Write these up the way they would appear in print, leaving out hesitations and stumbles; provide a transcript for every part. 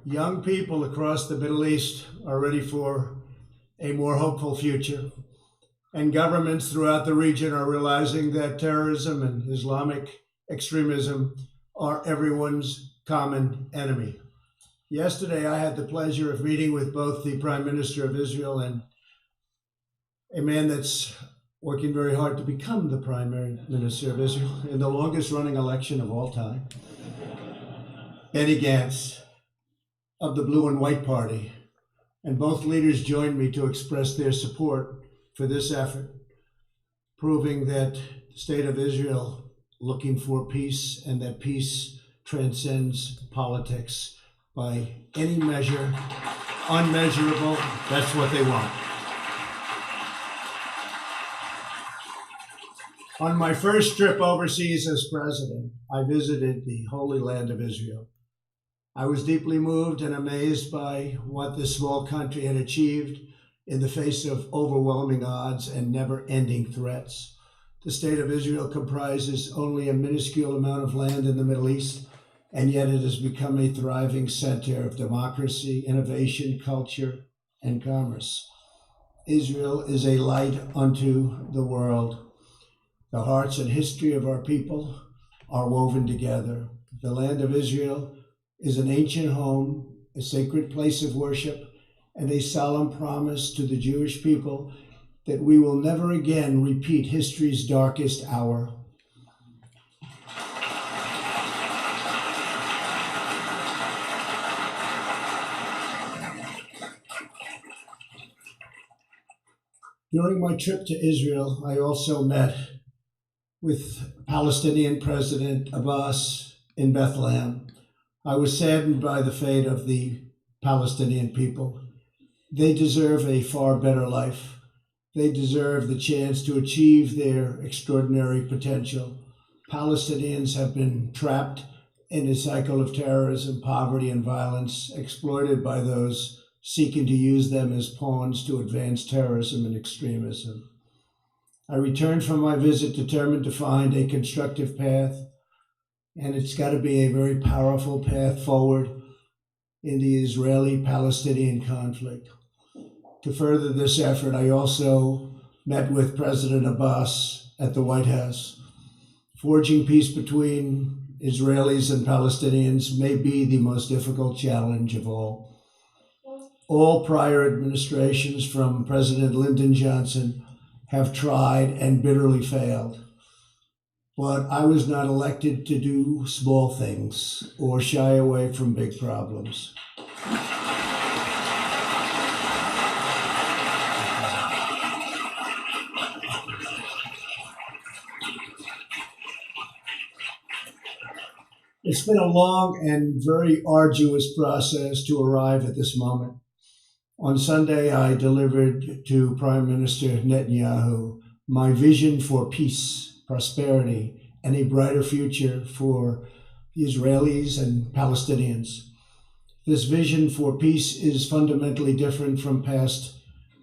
Young people across the Middle East are ready for a more hopeful future. And governments throughout the region are realizing that terrorism and Islamic extremism are everyone's common enemy. Yesterday, I had the pleasure of meeting with both the Prime Minister of Israel and a man that's working very hard to become the Prime Minister of Israel in the longest running election of all time, Benny Gantz of the Blue and White Party. And both leaders joined me to express their support for this effort, proving that the state of Israel looking for peace and that peace transcends politics by any measure, unmeasurable, that's what they want. On my first trip overseas as president, I visited the Holy Land of Israel. I was deeply moved and amazed by what this small country had achieved in the face of overwhelming odds and never-ending threats. The state of Israel comprises only a minuscule amount of land in the Middle East, and yet it has become a thriving center of democracy, innovation, culture, and commerce. Israel is a light unto the world. The hearts and history of our people are woven together. The land of Israel is an ancient home, a sacred place of worship, and a solemn promise to the Jewish people that we will never again repeat history's darkest hour. During my trip to Israel, I also met with Palestinian President Abbas in Bethlehem. I was saddened by the fate of the Palestinian people. They deserve a far better life. They deserve the chance to achieve their extraordinary potential. Palestinians have been trapped in a cycle of terrorism, poverty, and violence, exploited by those seeking to use them as pawns to advance terrorism and extremism. I returned from my visit determined to find a constructive path, and it's got to be a very powerful path forward in the Israeli-Palestinian conflict. To further this effort, I also met with President Abbas at the White House. Forging peace between Israelis and Palestinians may be the most difficult challenge of all. All prior administrations, from President Lyndon Johnson, have tried and bitterly failed. But I was not elected to do small things or shy away from big problems. It's been a long and very arduous process to arrive at this moment. On Sunday, I delivered to Prime Minister Netanyahu my vision for peace, prosperity, and a brighter future for the Israelis and Palestinians. This vision for peace is fundamentally different from past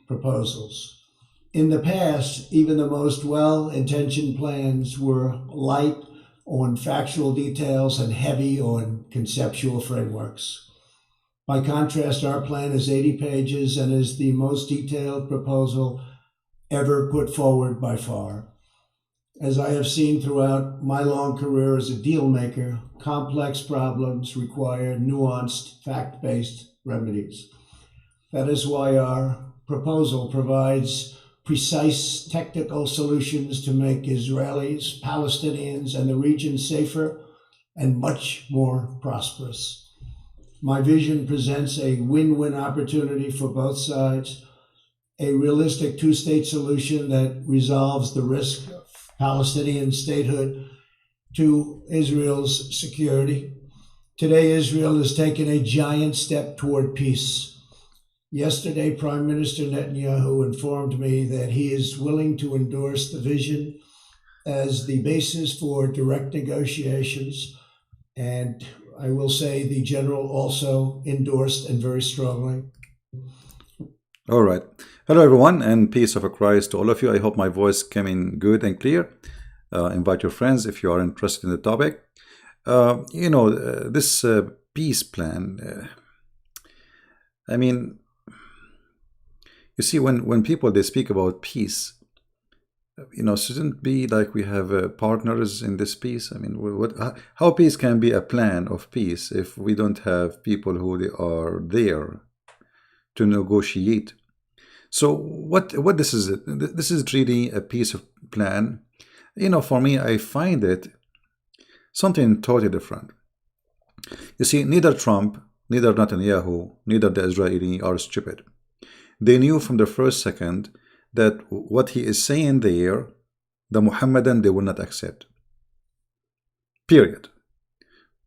proposals. In the past, even the most well-intentioned plans were light on factual details and heavy on conceptual frameworks. By contrast, our plan is 80 pages and is the most detailed proposal ever put forward by far. As I have seen throughout my long career as a deal maker, complex problems require nuanced, fact-based remedies. That is why our proposal provides precise technical solutions to make Israelis, Palestinians, and the region safer and much more prosperous. My vision presents a win-win opportunity for both sides, a realistic two-state solution that resolves the risk of Palestinian statehood to Israel's security. Today, Israel has taken a giant step toward peace. Yesterday, Prime Minister Netanyahu informed me that he is willing to endorse the vision as the basis for direct negotiations, and I will say the general also endorsed and very strongly. All right. Hello, everyone, and peace of Christ to all of you. I hope my voice came in good and clear. Invite your friends if you are interested in the topic. This peace plan, I mean, you see, when people they speak about peace, shouldn't be like we have partners in this peace. I mean, how peace can be a plan of peace if we don't have people who they are there to negotiate? So what this is? This is really a piece of plan. For me, I find it something totally different. You see, neither Trump, neither Netanyahu, neither the Israeli are stupid. They knew from the first second that what he is saying there, the Mohammedan, they will not accept. Period.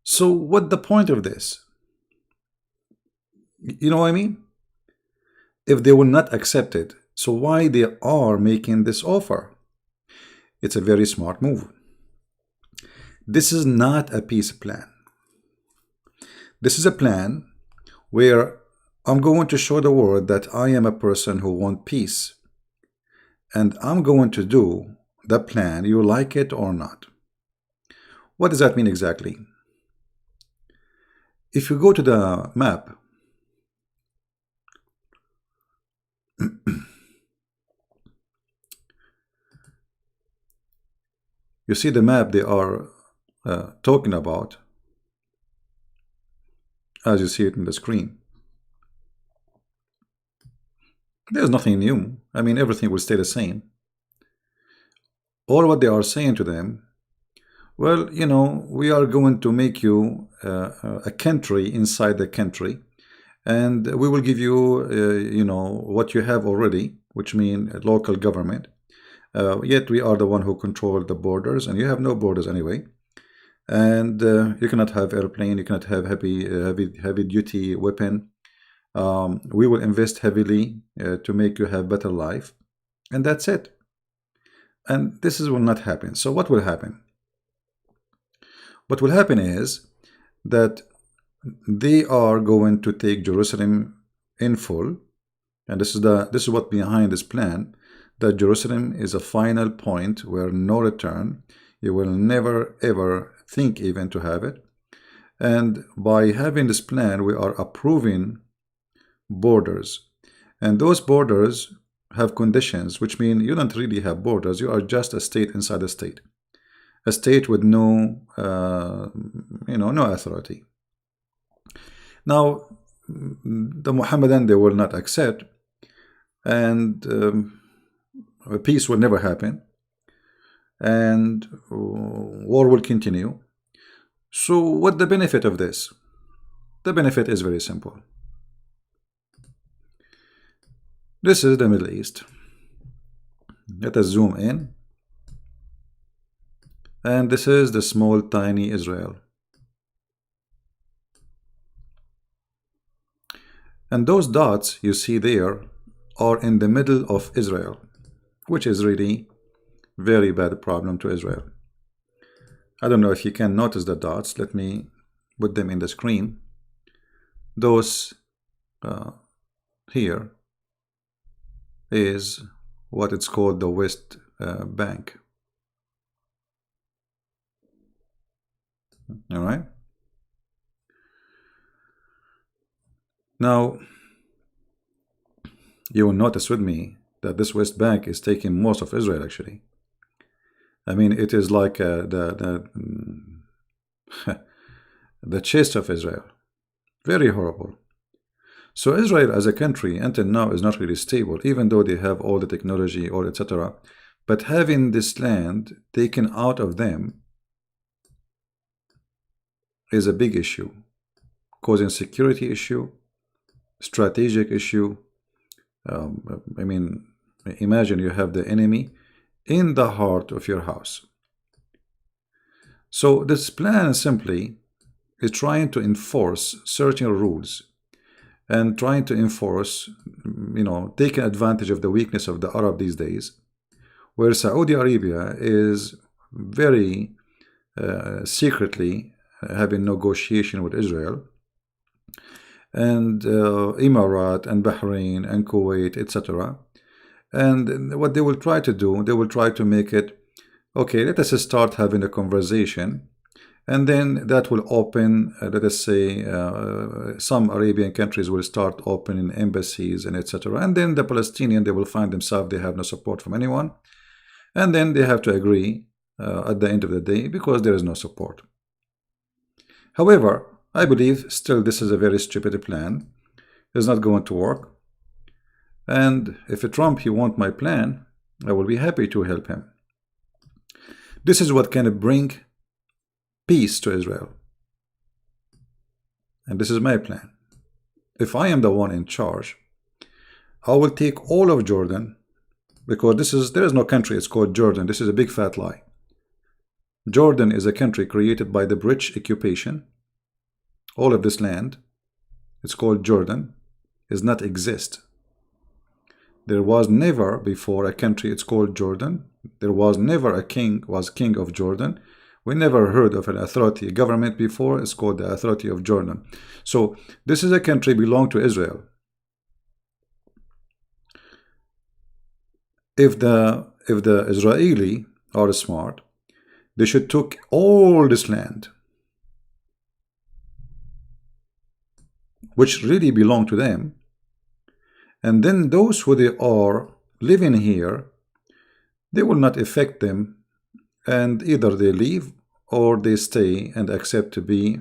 So what the point of this? You know what I mean? If they will not accept it, so why they are making this offer? It's a very smart move. This is not a peace plan. This is a plan where I'm going to show the world that I am a person who wants peace. And I'm going to do the plan, you like it or not. What does that mean exactly? If you go to the map, you see the map they are talking about, as you see it in the screen. There's nothing new. I mean, everything will stay the same. All what they are saying to them, well, we are going to make you a country inside the country, and we will give you, what you have already, which means local government. Yet we are the one who control the borders, and you have no borders anyway. And you cannot have airplane, you cannot have heavy duty weapon. We will invest heavily to make you have better life, and that's it. And this will not happen. So what will happen? What will happen is that they are going to take Jerusalem in full, and this is what behind this plan. That Jerusalem is a final point where no return. You will never ever think even to have it. And by having this plan, we are approving borders, and those borders have conditions, which mean you don't really have borders. You are just a state inside a state with no no authority. Now the Mohammedan, they will not accept, and peace will never happen, and war will continue. So what the benefit of this? The benefit is very simple. This is the Middle East. Let us zoom in. And this is the small, tiny Israel. And those dots you see there are in the middle of Israel, which is really very bad problem to Israel. I don't know if you can notice the dots. Let me put them in the screen. Those here is what it's called the West Bank. All right. Now, you will notice with me that this West Bank is taking most of Israel, actually. I mean, it is like the chest of Israel. Very horrible. So Israel as a country until now is not really stable, even though they have all the technology, all etc. But having this land taken out of them is a big issue, causing security issue, strategic issue. I mean, imagine you have the enemy in the heart of your house. So this plan simply is trying to enforce certain rules and trying to enforce, taking advantage of the weakness of the Arab these days, where Saudi Arabia is very secretly having negotiation with Israel, and Emirat and Bahrain and Kuwait, etc. And what they will try to do, they will try to make it, okay, let us start having a conversation, and then that will open, let us say, some Arabian countries will start opening embassies and etc. And then the Palestinian, they will find themselves they have no support from anyone, and then they have to agree at the end of the day because there is no support. However, I believe still this is a very stupid plan. It's not going to work. And if Trump, he want my plan, I will be happy to help him. This is what can bring peace to Israel. And this is my plan. If I am the one in charge, I will take all of Jordan, because there is no country, it's called Jordan. This is a big fat lie. Jordan is a country created by the British occupation. All of this land, it's called Jordan, does not exist. There was never before a country, it's called Jordan. There was never a king, was king of Jordan. We never heard of an authority, government before. It's called the Authority of Jordan. So this is a country belong to Israel. If the Israeli are smart, they should take all this land, which really belong to them, and then those who they are living here, they will not affect them, and either they leave or they stay and accept to be,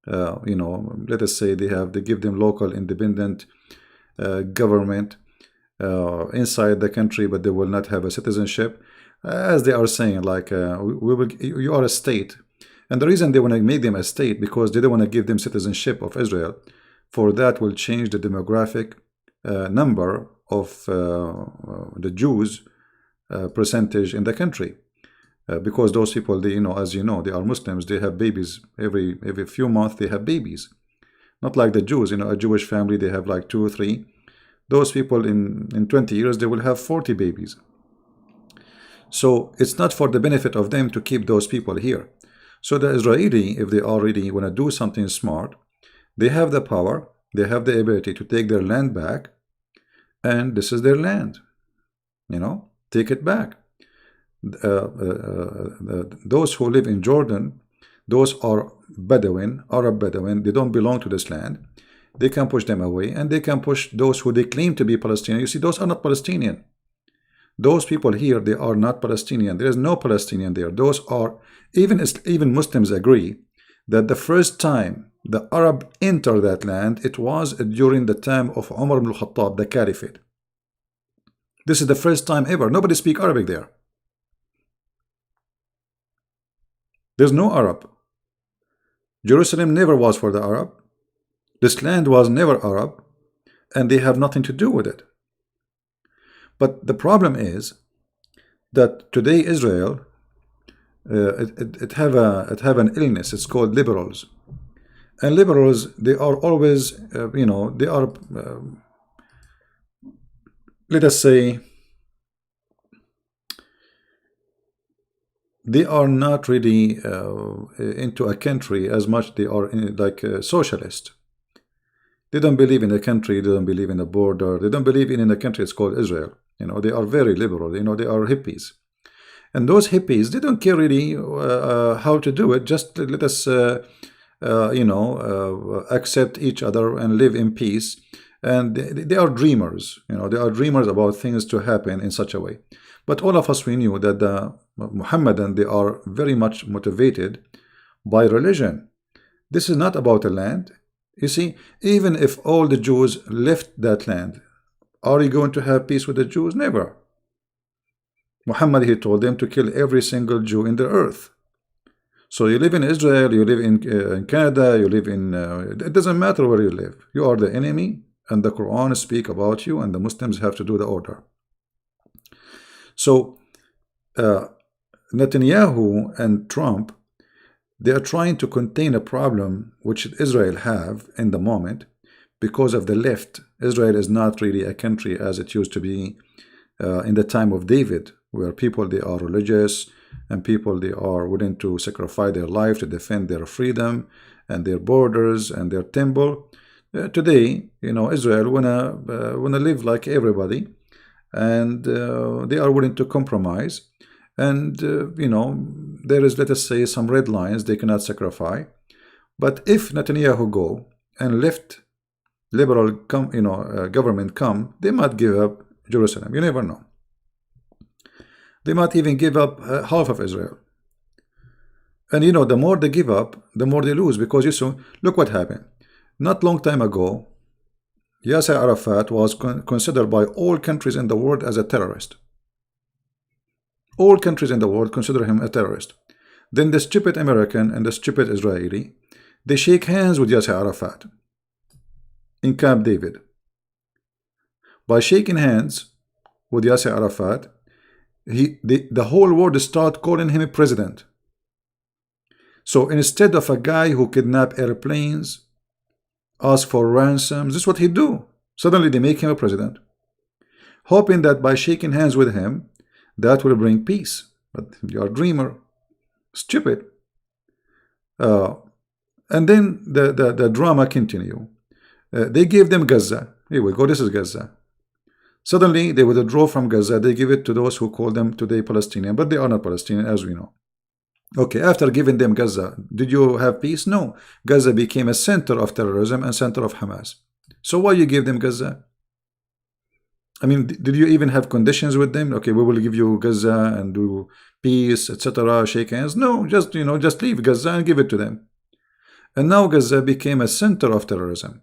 let us say they give them local independent government inside the country, but they will not have a citizenship, as they are saying, like you are a state. And the reason they want to make them a state, because they don't want to give them citizenship of Israel. For that will change the demographic number of the Jews percentage in the country, because those people, they, as you know, they are Muslims. They have babies every few months. They have babies, not like the Jews. A Jewish family, they have like 2 or 3. Those people in 20 years they will have 40 babies. So it's not for the benefit of them to keep those people here. So the Israeli, if they already want to do something smart, they have the power, they have the ability to take their land back, and this is their land. Take it back. Those who live in Jordan, those are Bedouin, Arab Bedouin, they don't belong to this land. They can push them away, and they can push those who they claim to be Palestinian. You see, those are not Palestinian. Those people here, they are not Palestinian. There is no Palestinian there. Those are, even Muslims agree that the first time the Arab entered that land, it was during the time of Umar ibn al-Khattab, the Caliphate. This is the first time ever. Nobody speaks Arabic there. There's no Arab. Jerusalem never was for the Arab. This land was never Arab, and they have nothing to do with it. But the problem is that today Israel, it have an illness. It's called liberals, and liberals, they are always, they are, let us say, they are not really into a country as much. They are like a socialist. They don't believe in a country. They don't believe in a border. They don't believe in a country. It's called Israel. They are very liberal. They are hippies. And those hippies, they don't care really how to do it. Just let us, accept each other and live in peace. And they are dreamers. They are dreamers about things to happen in such a way. But all of us, we knew that the Mohammedans, they are very much motivated by religion. This is not about a land. You see, even if all the Jews left that land, are you going to have peace with the Jews? Never. Muhammad, he told them to kill every single Jew in the earth. So you live in Israel, you live in Canada, you live in, it doesn't matter where you live. You are the enemy, and the Quran speak about you, and the Muslims have to do the order. So Netanyahu and Trump, they are trying to contain a problem which Israel have in the moment because of the left. Israel is not really a country as it used to be in the time of David, where people, they are religious, and people, they are willing to sacrifice their life to defend their freedom and their borders and their temple. Today, Israel wanna live like everybody, and they are willing to compromise. and there is, let us say, some red lines they cannot sacrifice. But if Netanyahu go and left liberal government come, they might give up Jerusalem. You never know. They might even give up half of Israel. And the more they give up, the more they lose, because look what happened. Not long time ago, Yasser Arafat was considered by all countries in the world as a terrorist. All countries in the world consider him a terrorist. Then the stupid American and the stupid Israeli, they shake hands with Yasser Arafat in Camp David. By shaking hands with Yasser Arafat, the whole world start calling him a president. So instead of a guy who kidnap airplanes, ask for ransoms, this is what he do. Suddenly they make him a president, hoping that by shaking hands with him, that will bring peace. But you're a dreamer, stupid. And then the drama continue. They gave them Gaza. Here we go, this is Gaza. Suddenly they withdraw from Gaza. They give it to those who call them today Palestinian, but they are not Palestinian, as we know. Okay, after giving them Gaza, did you have peace? No. Gaza became a center of terrorism and center of Hamas. So why you give them Gaza? I mean, did you even have conditions with them? Okay, we will give you Gaza and do peace, etc., shake hands. No, just leave Gaza and give it to them. And now Gaza became a center of terrorism.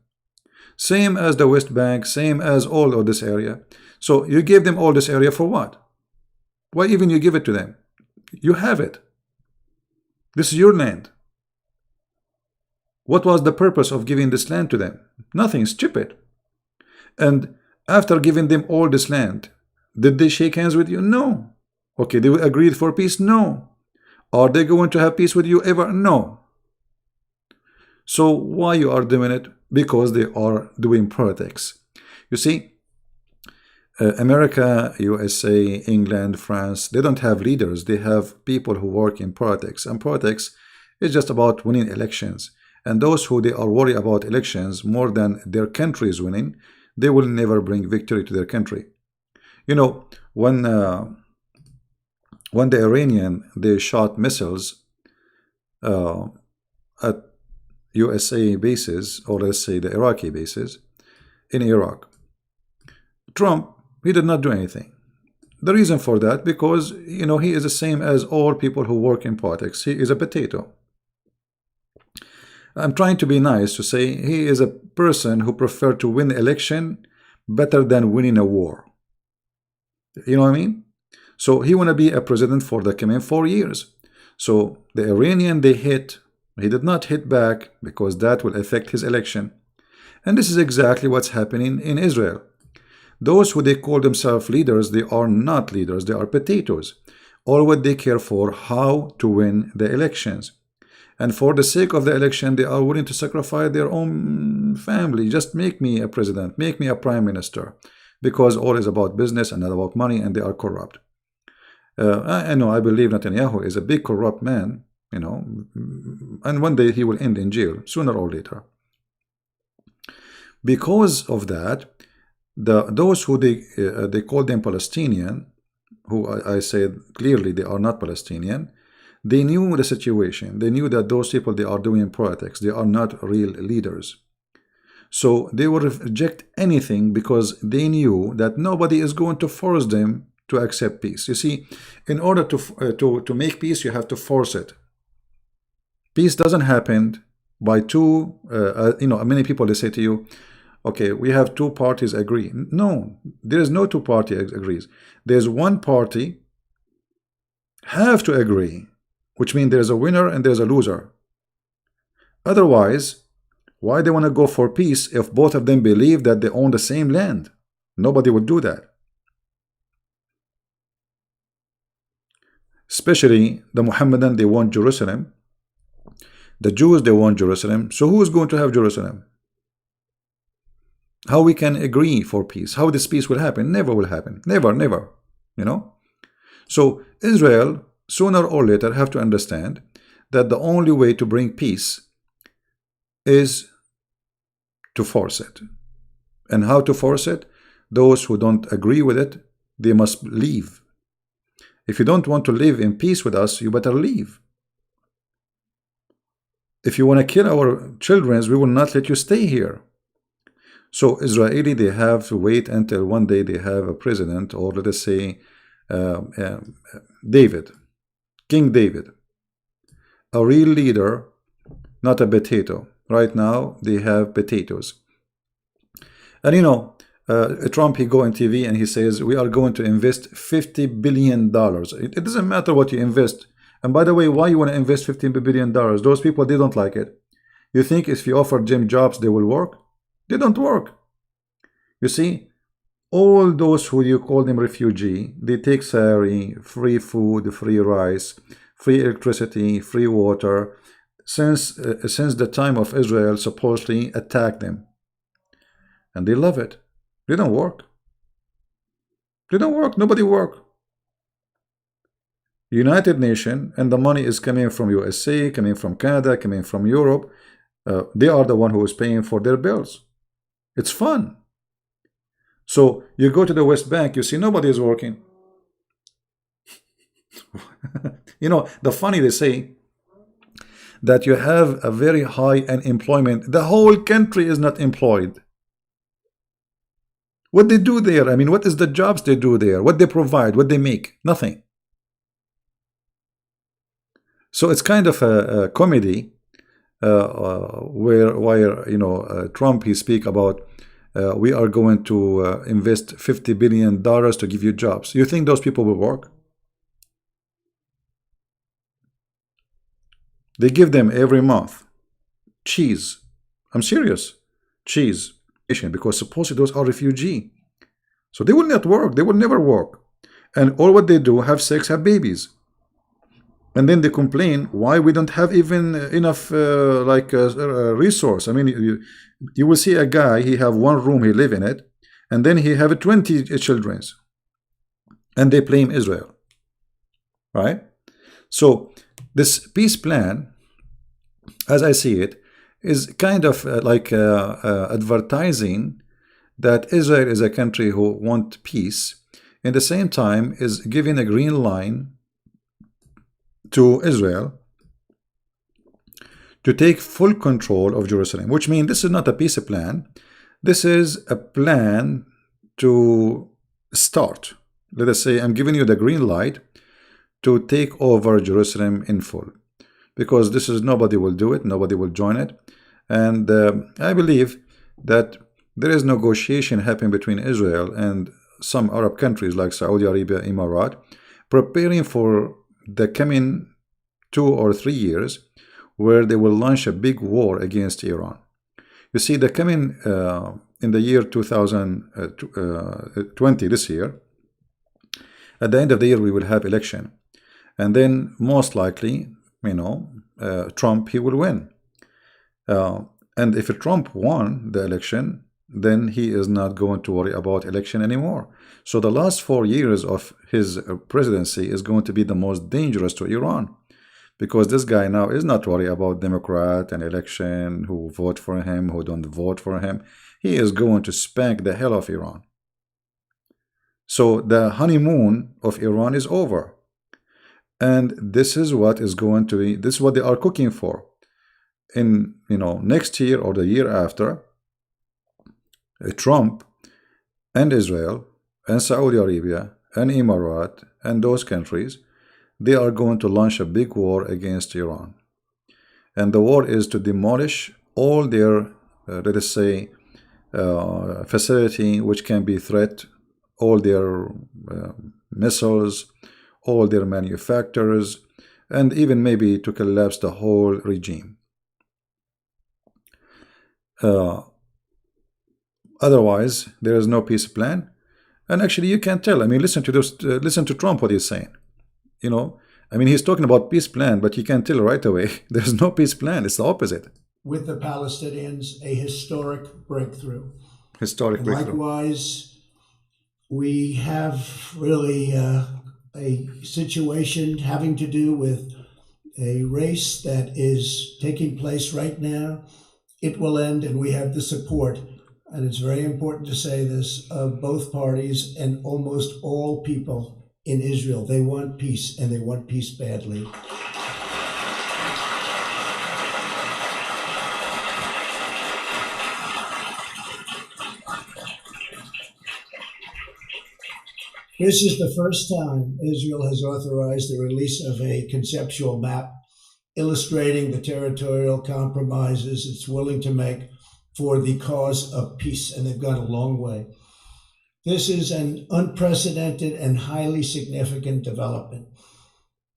Same as the West Bank, same as all of this area. So you gave them all this area for what? Why even you give it to them? You have it. This is your land. What was the purpose of giving this land to them? Nothing, stupid. And after giving them all this land, did they shake hands with you? No. Okay, they agreed for peace? No. Are they going to have peace with you ever? No. So why you are doing it? Because they are doing politics. You see, America, USA, England, France, they don't have leaders. They have people who work in politics. And politics is just about winning elections. And those who they are worried about elections more than their country is winning, they will never bring victory to their country. When the Iranian, they shot missiles at USA bases, or let's say the Iraqi bases in Iraq, Trump, he did not do anything. The reason for that, because he is the same as all people who work in politics. He is a potato. I'm trying to be nice to say he is a person who prefer to win election better than winning a war. You know what I mean? So he want to be a president for the coming 4 years. So the Iranian they hit, he did not hit back because that will affect his election. And this is exactly what's happening in Israel. Those who they call themselves leaders, they are not leaders, they are potatoes. All what they care for, how to win the elections. And for the sake of the election, they are willing to sacrifice their own family. Just make me a president, make me a prime minister. Because all is about business and not about money, and they are corrupt. I know, I believe Netanyahu is a big corrupt man, and one day he will end in jail, sooner or later. Because of that, those who they call them Palestinian, who I said clearly they are not Palestinian, they knew the situation. They knew that those people, they are doing politics. They are not real leaders. So they will reject anything because they knew that nobody is going to force them to accept peace. You see, in order to make peace, you have to force it. Peace doesn't happen by two, many people, they say to you, okay, we have two parties agree. No, there is no two party agrees. There's one party have to agree, which means there's a winner and there's a loser. Otherwise, why they want to go for peace if both of them believe that they own the same land? Nobody would do that. Especially the Mohammedans, they want Jerusalem. The Jews, they want Jerusalem. So who is going to have Jerusalem? How we can agree for peace? How this peace will happen? Never will happen. Never, never. So Israel, sooner or later, have to understand that the only way to bring peace is to force it. And how to force it? Those who don't agree with it, they must leave. If you don't want to live in peace with us, you better leave. If you want to kill our children, we will not let you stay here. So Israeli, they have to wait until one day they have a president, or let us say uh, uh, David, King David, a real leader, not a potato. Right now they have potatoes. And Trump, he go on TV and he says, we are going to invest $50 billion. It doesn't matter what you invest. And by the way, why you want to invest $15 billion? Those people, they don't like it. You think if you offer them jobs, they will work? They don't work. You see, all those who you call them refugee, they take salary, free food, free rice, free electricity, free water, since the time of Israel supposedly attacked them. And they love it. They don't work. They don't work. Nobody work. United Nations, and the money is coming from USA, coming from Canada, coming from Europe. They are the one who is paying for their bills. It's fun. So you go to the West Bank, you see nobody is working. The funny, they say that you have a very high unemployment. The whole country is not employed. What they do there? I mean, what is the jobs they do there? What they provide? What they make? Nothing. So it's kind of a comedy where Trump, he speak about we are going to invest $50 billion to give you jobs. You think those people will work? They give them every month cheese. I'm serious. Cheese. Because supposedly those are refugee. So they will not work. They will never work. And all what they do, have sex, have babies. And then they complain why we don't have even enough resource. I mean, you will see a guy, he have one room, he live in it, and then he have 20 children. And they blame Israel. Right? So this peace plan, as I see it, is kind of advertising that Israel is a country who want peace. In the same time, is giving a green line to Israel to take full control of Jerusalem, which means this is not a peace plan. This is a plan to start. Let us say I'm giving you the green light to take over Jerusalem in full, because this is, nobody will do it, nobody will join it. And I believe that there is negotiation happening between Israel and some Arab countries like Saudi Arabia, Emirat, preparing for the coming 2 or 3 years where they will launch a big war against Iran. You see, the coming in the year 2020, this year, at the end of the year, we will have election. And then most likely, Trump, he will win. And if Trump won the election, then he is not going to worry about election anymore. So the last 4 years of his presidency is going to be the most dangerous to Iran, because this guy now is not worried about Democrat and election, who vote for him, who don't vote for him. He is going to spank the hell of Iran. So the honeymoon of Iran is over. And this is what is going to be, this is what they are cooking for. In next year or the year after, Trump and Israel and Saudi Arabia and Emirat and those countries, they are going to launch a big war against Iran. And the war is to demolish all their, let us say, facility which can be threat, all their missiles, all their manufacturers, and even maybe to collapse the whole regime. Otherwise, there is no peace plan. And actually, you can tell. I mean, listen to this. Listen to Trump, what he's saying. I mean, he's talking about peace plan, but you can tell right away there's no peace plan. It's the opposite. With the Palestinians, a historic breakthrough. Historic breakthrough. Likewise, we have really a situation having to do with a race that is taking place right now. It will end, and we have the support, and it's very important to say this, of both parties and almost all people in Israel. They want peace, and they want peace badly. This is the first time Israel has authorized the release of a conceptual map illustrating the territorial compromises it's willing to make for the cause of peace, and they've gone a long way. This is an unprecedented and highly significant development.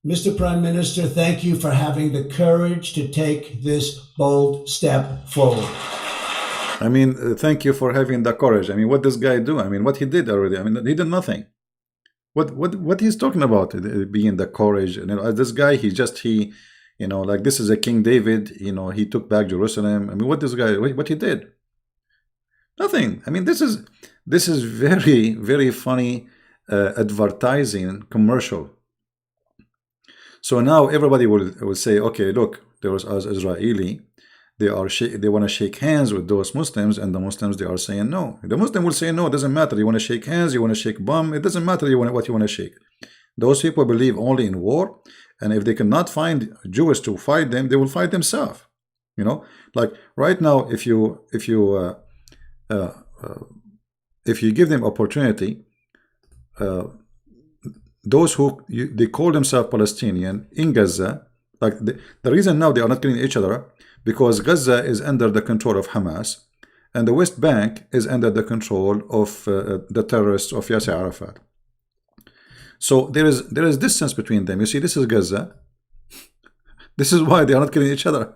Mr. Prime Minister, thank you for having the courage to take this bold step forward. I mean, thank you for having the courage. I mean, what this guy do? I mean, what he did already? I mean, he did nothing. What he's talking about, being the courage? And this guy, like this is a King David. He took back Jerusalem. I mean, what he did? Nothing. I mean, this is very, very funny advertising commercial. So now everybody will say, okay, look, there was us Israeli. They want to shake hands with those Muslims, and the Muslims, they are saying no. The Muslim will say no. It doesn't matter. You want to shake hands, you want to shake bum. It doesn't matter what you want to shake. Those people believe only in war, and if they cannot find Jews to fight them, they will fight themselves. Like right now, if you give them opportunity, those they call themselves Palestinian in Gaza, like the reason now they are not killing each other, because Gaza is under the control of Hamas, and the West Bank is under the control of the terrorists of Yasser Arafat. So there is distance between them. You see, this is Gaza. This is why they are not killing each other.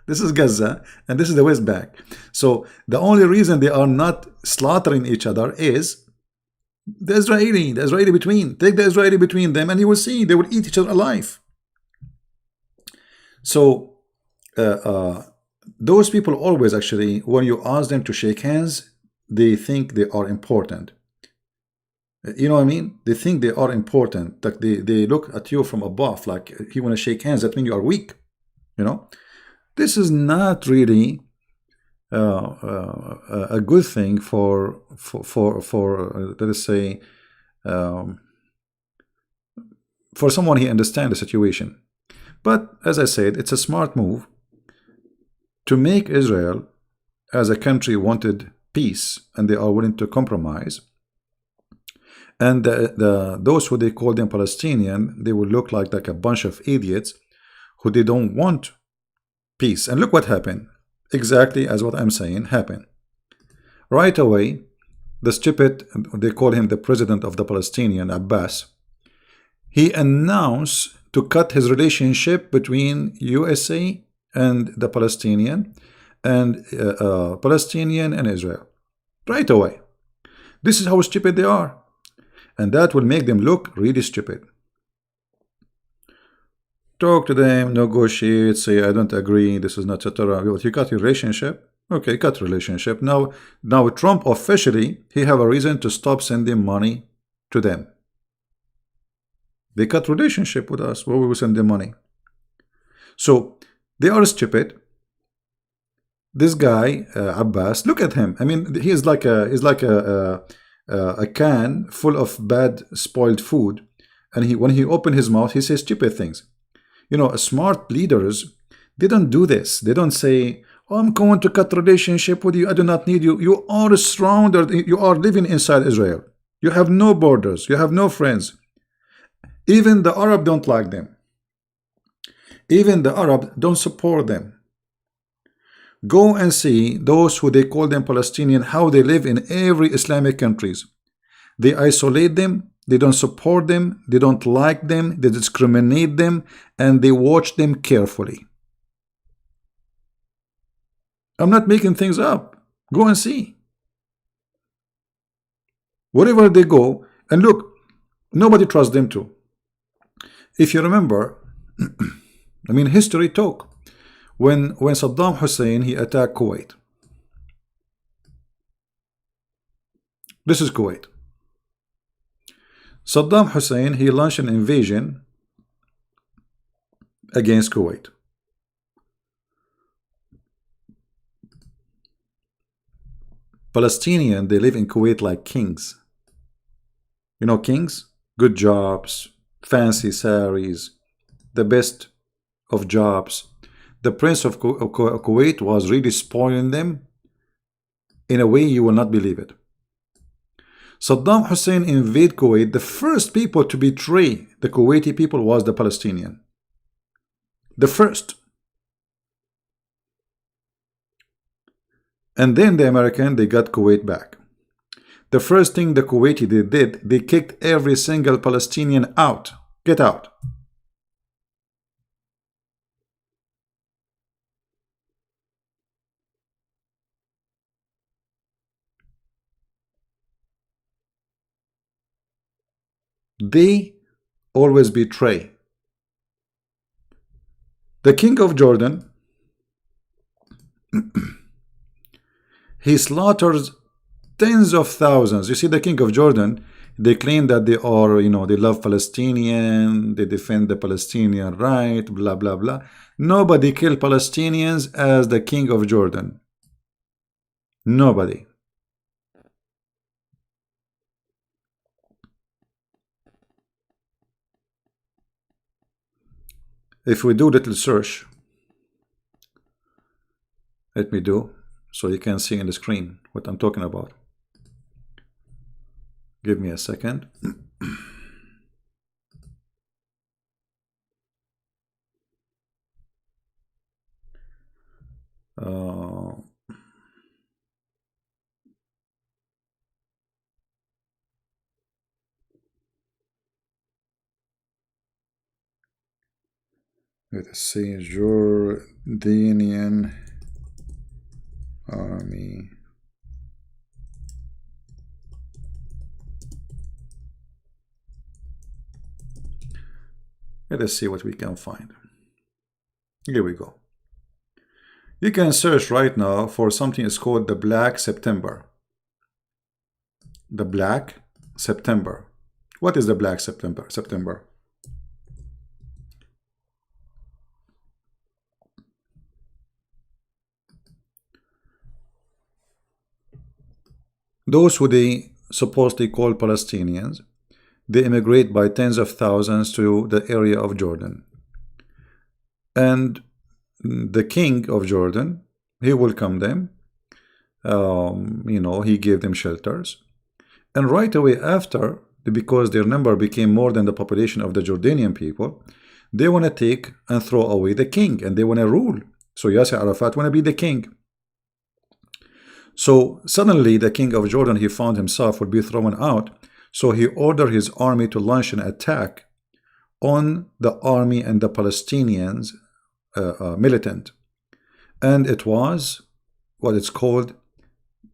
This is Gaza, and this is the West Bank. So the only reason they are not slaughtering each other is the Israeli between. Take the Israeli between them, and you will see they will eat each other alive. So those people always, actually, when you ask them to shake hands, they think they are important. You know what I mean? They think they are important. Like they look at you from above, like you want to shake hands, that means you are weak. This is not really a good thing for let us say, for someone who understands the situation. But as I said, it's a smart move to make Israel, as a country, wanted peace, and they are willing to compromise. And those who they call them Palestinian, they will look like a bunch of idiots who they don't want peace. And look what happened. Exactly as what I'm saying happened. Right away, the stupid, they call him the president of the Palestinian, Abbas, he announced to cut his relationship between USA and the Palestinian and Israel. Right away. This is how stupid they are. And that will make them look really stupid. Talk to them, negotiate, say, I don't agree, this is not etc. You cut your relationship? Okay, cut relationship. Now Trump officially, he have a reason to stop sending money to them. They cut relationship with us, where we will send them money. So they are stupid. This guy, Abbas, look at him. I mean, he is like a can full of bad, spoiled food, and when he opened his mouth, he says stupid things. Smart leaders, they don't do this. They don't say, oh, I'm going to cut relationship with you. I do not need you. You are surrounded. You are living inside Israel. You have no borders. You have no friends. Even the Arab don't like them. Even the Arab don't support them. Go and see those who they call them Palestinian, how they live in every Islamic countries. They isolate them, they don't support them, they don't like them, they discriminate them, and they watch them carefully. I'm not making things up. Go and see. Wherever they go, and look, nobody trusts them too. If you remember, I mean, history talk. When Saddam Hussein, he attacked Kuwait. This is Kuwait. Saddam Hussein, he launched an invasion against Kuwait. Palestinians, they live in Kuwait like kings. You know, kings, good jobs, fancy saris, the best of jobs. The Prince of Kuwait was really spoiling them in a way you will not believe it. Saddam Hussein invaded Kuwait. The first people to betray the Kuwaiti people was the Palestinian. The first. And then the American, they got Kuwait back. The first thing the Kuwaiti did, they kicked every single Palestinian out. Get out. They always betray. The king of Jordan, he slaughters tens of thousands. You see, the king of Jordan, they claim that they are, you know, they love Palestinian, they defend the Palestinian right, blah, blah, blah. Nobody killed Palestinians as the king of Jordan. Nobody. If we do little search, let me do, so you can see in the screen what I'm talking about. Give me a second. Let's see, Jordanian army. Let us see what we can find. Here we go. You can search right now for something that's called the Black September. The Black September. What is the Black September? Those who they supposedly call Palestinians, they immigrate by tens of thousands to the area of Jordan. And the king of Jordan, he welcomed them. You know, he gave them shelters. And right away after, because their number became more than the population of the Jordanian people, they want to take and throw away the king, and they want to rule. So Yasser Arafat want to be the king. So suddenly the king of Jordan, he found himself would be thrown out. So he ordered his army to launch an attack on the army and the Palestinians militant. And it was what it's called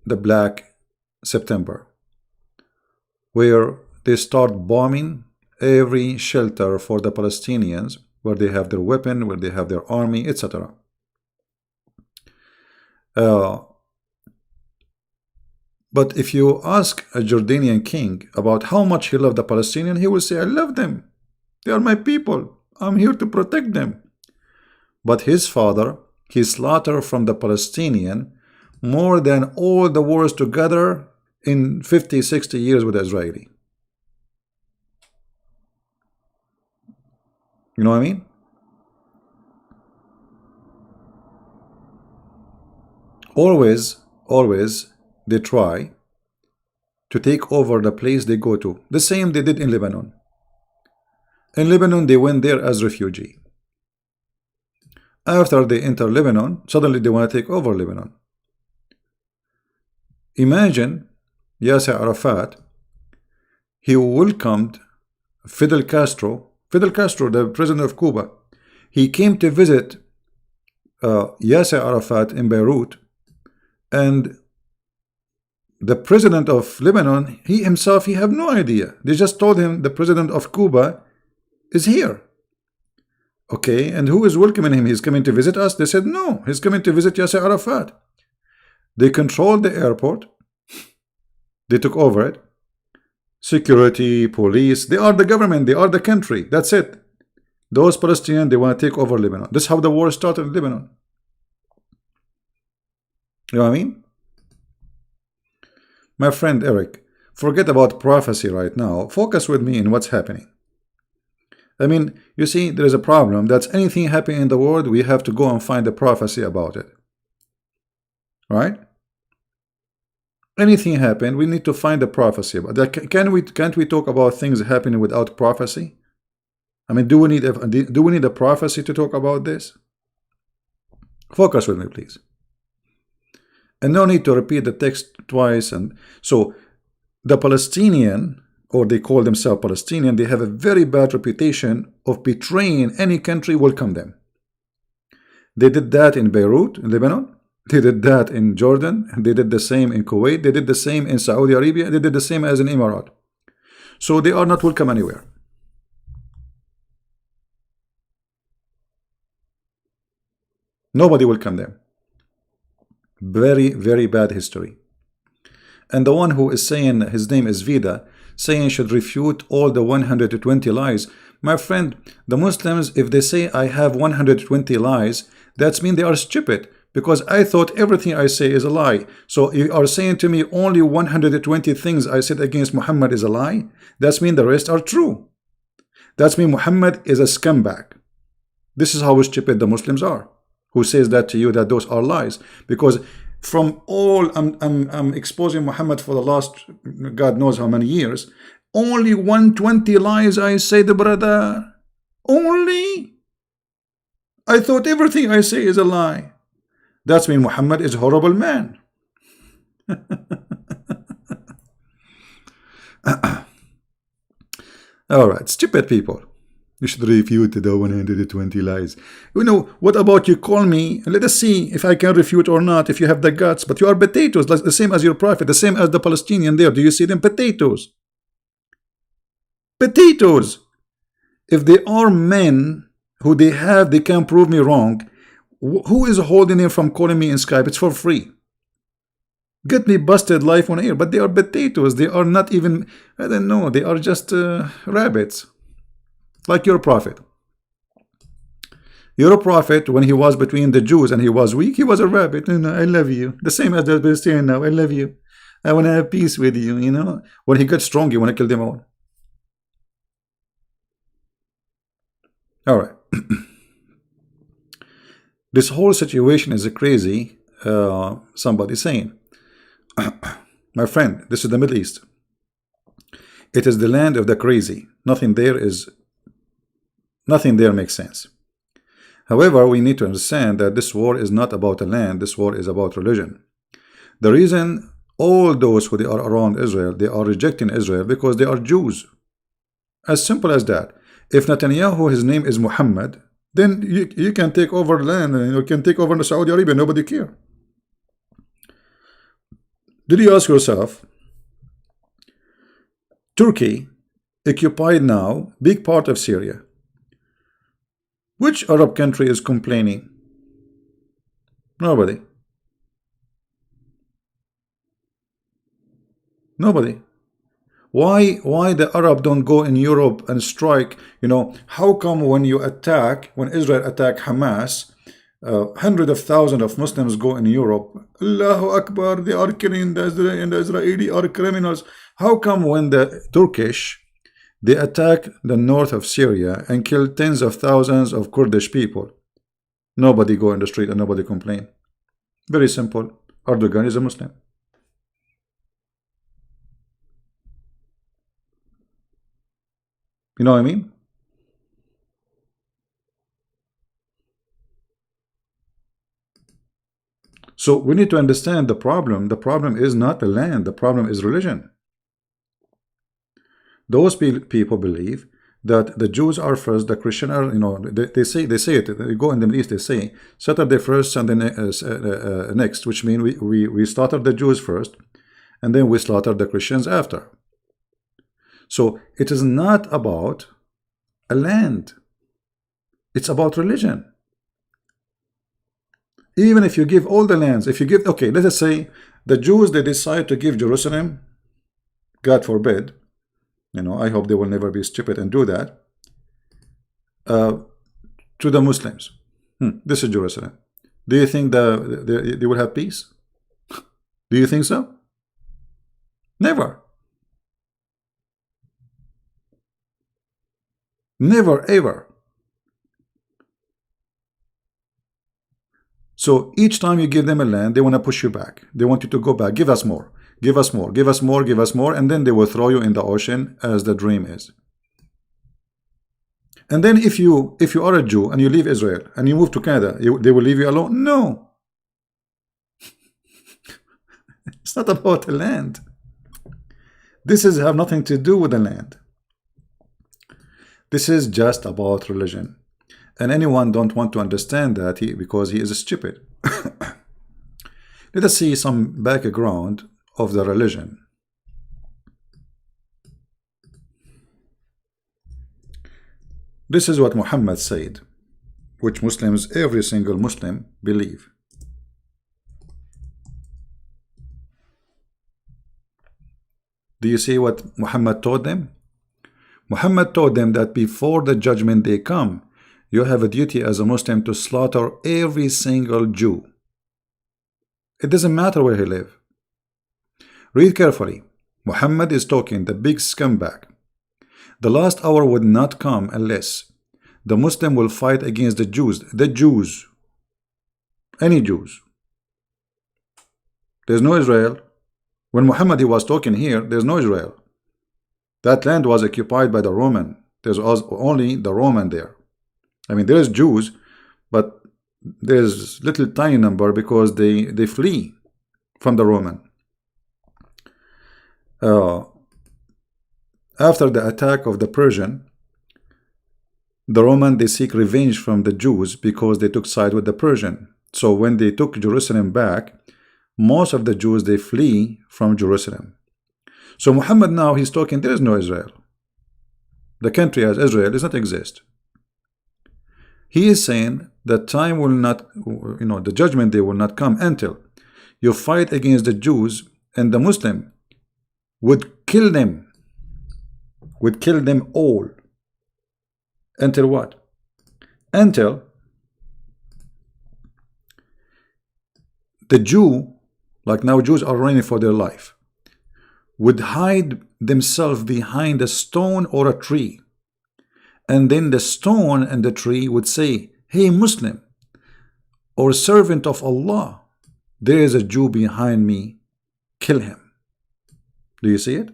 the Black September, where they start bombing every shelter for the Palestinians, where they have their weapon, where they have their army, etc. But if you ask a Jordanian king about how much he loved the Palestinian, he will say, I love them. They are my people. I'm here to protect them. But his father, he slaughtered from the Palestinian more than all the wars together in 50, 60 years with the Israeli. You know what I mean? Always, they try to take over the place they go to. The same they did in Lebanon. In Lebanon, they went there as refugee. After they enter Lebanon, suddenly they want to take over Lebanon. Imagine Yasser Arafat, he welcomed Fidel Castro, the president of Cuba. He came to visit Yasser Arafat in Beirut, and the president of Lebanon, he himself, he had no idea. They just told him the president of Cuba is here. Okay, and who is welcoming him? He's coming to visit us? They said, no, he's coming to visit Yasser Arafat. They controlled the airport. They took over it. Security, police, they are the government, they are the country. That's it. Those Palestinians, they want to take over Lebanon. This is how the war started in Lebanon. You know what I mean? My friend Eric, Forget about prophecy right now. Focus with me in what's happening. I mean, you see, there is a problem. That's anything happening in the world, we have to go and find a prophecy about it. Right? Anything happened, we need to find a prophecy about that. Can't we talk about things happening without prophecy? I mean, do we need a prophecy to talk about this? Focus with me, please. And no need to repeat the text twice. And so the Palestinian, or they call themselves Palestinian, they have a very bad reputation of betraying any country welcome them. They did that in Beirut, in Lebanon. They did that in Jordan. They did the same in Kuwait. They did the same in Saudi Arabia. They did the same as in Emirat. So they are not welcome anywhere. Nobody welcome them. Very, very bad history. And the one who is saying, his name is Vida, saying should refute all the 120 lies. My friend, the Muslims, if they say I have 120 lies, that means they are stupid, because I thought everything I say is a lie. So you are saying to me only 120 things I said against Muhammad is a lie? That means the rest are true. That means Muhammad is a scumbag. This is how stupid the Muslims are, who says that to you, that those are lies. Because from all I'm exposing Muhammad for the last God knows how many years, only 120 lies I said, brother. Only. I thought everything I say is a lie. That's mean Muhammad is a horrible man. All right, stupid people. You should refute the 120 lies. You know, what about you call me? Let us see if I can refute or not, if you have the guts. But you are potatoes, the same as your prophet, the same as the Palestinian there. Do you see them? Potatoes. Potatoes. If they are men who they can prove me wrong, who is holding him from calling me in Skype? It's for free. Get me busted live on air. But they are potatoes. They are not even, I don't know, they are just rabbits. Like your prophet. Your prophet, when he was between the Jews and he was weak, he was a rabbit. You know, I love you. The same as the Palestinian now. I love you. I want to have peace with you. You know, when he got strong, you want to kill them all. All right. This whole situation is crazy. Somebody saying, my friend, this is the Middle East. It is the land of the crazy. Nothing there makes sense. However, we need to understand that this war is not about a land. This war is about religion. The reason all those who they are around Israel, they are rejecting Israel because they are Jews. As simple as that. If Netanyahu, his name is Muhammad, then you can take over land and you can take over the Saudi Arabia. Nobody care. Did you ask yourself, Turkey occupied now big part of Syria. Which Arab country is complaining? Nobody. Nobody. Why the Arab don't go in Europe and strike? You know, how come when Israel attack Hamas, hundreds of thousands of Muslims go in Europe? Allahu Akbar, they are killing the Israeli are criminals. How come when the Turkish, they attack the north of Syria and kill tens of thousands of Kurdish people, nobody go in the street and nobody complain? Very simple. Erdogan is a Muslim. You know what I mean? So we need to understand the problem. The problem is not the land. The problem is religion. Those people believe that the Jews are first, the Christian are, you know, they say it. They go in the Middle East, they say Saturday first, Sunday next, which means we slaughter the Jews first, and then we slaughter the Christians after. So it is not about a land. It's about religion. Even if you give all the lands, if you give, okay, let us say the Jews, they decide to give Jerusalem, God forbid, you know, I hope they will never be stupid and do that, to the Muslims. This is Jerusalem. Do you think they will have peace? Do you think so? Never. Never, ever. So each time you give them a land, they want to push you back. They want you to go back. Give us more. Give us more. Give us more. Give us more. And then they will throw you in the ocean as the dream is. And then if you are a Jew and you leave Israel and you move to Canada, they will leave you alone? No. It's not about the land. This is have nothing to do with the land. This is just about religion. And anyone don't want to understand that because he is stupid. Let us see some background of the religion. This is what Muhammad said, which Muslims, every single Muslim, believe. Do you see what Muhammad taught them? Muhammad taught them that before the judgment day come, you have a duty as a Muslim to slaughter every single Jew. It doesn't matter where he lives. Read carefully. Muhammad is talking the big scumbag. The last hour would not come unless the Muslim will fight against the Jews. The Jews. Any Jews. There's no Israel. When Muhammad he was talking here, there's no Israel. That land was occupied by the Roman. There's only the Roman there. I mean, there is Jews, but there's little tiny number because they flee from the Roman. After the attack of the Persian, the Roman, they seek revenge from the Jews because they took side with the Persian. So when they took Jerusalem back, most of the Jews, they flee from Jerusalem. So Muhammad now, he's talking, there is no Israel. The country as Israel does not exist. He is saying that time will not, the judgment day will not come until you fight against the Jews, and the Muslim would kill them all. Until what? Until the Jew, like now Jews are running for their life, would hide themselves behind a stone or a tree. And then the stone and the tree would say, hey Muslim or servant of Allah, there is a Jew behind me, kill him. Do you see it?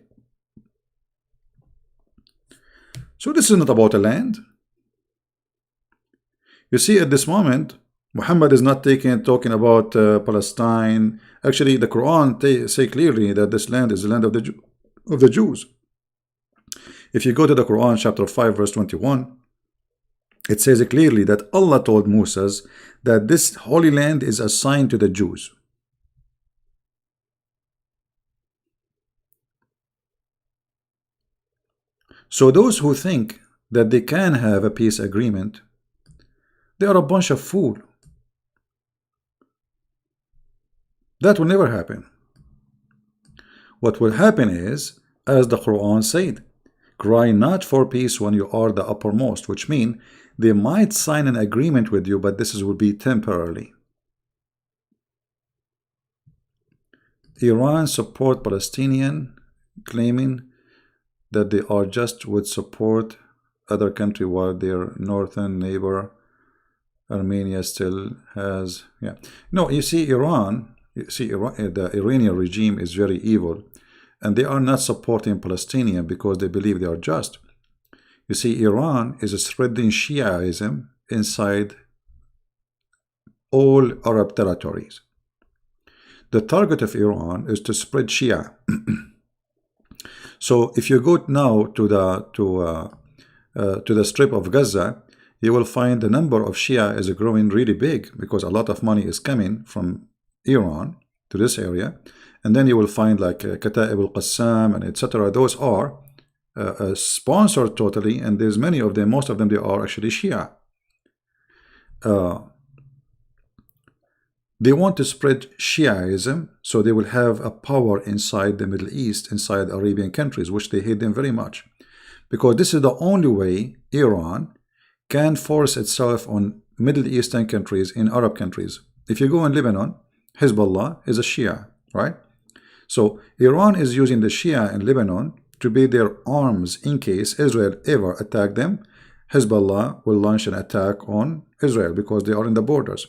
So this is not about a land. You see, at this moment, Muhammad is not talking about Palestine. Actually, the Quran say clearly that this land is the land of the Jews. If you go to the Quran, chapter 5, verse 21, it says clearly that Allah told Moses that this holy land is assigned to the Jews. So those who think that they can have a peace agreement, they are a bunch of fools. That will never happen. What will happen is, as the Quran said, cry not for peace when you are the uppermost, which means they might sign an agreement with you, but this will be temporarily. Iran support Palestinian, claiming that they are just would support other country while their northern neighbor Armenia still has, yeah. No, you see Iran, the Iranian regime is very evil, and they are not supporting Palestinians because they believe they are just. You see, Iran is spreading Shiaism inside all Arab territories. The target of Iran is to spread Shia. So if you go now to the strip of Gaza, you will find the number of Shia is growing really big because a lot of money is coming from Iran to this area. And then you will find like Kata'ib al-Qassam and etc. Those are sponsored totally, and there's many of them, most of them, they are actually Shia. They want to spread Shiaism, so they will have a power inside the Middle East, inside Arabian countries, which they hate them very much. Because this is the only way Iran can force itself on Middle Eastern countries, in Arab countries. If you go in Lebanon, Hezbollah is a Shia, right? So Iran is using the Shia in Lebanon to be their arms in case Israel ever attack them, Hezbollah will launch an attack on Israel because they are in the borders.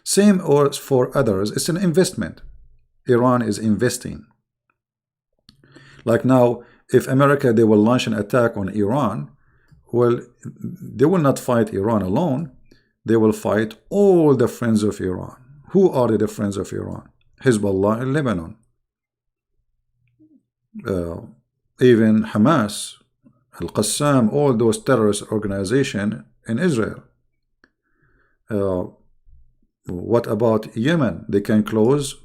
Same or for others, it's an investment. Iran is investing. Like now, if America, they will launch an attack on Iran, well, they will not fight Iran alone. They will fight all the friends of Iran. Who are the friends of Iran? Hezbollah in Lebanon. Even Hamas, Al-Qassam, all those terrorist organizations in Israel. What about Yemen? They can close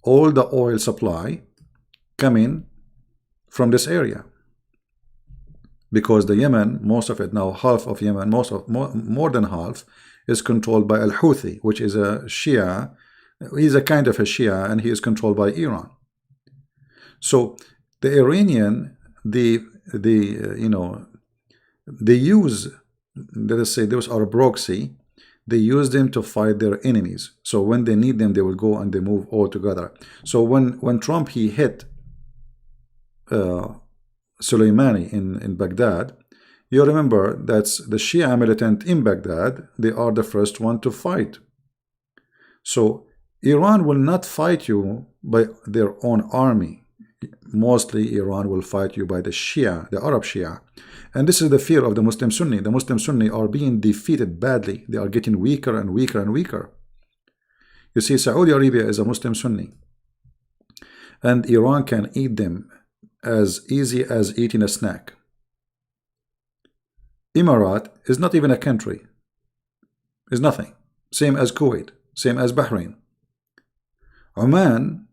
all the oil supply coming from this area, because the Yemen, most of it now, half of Yemen, more than half, is controlled by Al-Houthi, which is a Shia. He's a kind of a Shia, and he is controlled by Iran. So the Iranian, they use, let us say, those are proxy. They use them to fight their enemies. So when they need them, they will go and they move all together. So when Trump, he hit Soleimani in Baghdad, you remember that's the Shia militant in Baghdad. They are the first one to fight. So Iran will not fight you by their own army. Mostly Iran will fight you by the Shia, the Arab Shia. And this is the fear of the Muslim Sunni. The Muslim Sunni are being defeated badly. They are getting weaker and weaker and weaker. You see, Saudi Arabia is a Muslim Sunni, and Iran can eat them as easy as eating a snack. Emirat is not even a country. It's nothing. Same as Kuwait. Same as Bahrain. Oman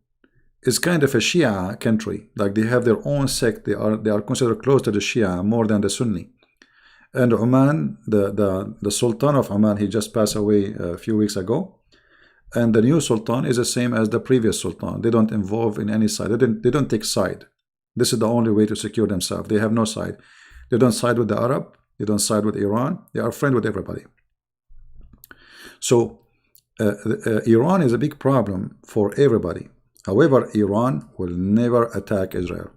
is kind of a Shia country. Like they have their own sect. They are considered close to the Shia more than the Sunni. And Oman, the Sultan of Oman, he just passed away a few weeks ago. And the new Sultan is the same as the previous Sultan. They don't involve in any side. They don't take side. This is the only way to secure themselves. They have no side. They don't side with the Arab. They don't side with Iran. They are friends with everybody. So Iran is a big problem for everybody. However, Iran will never attack Israel.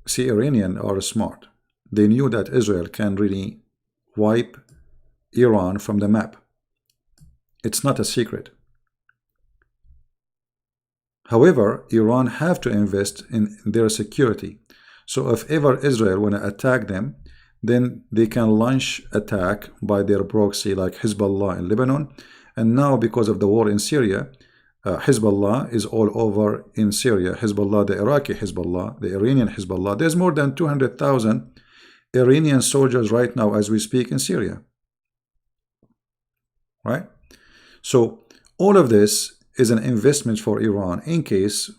See, Iranians are smart. They knew that Israel can really wipe Iran from the map. It's not a secret. However, Iran have to invest in their security. So if ever Israel want to attack them, then they can launch attack by their proxy like Hezbollah in Lebanon. And now because of the war in Syria, Hezbollah is all over in Syria. Hezbollah, the Iraqi Hezbollah, the Iranian Hezbollah. There's more than 200,000 Iranian soldiers right now as we speak in Syria. Right? So all of this is an investment for Iran in case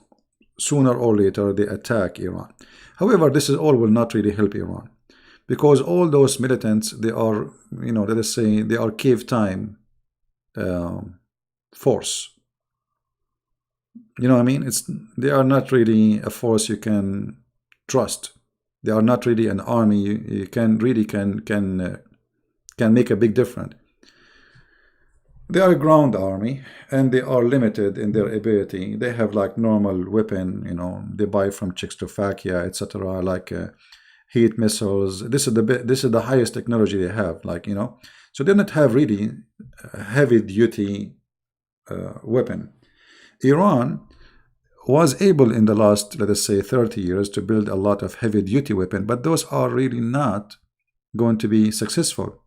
sooner or later they attack Iran. However, this is all will not really help Iran, because all those militants, they are, let us say, they are cave time force. You know what I mean? They are not really a force you can trust. They are not really an army you can really can make a big difference. They are a ground army, and they are limited in their ability. They have like normal weapon, they buy from Czechoslovakia, etc., like heat missiles. This is the highest technology they have, so they don't have really heavy duty weapon. Iran was able in the last, let us say, 30 years to build a lot of heavy duty weapon, but those are really not going to be successful,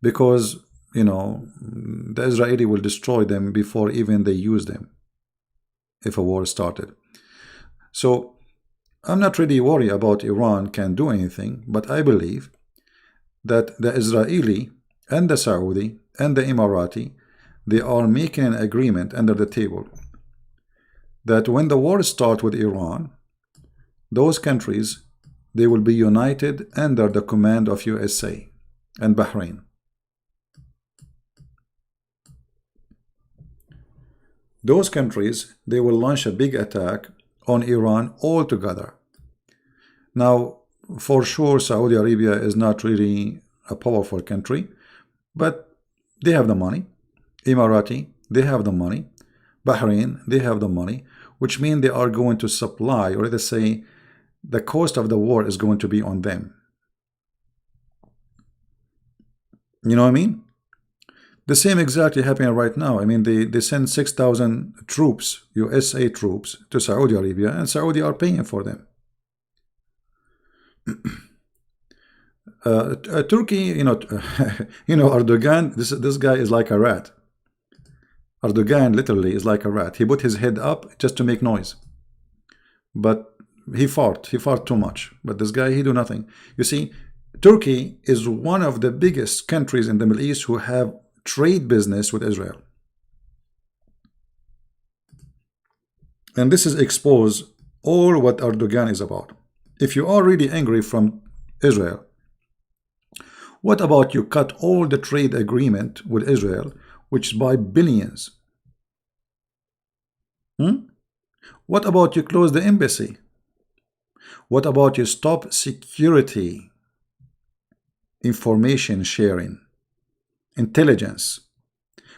because the Israeli will destroy them before even they use them if a war started. So I'm not really worried about Iran can do anything, but I believe that the Israeli and the Saudi and the Emirati, they are making an agreement under the table that when the war starts with Iran, those countries, they will be united under the command of USA and Bahrain. Those countries, they will launch a big attack on Iran altogether. Now, for sure, Saudi Arabia is not really a powerful country, but they have the money. Emirati, they have the money. Bahrain, they have the money, which means they are going to supply, or let's say, the cost of the war is going to be on them. You know what I mean? The same exactly happening right now. I mean, they send 6,000 troops, USA troops, to Saudi Arabia, and Saudi are paying for them. Turkey, Erdogan, this guy is like a rat. Erdogan literally is like a rat. He put his head up just to make noise. But he fought too much. But this guy, he do nothing. You see, Turkey is one of the biggest countries in the Middle East who have trade business with Israel. And this is expose all what Erdogan is about. If you are really angry from Israel, what about you cut all the trade agreement with Israel, which is by billions? What about you close the embassy? What about you stop security, information sharing, intelligence?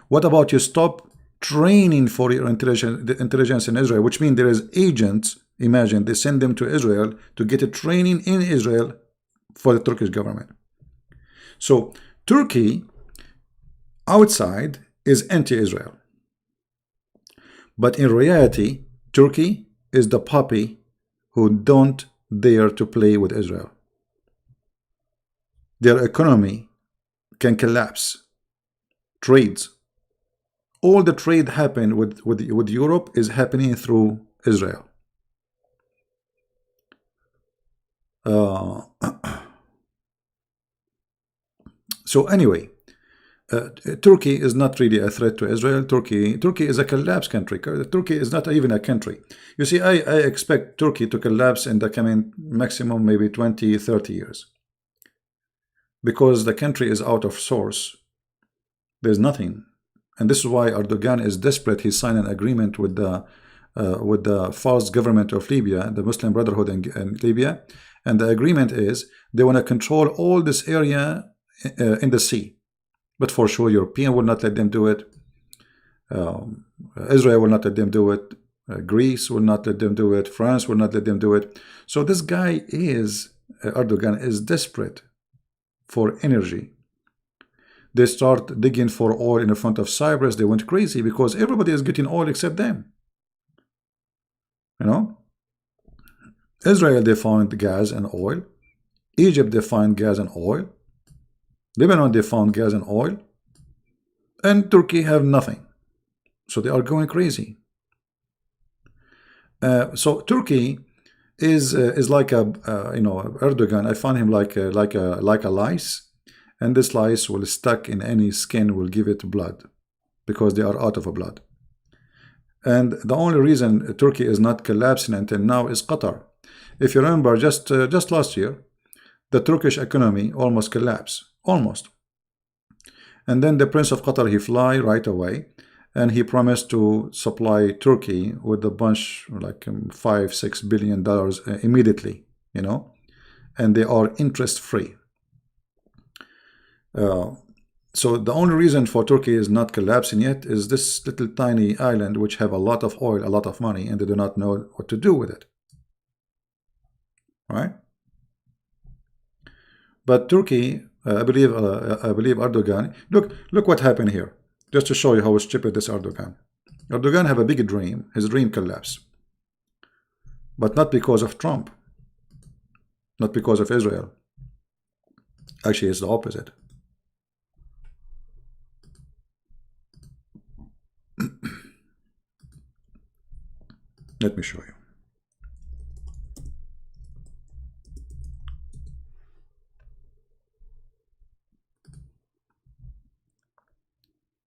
What about you stop training for your intelligence in Israel, which means there is agents, imagine, they send them to Israel to get a training in Israel for the Turkish government. So Turkey outside is anti-Israel. But in reality, Turkey is the puppy who don't dare to play with Israel. Their economy can collapse. Trades. All the trade happen with Europe is happening through Israel. So anyway, Turkey is not really a threat to Israel. Turkey is a collapsed country. Turkey is not even a country. You see, I expect Turkey to collapse in the coming maximum maybe 20, 30 years. Because the country is out of source. There's nothing. And this is why Erdogan is desperate. He signed an agreement with the false government of Libya, the Muslim Brotherhood in Libya. And the agreement is they want to control all this area in the sea. But for sure, European will not let them do it. Israel will not let them do it. Greece will not let them do it. France will not let them do it. So this guy Erdogan is desperate for energy. They start digging for oil in the front of Cyprus. They went crazy because everybody is getting oil except them. You know? Israel, they found gas and oil. Egypt, they find gas and oil. Lebanon, they found gas and oil. And Turkey have nothing. So they are going crazy. So Turkey is like a Erdogan. I find him like a lice, and this lice will stuck in any skin, will give it blood because they are out of blood. And the only reason Turkey is not collapsing until now is Qatar. If you remember, just last year, the Turkish economy almost collapsed, almost. And then the Prince of Qatar, he fly right away, and he promised to supply Turkey with a bunch, like $5-6 billion immediately, and they are interest free. So the only reason for Turkey is not collapsing yet is this little tiny island which have a lot of oil, a lot of money, and they do not know what to do with it. Right? But Turkey, I believe Erdogan. Look what happened here. Just to show you how stupid this Erdogan. Erdogan have a big dream. His dream collapsed. But not because of Trump. Not because of Israel. Actually, it's the opposite. Let me show you.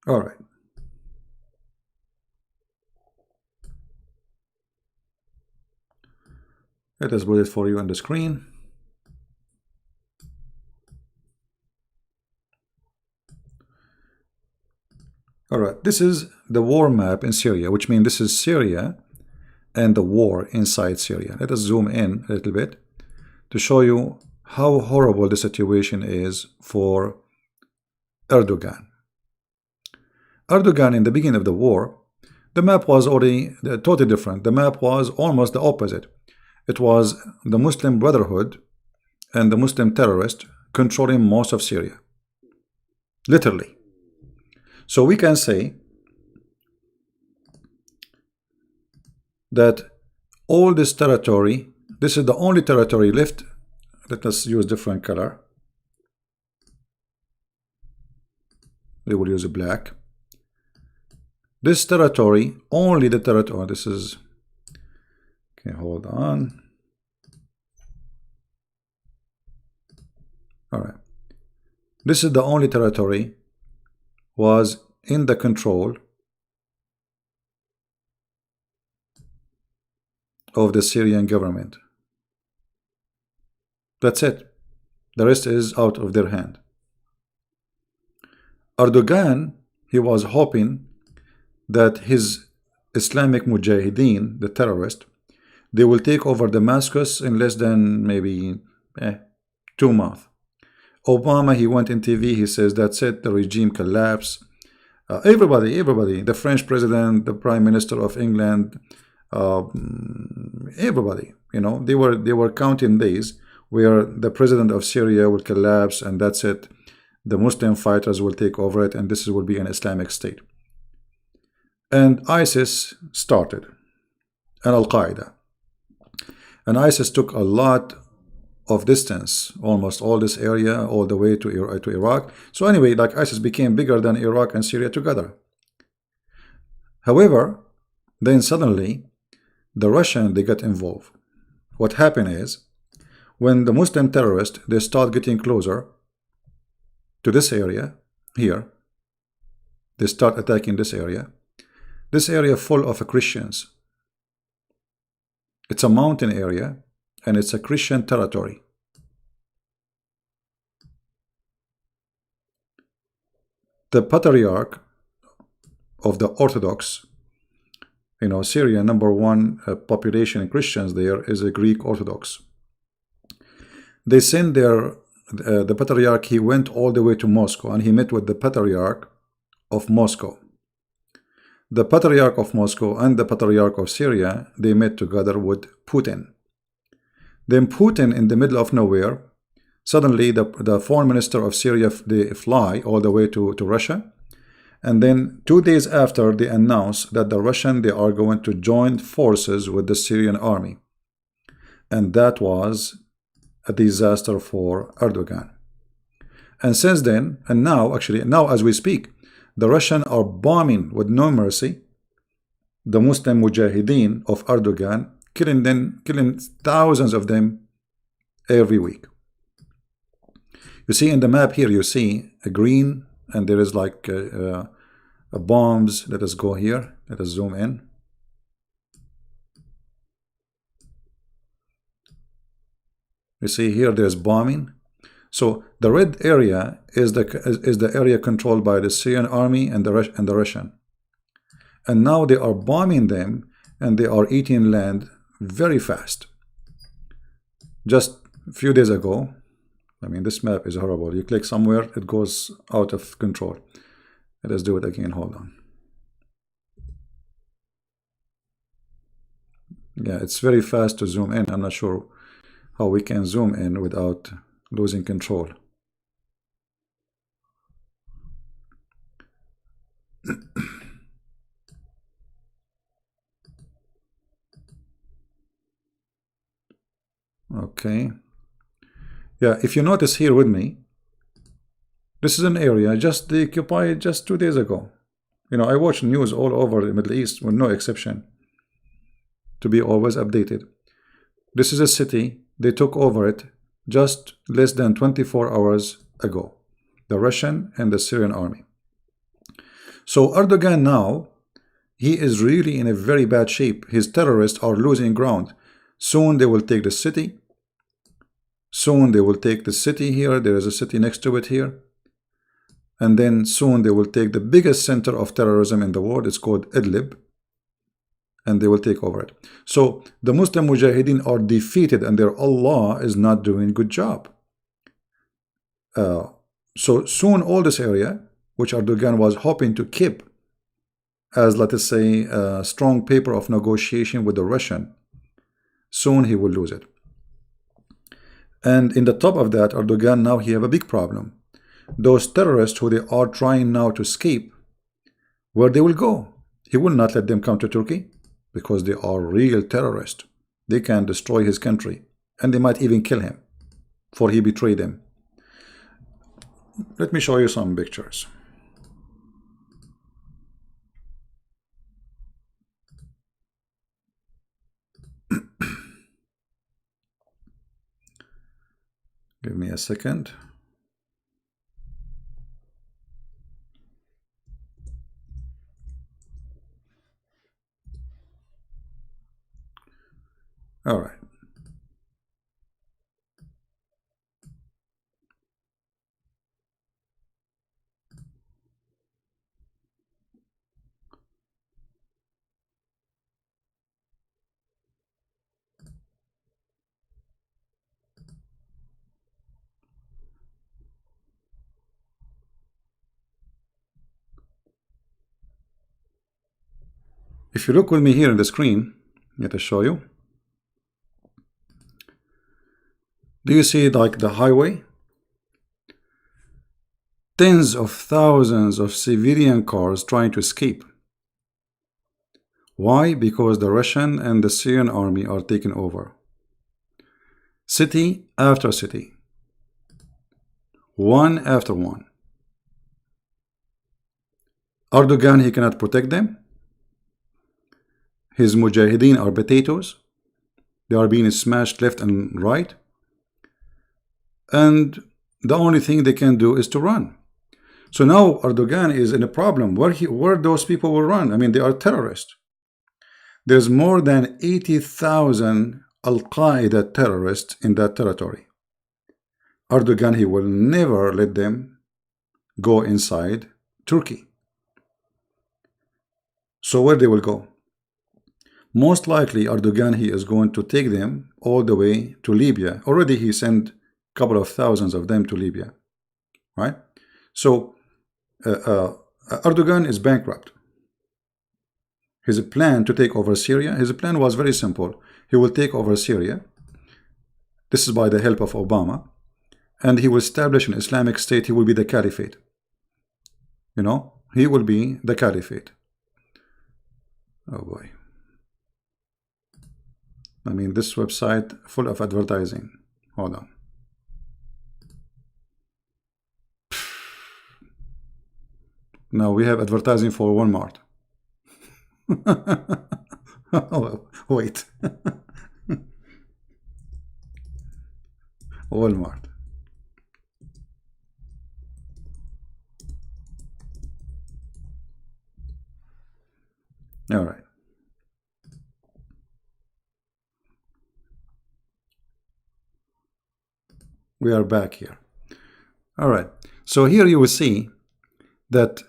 All right. Let us put it for you on the screen. All right. This is the war map in Syria, which means this is Syria and the war inside Syria. Let us zoom in a little bit to show you how horrible the situation is for Erdogan. Erdogan, in the beginning of the war, the map was already totally different. The map was almost the opposite. It was the Muslim Brotherhood and the Muslim terrorists controlling most of Syria. literally. So we can say that all this territory, this is the only territory left. Let us use different color. We will use a black. This territory, only the territory, this is, okay, hold on. All right. This is the only territory was in the control of the Syrian government. That's it. The rest is out of their hand. Erdogan, he was hoping that his Islamic Mujahideen, the terrorist, they will take over Damascus in less than maybe 2 months. Obama, he went in TV, he says, that's it, the regime collapsed. Everybody, the French president, the Prime Minister of England, everybody, you know, they were counting days where the president of Syria will collapse, and that's it. The Muslim fighters will take over it, and this will be an Islamic state. And ISIS started, and Al-Qaeda. And ISIS took a lot of distance, almost all this area, all the way to Iraq. So anyway, like ISIS became bigger than Iraq and Syria together. However, then suddenly, the Russians, they got involved. What happened is, when the Muslim terrorists, they start getting closer to this area, here, they start attacking this area full of Christians. It's a mountain area, and it's a Christian territory. The patriarch of the Orthodox, you know, Syria, #1 population in Christians there is a Greek Orthodox. They sent the patriarch, he went all the way to Moscow, and he met with the patriarch of Moscow. The patriarch of Moscow and the patriarch of Syria, they met together with Putin. Then Putin, in the middle of nowhere, suddenly the foreign minister of Syria, they fly all the way to Russia. And then 2 days after, they announce that the Russian, they are going to join forces with the Syrian army. And that was a disaster for Erdogan. And since then, and now, actually, now as we speak, the Russians are bombing with no mercy the Muslim Mujahideen of Erdogan, killing thousands of them every week. You see in the map here, you see a green, and there is like bombs. Let us go here. Let us zoom in. You see here, there's bombing. So the red area is the area controlled by the Syrian army and the Russian. And now they are bombing them, and they are eating land very fast. Just a few days ago, I mean, this map is horrible. You click somewhere, it goes out of control. Let us do it again. Hold on. Yeah, it's very fast to zoom in. I'm not sure how we can zoom in without losing control. Okay. Yeah, if you notice here with me, this is an area just they occupied just 2 days ago. You know, I watch news all over the Middle East with no exception, to be always updated. This is a city, they took over it just less than 24 hours ago, the Russian and the Syrian army. So Erdogan now, he is really in a very bad shape. His terrorists are losing ground. Soon they will take the city. Soon they will take the city here. There is a city next to it here. And then soon they will take the biggest center of terrorism in the world. It's called Idlib. And they will take over it. So the Muslim Mujahideen are defeated, and their Allah is not doing a good job. So soon all this area, which Erdogan was hoping to keep as, let us say, a strong paper of negotiation with the Russian, soon he will lose it. And in the top of that, Erdogan now he have a big problem, those terrorists who they are trying now to escape, where they will go. He will not let them come to Turkey because they are real terrorists. They can destroy his country, and they might even kill him for he betrayed them. Let me show you some pictures. Give me a second. All right. If you look with me here on the screen, let us show you. Do you see like the highway? Tens of thousands of civilian cars trying to escape. Why? Because the Russian and the Syrian army are taking over. City after city. One after one. Erdogan, he cannot protect them. His mujahideen are potatoes. They are being smashed left and right. And the only thing they can do is to run. So now Erdogan is in a problem. Where those people will run? I mean, they are terrorists. There's more than 80,000 Al-Qaeda terrorists in that territory. Erdogan, he will never let them go inside Turkey. So where they will go? Most likely Erdogan, he is going to take them all the way to Libya. Already he sent a couple of thousands of them to Libya, right? So Erdogan is bankrupt. His plan to take over Syria, his plan was very simple. He will take over Syria. This is by the help of Obama. And he will establish an Islamic State. He will be the caliphate. You know, he will be the caliphate. Oh boy. I mean, this website full of advertising. Hold on. Now we have advertising for Walmart. Oh, wait. Walmart. All right. We are back here. All right. So here you will see that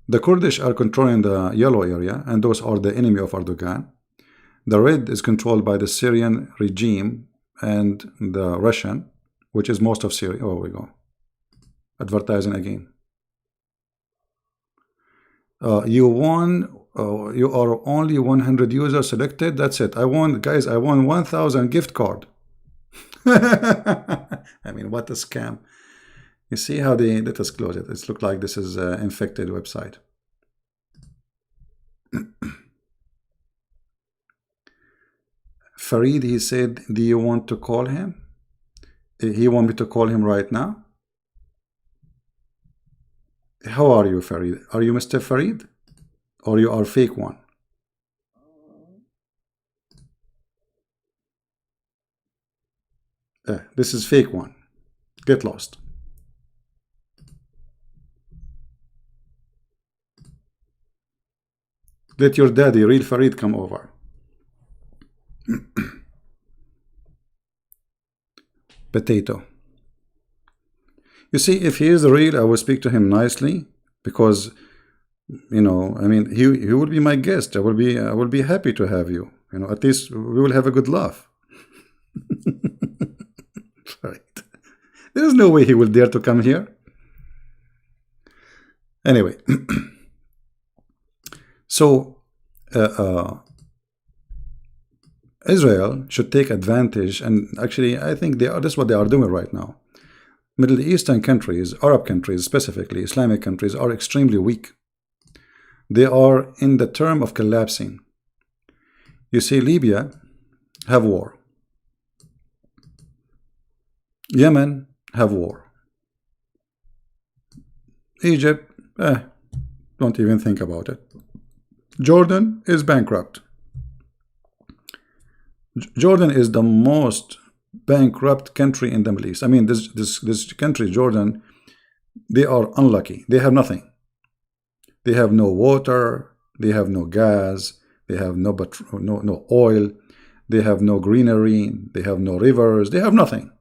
the Kurdish are controlling the yellow area, and those are the enemy of Erdogan. The red is controlled by the Syrian regime and the Russian, which is most of Syria. Oh, we go. Advertising again. You won. You are only 100 users selected. That's it. I won, guys. I won 1,000 gift card. I mean, what a scam. You see how they let us close it. It looks like this is an infected website. Farid, he said, do you want to call him? He want me to call him right now? How are you, Farid? Are you Mr. Farid? Or you are fake one? This is fake one. Get lost. Let your daddy, real Farid, come over. Potato. You see, if he is real, I will speak to him nicely, because, you know, I mean, he will be my guest. I will be happy to have you. You know, at least we will have a good laugh. Right. There is no way he will dare to come here. Anyway, so Israel should take advantage, and actually, I think they are. That's what they are doing right now. Middle Eastern countries, Arab countries, specifically Islamic countries, are extremely weak. They are in the term of collapsing. You see, Libya have war. Yemen have war. Egypt, don't even think about it. Jordan is bankrupt. Jordan is the most bankrupt country in the Middle East. I mean, this country, Jordan, they are unlucky. They have nothing. They have no water. They have no gas. They have no oil. They have no greenery. They have no rivers. They have nothing.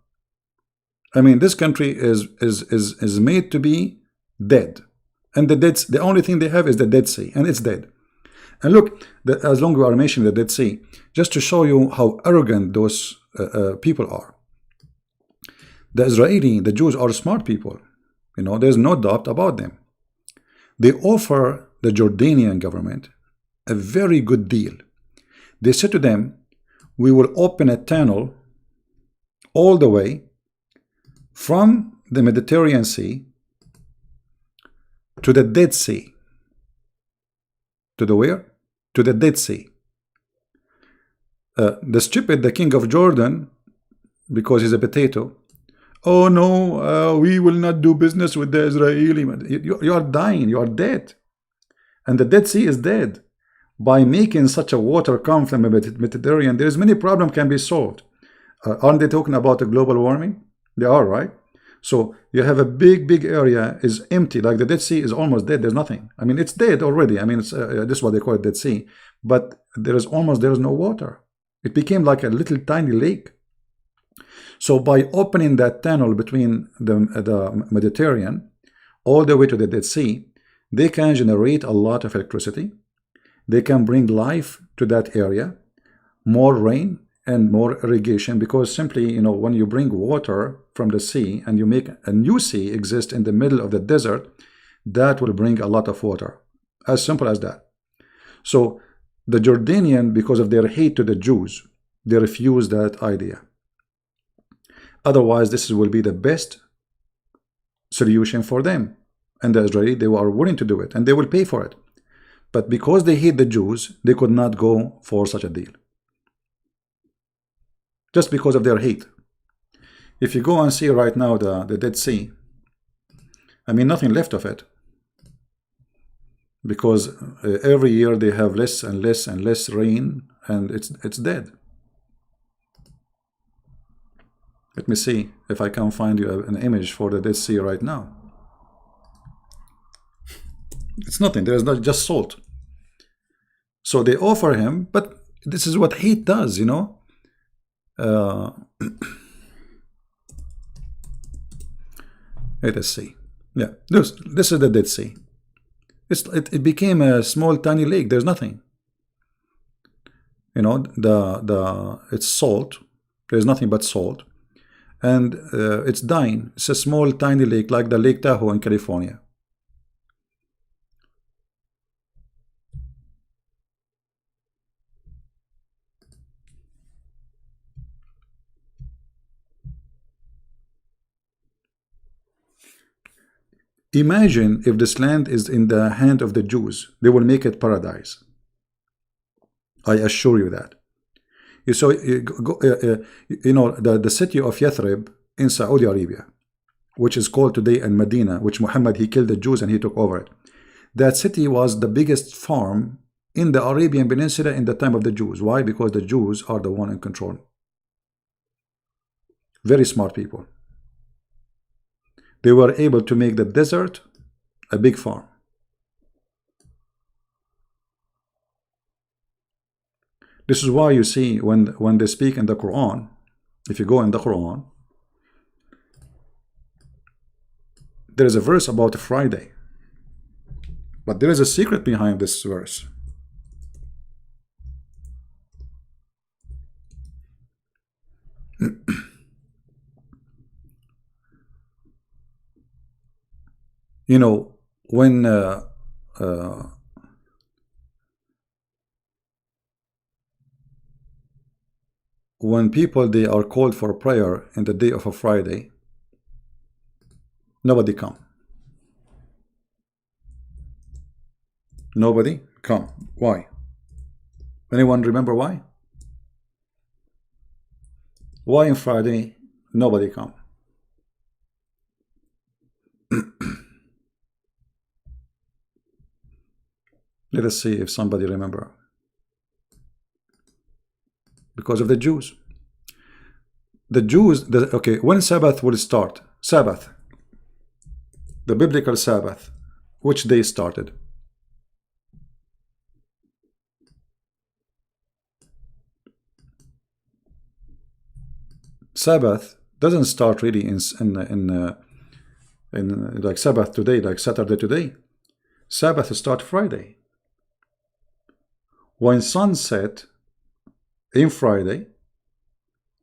I mean, this country is made to be dead, and the only thing they have is the Dead Sea, and it's dead. And look, as long as we are mentioning the Dead Sea, just to show you how arrogant those people are. The Jews are smart people. You know, there's no doubt about them. They offer the Jordanian government a very good deal. They said to them, we will open a tunnel all the way from the Mediterranean Sea to the Dead Sea. To the where? To the Dead Sea. The king of Jordan, because he's a potato, oh no, we will not do business with the Israeli. You are dying, you are dead. And the Dead Sea is dead. By making such a water come from the Mediterranean, there is many problems can be solved. Aren't they talking about a global warming? They are, right? So you have a big area is empty, like the Dead Sea is almost dead. There's nothing. I mean, it's dead already. I mean, it's this is what they call it, Dead Sea. But there is no water. It became like a little tiny lake. So by opening that tunnel between the Mediterranean all the way to the Dead Sea, they can generate a lot of electricity. They can bring life to that area, more rain and more irrigation, because simply, you know, when you bring water from the sea and you make a new sea exist in the middle of the desert, that will bring a lot of water. As simple as that. So the Jordanian, because of their hate to the Jews, they refuse that idea. Otherwise, this will be the best solution for them. And the Israeli, they are willing to do it, and they will pay for it. But because they hate the Jews, they could not go for such a deal. Just because of their hate. If you go and see right now the Dead Sea, I mean, nothing left of it. Because every year they have less and less and less rain, and it's dead. Let me see if I can find you an image for the Dead Sea right now. It's nothing. There is not just salt. So they offer him, but this is what hate does, you know. Let us see. Yeah, this is the Dead Sea. It became a small tiny lake. There's nothing. You know, it's salt. There's nothing but salt, and it's dying. It's a small tiny lake like the Lake Tahoe in California. Imagine if this land is in the hand of the Jews. They will make it paradise. I assure you that. You know, the city of Yathrib in Saudi Arabia, which is called today in Medina, which Muhammad, he killed the Jews and he took over it. That city was the biggest farm in the Arabian Peninsula in the time of the Jews. Why? Because the Jews are the one in control. Very smart people. They were able to make the desert a big farm. This is why you see when they speak in the Quran, if you go in the Quran, there is a verse about Friday. But there is a secret behind this verse. You know, when when people they are called for prayer in the day of a Friday, nobody come. Nobody come. Why? Anyone remember why? Why on Friday nobody come? Let us see if somebody remember. Because of the Jews. The Jews, okay, when Sabbath will start? Sabbath, the biblical Sabbath, which day started? Sabbath doesn't start really in like Sabbath today, like Saturday today. Sabbath start Friday. When sunset in Friday,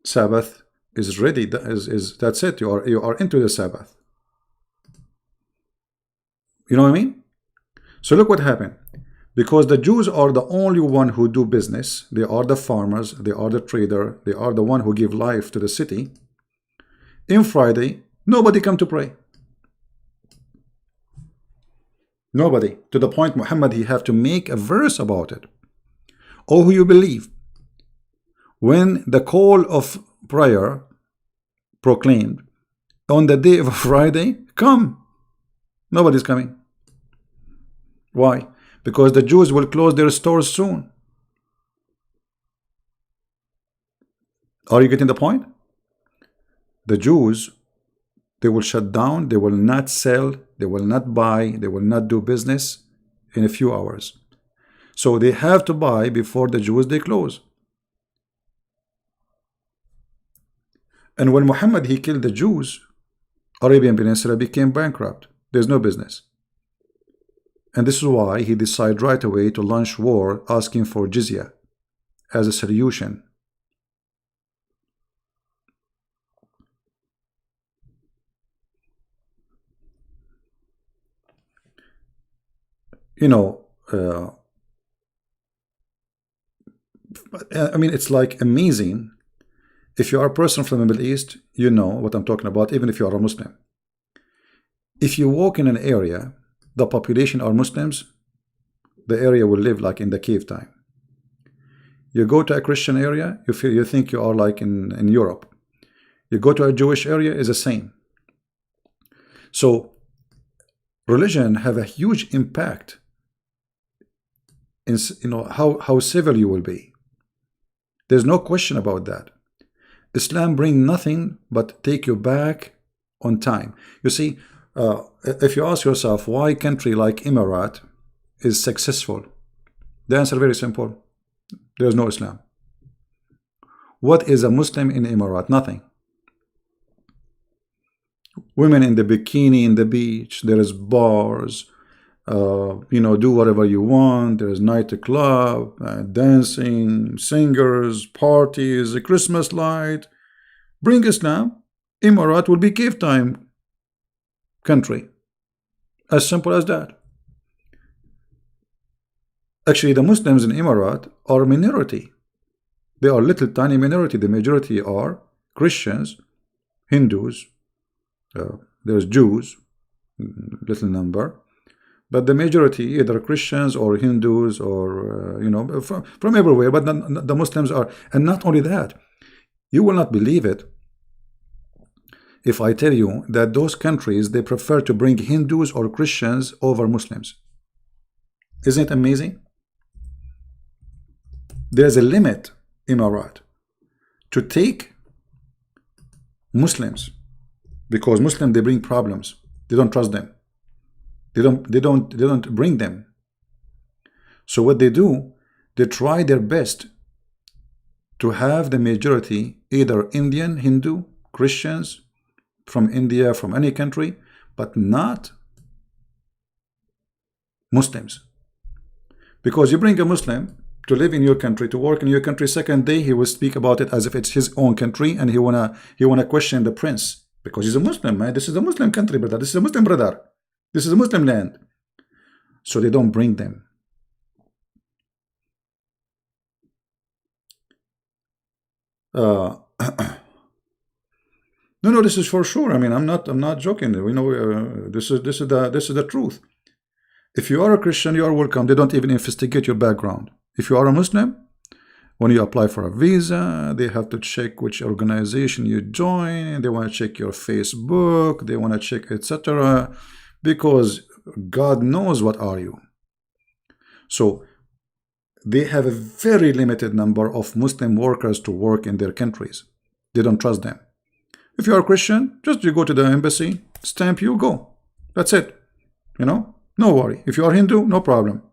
Sabbath is ready. That's it. You are into the Sabbath. You know what I mean? So look what happened. Because the Jews are the only one who do business. They are the farmers. They are the trader. They are the one who give life to the city. In Friday, nobody come to pray. Nobody. To the point Muhammad, he have to make a verse about it. Oh, who you believe. When the call of prayer proclaimed on the day of Friday, come. Nobody's coming. Why? Because the Jews will close their stores soon. Are you getting the point? The Jews, they will shut down, they will not sell, they will not buy, they will not do business in a few hours. So they have to buy before the Jews they close. And when Muhammad he killed the Jews, Arabian Peninsula became bankrupt. There's no business. And this is why he decided right away to launch war asking for jizya as a solution. You know, I mean, it's like amazing. If you are a person from the Middle East, you know what I'm talking about, even if you are a Muslim. If you walk in an area, the population are Muslims, the area will live like in the cave time. You go to a Christian area, you think you are like in Europe. You go to a Jewish area, is the same. So religion have a huge impact in how civil you will be. There's no question about that. Islam bring nothing but take you back on time. You see, if you ask yourself why a country like Emirat is successful, the answer is very simple. There's no Islam. What is a Muslim in Emirat? Nothing. Women in the bikini in the beach. There is bars. Do whatever you want. There is nightclub, dancing, singers, parties, a Christmas light. Bring Islam, Emirat will be cave time country. As simple as that. Actually, the Muslims in Emirat are a minority. They are little tiny minority. The majority are Christians, Hindus. There's Jews, little number. But the majority either Christians or Hindus or from everywhere. But the Muslims are, and not only that, you will not believe it if I tell you that those countries they prefer to bring Hindus or Christians over Muslims. Isn't it amazing? There's a limit in Emirat to take Muslims because Muslims they bring problems. They don't trust them. They don't bring them. So what they do, they try their best to have the majority either Indian, Hindu, Christians from India, from any country, but not Muslims. Because you bring a Muslim to live in your country, to work in your country, second day he will speak about it as if it's his own country, and he wanna question the prince because he's a Muslim, man. This is a Muslim country, brother. This is a Muslim brother. This is a Muslim land. So they don't bring them. Uh, no, no, this is for sure. I mean, I'm not joking. We know this is the truth. If you are a Christian, you are welcome. They don't even investigate your background. If you are a Muslim, when you apply for a visa, they have to check which organization you join. They want to check your Facebook. They want to check, etc. Because God knows what are you. So they have a very limited number of Muslim workers to work in their countries. They don't trust them. If you are Christian, just you go to the embassy, stamp you, go. That's it. No worry. If you are Hindu, no problem.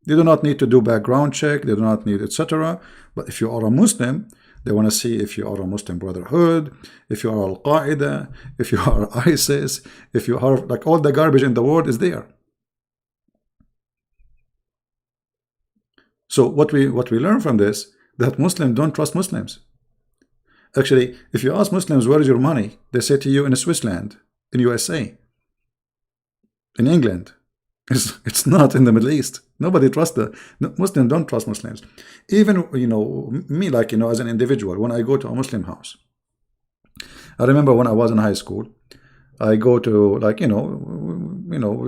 They do not need to do background check. They do not need etc. But if you are a Muslim, they want to see if you are a Muslim Brotherhood, if you are Al-Qaeda, if you are ISIS, if you are like all the garbage in the world is there. So what we learn from this, that Muslims don't trust Muslims. Actually, if you ask Muslims, where is your money? They say to you, in Switzerland, in USA, in England. It's not in the Middle East. Nobody trusts Muslims don't trust Muslims. Even, me, like, as an individual, when I go to a Muslim house, I remember when I was in high school, I go to, like, we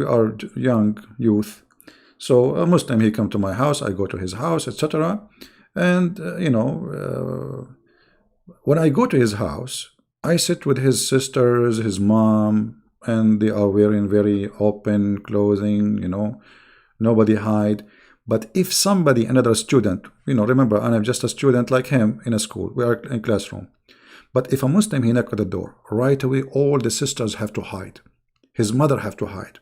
are young youth. So a Muslim, he come to my house, I go to his house, etc. And, when I go to his house, I sit with his sisters, his mom, and they are wearing very open clothing, nobody hide. But if somebody, another student, remember, I'm just a student like him in a school, we are in classroom. But if a Muslim, he knock at the door, right away, all the sisters have to hide. His mother have to hide.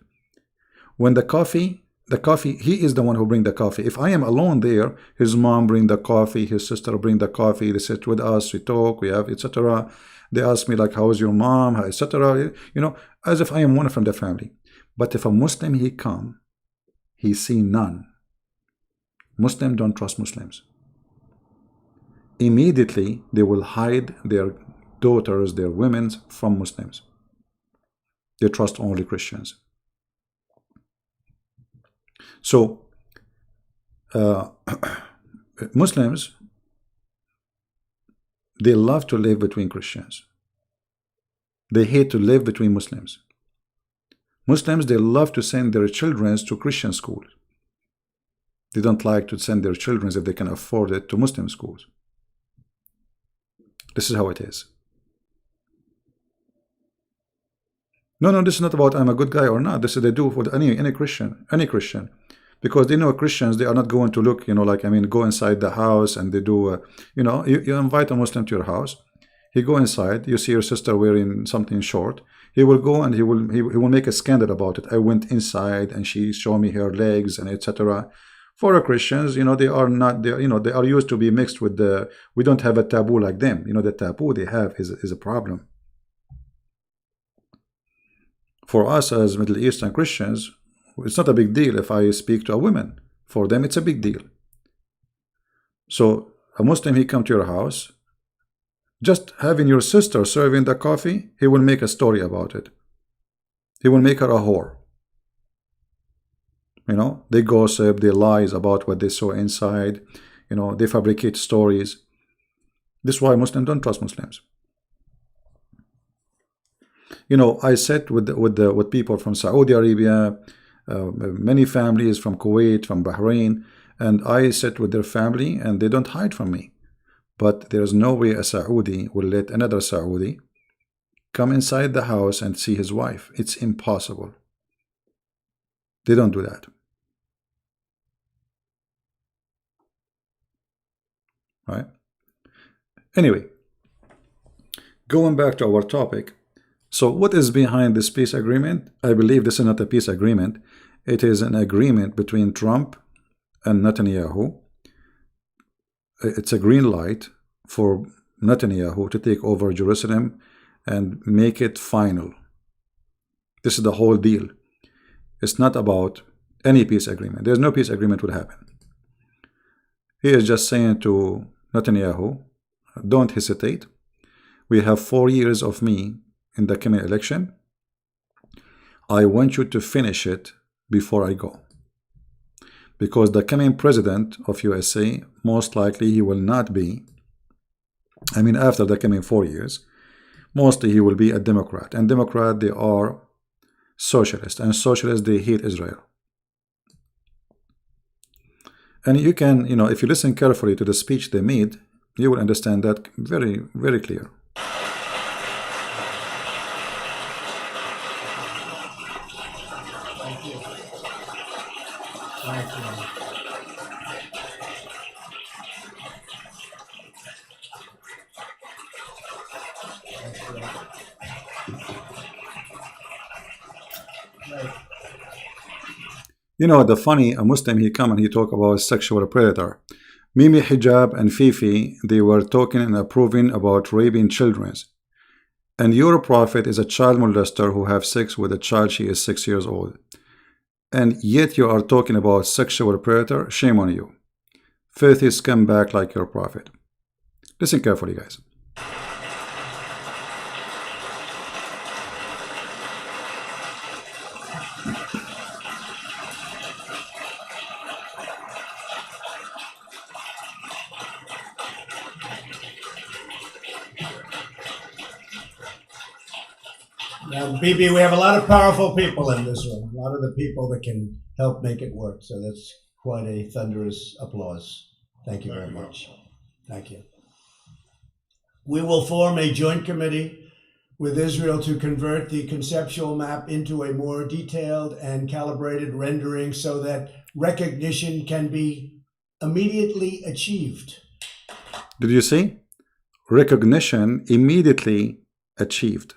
When the coffee, he is the one who bring the coffee. If I am alone there, his mom bring the coffee, his sister bring the coffee, they sit with us, we talk, we have, etc. They ask me, like, how is your mom, etc. As if I am one from the family. But if a Muslim, he come, he see none. Muslims don't trust Muslims. Immediately, they will hide their daughters, their women from Muslims. They trust only Christians. So, Muslims, they love to live between Christians. They hate to live between Muslims. Muslims, they love to send their children to Christian schools. They don't like to send their children, if they can afford it, to Muslim schools. This is how it is. No, this is not about I'm a good guy or not. This is they do for any Christian, because they know Christians, they are not going to look, go inside the house and they do, you invite a Muslim to your house. He go inside, you see your sister wearing something short. He will go and he will make a scandal about it. I went inside and she showed me her legs and etc. For the Christians, they are not, they are used to be mixed with we don't have a taboo like them. The taboo they have is a problem. For us as Middle Eastern Christians, it's not a big deal if I speak to a woman. For them, it's a big deal. So a Muslim, he come to your house, just having your sister serving the coffee, he will make a story about it. He will make her a whore. They gossip, they lies about what they saw inside. They fabricate stories. This is why Muslims don't trust Muslims. I sat with people from Saudi Arabia, many families from Kuwait, from Bahrain, and I sit with their family and they don't hide from me. But there is no way a Saudi will let another Saudi come inside the house and see his wife. It's impossible. They don't do that. Right? Anyway, going back to our topic. So what is behind this peace agreement? I believe this is not a peace agreement. It is an agreement between Trump and Netanyahu. It's a green light for Netanyahu to take over Jerusalem and make it final. This is the whole deal. It's not about any peace agreement. There's no peace agreement will happen. He is just saying to Netanyahu, don't hesitate. We have 4 years of me in the coming election. I want you to finish it before I go. Because the coming president of USA, most likely he will not be I mean, after the coming 4 years, mostly he will be a Democrat. And Democrat, they are socialist. And socialists, they hate Israel. And you can, if you listen carefully to the speech they made, you will understand that very, very clear. Thank you. Thank you. The funny, a Muslim, he come and he talk about sexual predator. Mimi Hijab and Fifi, they were talking and approving about raping children. And your prophet is a child molester who have sex with a child, she is 6 years old. And yet you are talking about sexual predator? Shame on you. Filthy scumbag like your prophet. Listen carefully, guys. Now, BB, we have a lot of powerful people in this room, a lot of the people that can help make it work. So that's quite a thunderous applause. Thank you very much. Thank you. We will form a joint committee with Israel to convert the conceptual map into a more detailed and calibrated rendering so that recognition can be immediately achieved. Did you see? Recognition immediately achieved.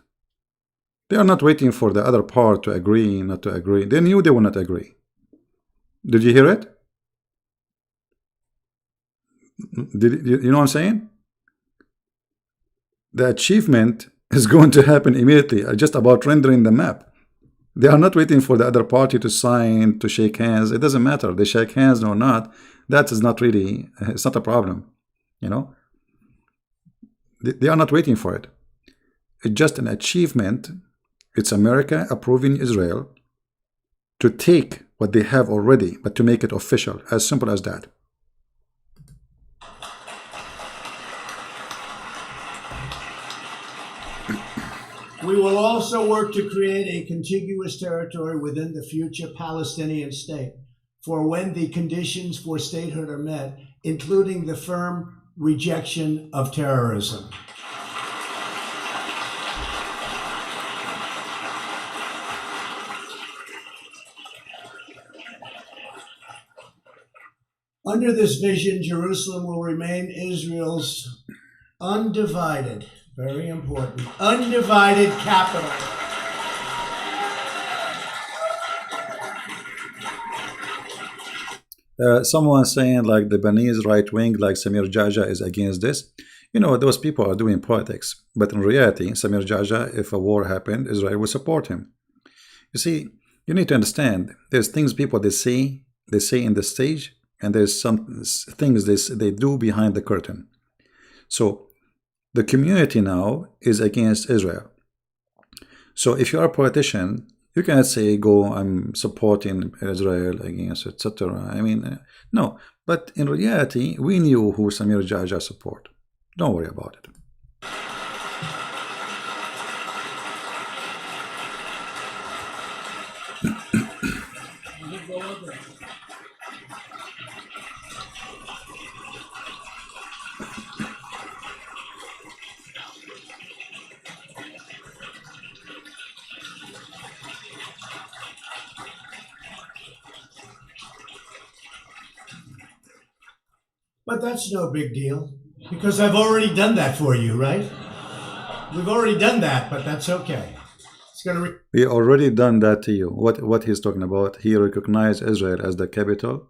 They are not waiting for the other part to agree, not to agree. They knew they would not agree. Did you hear it? You know what I'm saying? The achievement is going to happen immediately, just about rendering the map. They are not waiting for the other party to sign, to shake hands. It doesn't matter. They shake hands or not. That is not really, it's not a problem. They are not waiting for it. It's just an achievement. It's America approving Israel to take what they have already, but to make it official. As simple as that. We will also work to create a contiguous territory within the future Palestinian state for when the conditions for statehood are met, including the firm rejection of terrorism. Under this vision, Jerusalem will remain Israel's undivided, very important, undivided capital. Someone saying like the Beninese right wing, like Samir Jaja, is against this. Those people are doing politics. But in reality, Samir Jaja, if a war happened, Israel would support him. You see, you need to understand, there's things people they say in the stage, and there's some things they do behind the curtain. So the community now is against Israel. So if you are a politician, you cannot say, go, I'm supporting Israel against, etc. I mean, no. But in reality, we knew who Samir Jaja support. Don't worry about it. But that's no big deal, because I've already done that for you, right? We've already done that, but that's okay. It's gonna we already done that to you. What he's talking about? He recognized Israel as the capital,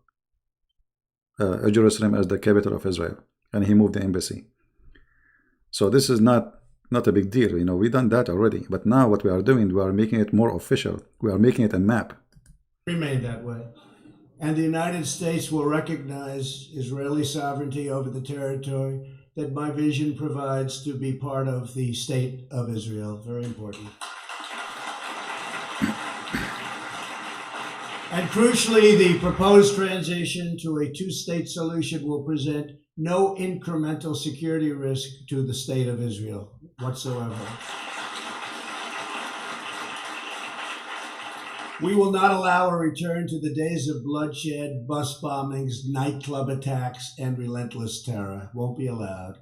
Jerusalem as the capital of Israel, and he moved the embassy. So this is not a big deal. We've done that already. But now what we are doing, we are making it more official. We are making it a map. Remain that way. And the United States will recognize Israeli sovereignty over the territory that my vision provides to be part of the state of Israel. Very important. And crucially, the proposed transition to a two-state solution will present no incremental security risk to the state of Israel whatsoever. We will not allow a return to the days of bloodshed, bus bombings, nightclub attacks, and relentless terror. Won't be allowed.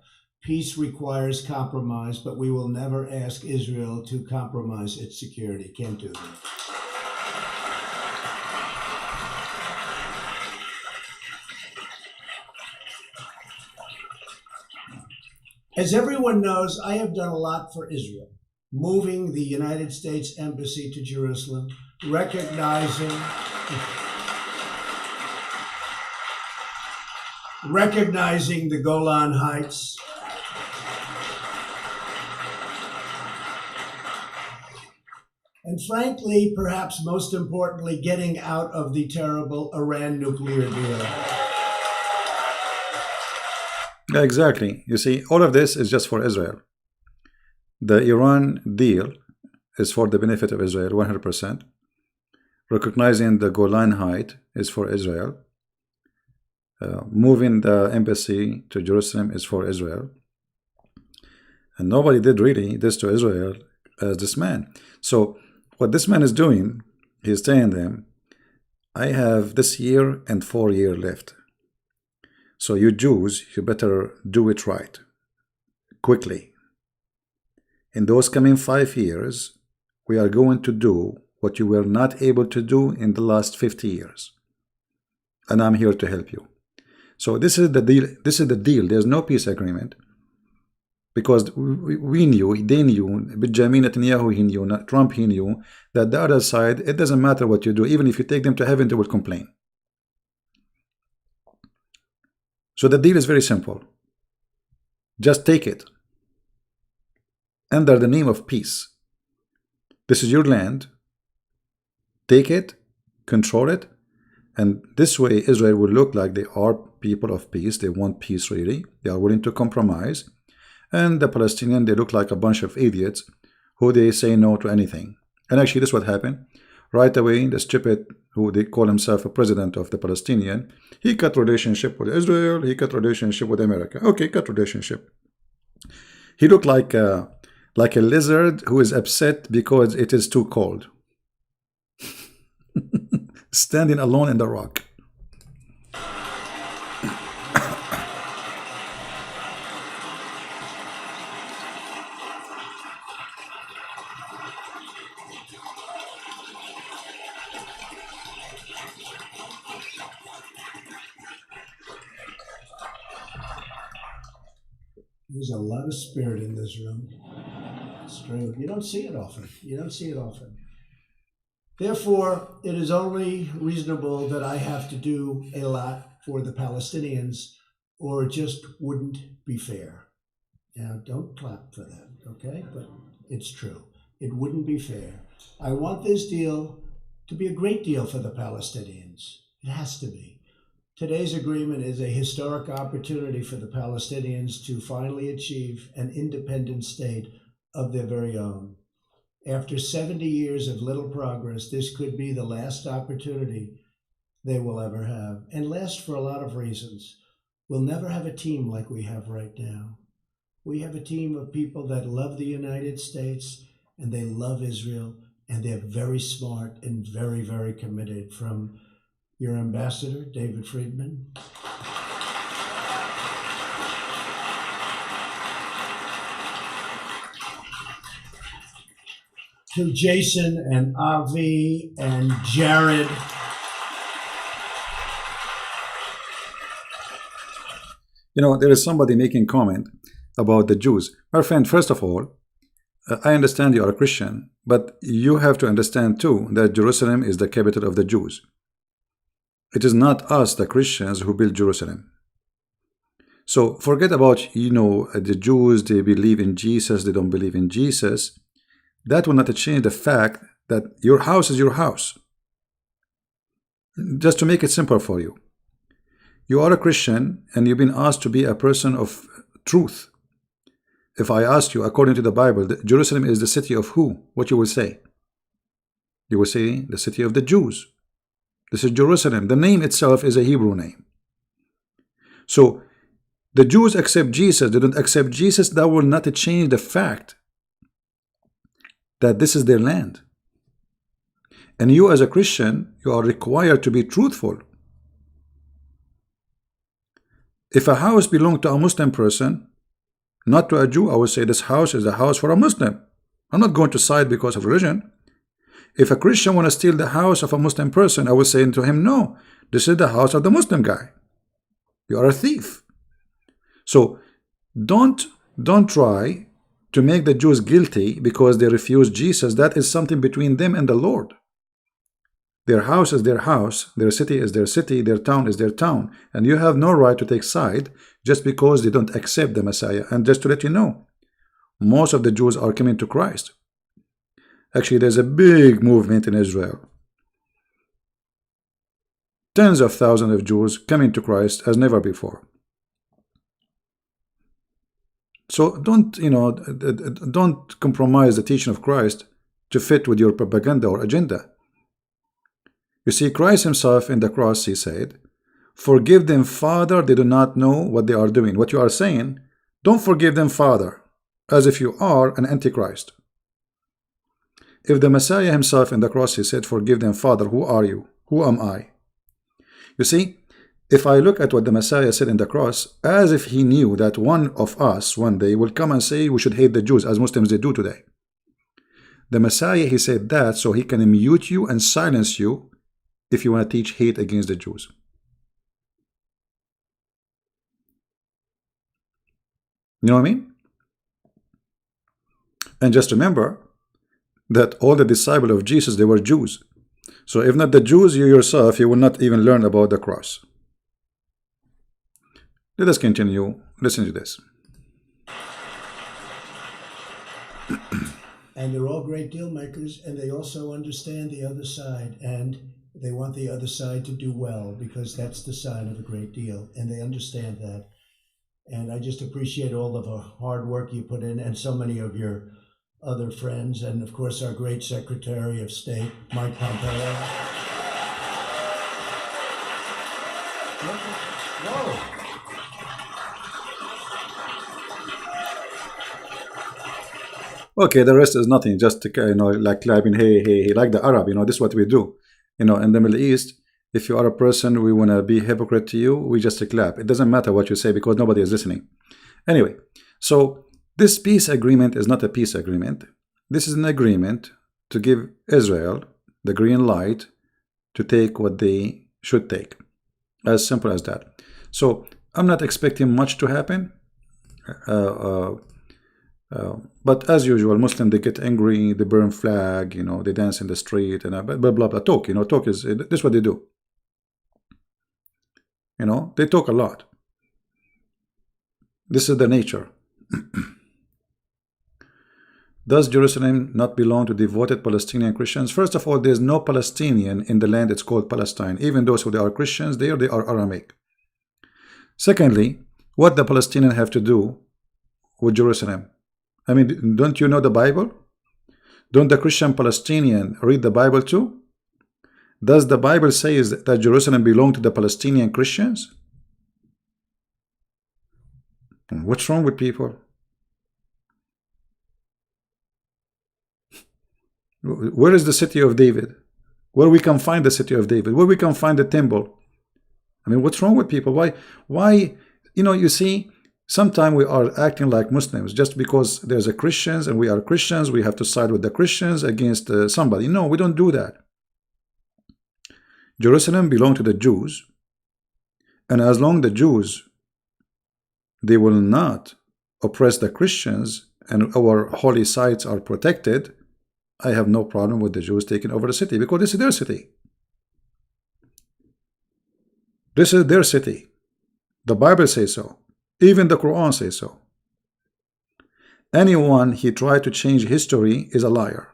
Peace requires compromise, but we will never ask Israel to compromise its security. Can't do that. As everyone knows, I have done a lot for Israel, moving the United States Embassy to Jerusalem, recognizing the Golan Heights, and frankly, perhaps most importantly, getting out of the terrible Iran nuclear deal. Yeah, exactly. You see, all of this is just for Israel. The Iran deal is for the benefit of Israel, 100%. Recognizing the Golan Height is for Israel. Moving the embassy to Jerusalem is for Israel. And nobody did really this to Israel as this man. So what this man is doing, he's telling them, I have this year and 4 years left. So you Jews, you better do it right, quickly. In those coming 5 years, we are going to do what you were not able to do in the last 50 years. And I'm here to help you. So this is the deal. This is the deal. There's no peace agreement. Because we knew, they knew, Benjamin Netanyahu, he knew, Trump, he knew, that the other side, it doesn't matter what you do. Even if you take them to heaven, they will complain. So the deal is very simple. Just take it. Under the name of peace. This is your land. Take it, control it, and this way Israel will look like they are people of peace. They want peace really. They are willing to compromise. And the Palestinians, they look like a bunch of idiots who they say no to anything. And actually this is what happened. Right away, the stupid, who they call himself a president of the Palestinian, he cut relationship with Israel, he cut relationship with America. Okay, cut relationship. He looked like a lizard who is upset because it is too cold. Standing alone in the rock. There's a lot of spirit in this room. It's true. You don't see it often. You don't see it often. Therefore, it is only reasonable that I have to do a lot for the Palestinians, or it just wouldn't be fair. Now, don't clap for that, okay? But it's true. It wouldn't be fair. I want this deal to be a great deal for the Palestinians. It has to be. Today's agreement is a historic opportunity for the Palestinians to finally achieve an independent state of their very own. After 70 years of little progress, this could be the last opportunity they will ever have, and last for a lot of reasons. We'll never have a team like we have right now. We have a team of people that love the United States, and they love Israel, and they're very smart and very, very committed, from your ambassador, David Friedman, to Jason and Avi and Jared. You know, there is somebody making comment about the Jews. My friend, first of all, I understand you are a Christian, but you have to understand too that Jerusalem is the capital of the Jews. It is not us, the Christians, who built Jerusalem. So forget about, the Jews, they believe in Jesus, they don't believe in Jesus. That will not change the fact that your house is your house. Just to make it simple for you. You are a Christian and you've been asked to be a person of truth. If I asked you, according to the Bible, Jerusalem is the city of who? What you will say? You will say the city of the Jews. This is Jerusalem. The name itself is a Hebrew name. So The Jews accept Jesus, they don't accept Jesus. That will not change the fact that this is their land. And you as a Christian, you are required to be truthful. If a house belonged to a Muslim person, not to a Jew, I would say this house is a house for a Muslim. I'm not going to side because of religion. If a Christian want to steal the house of a Muslim person, I would say to him, no, this is the house of the Muslim guy. You are a thief. So don't try to make the Jews guilty because they refuse Jesus. That is something between them and the Lord. Their house is their house, their city is their city, their town is their town, and you have no right to take side just because they don't accept the Messiah. And just to let you know, most of the Jews are coming to Christ. Actually, there's a big movement in Israel. Tens of thousands of Jews coming to Christ as never before. So don't compromise the teaching of Christ to fit with your propaganda or agenda. You see, Christ himself in the cross, he said, forgive them, Father, they do not know what they are doing. What you are saying, don't forgive them, Father, as if you are an antichrist. If the Messiah himself in the cross, he said, forgive them, Father, who are you? Who am I? You see, if I look at what the Messiah said in the cross, as if he knew that one of us one day will come and say we should hate the Jews, as Muslims they do today. The Messiah, he said that so he can mute you and silence you if you want to teach hate against the Jews. You know what I mean? And just remember that all the disciples of Jesus, they were Jews. So if not the Jews, you yourself, you will not even learn about the cross. Let us continue. Listen to this. And they're all great deal makers, and they also understand the other side, and they want the other side to do well, because that's the sign of a great deal, and they understand that. And I just appreciate all of the hard work you put in, and so many of your other friends, and of course our great Secretary of State, Mike Pompeo. Whoa. Okay, the rest is nothing, just like clapping, hey, hey, hey, like the Arab, this is what we do. In the Middle East, if you are a person, we want to be hypocrite to you, we just clap. It doesn't matter what you say because nobody is listening. Anyway, so this peace agreement is not a peace agreement. This is an agreement to give Israel the green light to take what they should take. As simple as that. So I'm not expecting much to happen. But as usual, Muslims, they get angry, they burn flag, they dance in the street, and blah, blah, blah. Talk, talk is, this is what they do. They talk a lot. This is the nature. Does Jerusalem not belong to devoted Palestinian Christians? First of all, there's no Palestinian in the land. It's called Palestine. Even those who they are Christians, they are Aramaic. Secondly, what the Palestinians have to do with Jerusalem? I mean, don't you know the Bible? Don't the Christian Palestinian read the Bible too? Does the Bible say that Jerusalem belonged to the Palestinian Christians? What's wrong with people? Where is the city of David? Where we can find the city of David? Where we can find the temple? I mean, what's wrong with people? Why? You see, sometimes we are acting like Muslims just because there's a Christians and we are Christians. We have to side with the Christians against somebody. No, we don't do that. Jerusalem belonged to the Jews, and as long the Jews, they will not oppress the Christians and our holy sites are protected, I have no problem with the Jews taking over the city because this is their city. This is their city. The Bible says so. Even the Quran says so. Anyone he tried to change history is a liar.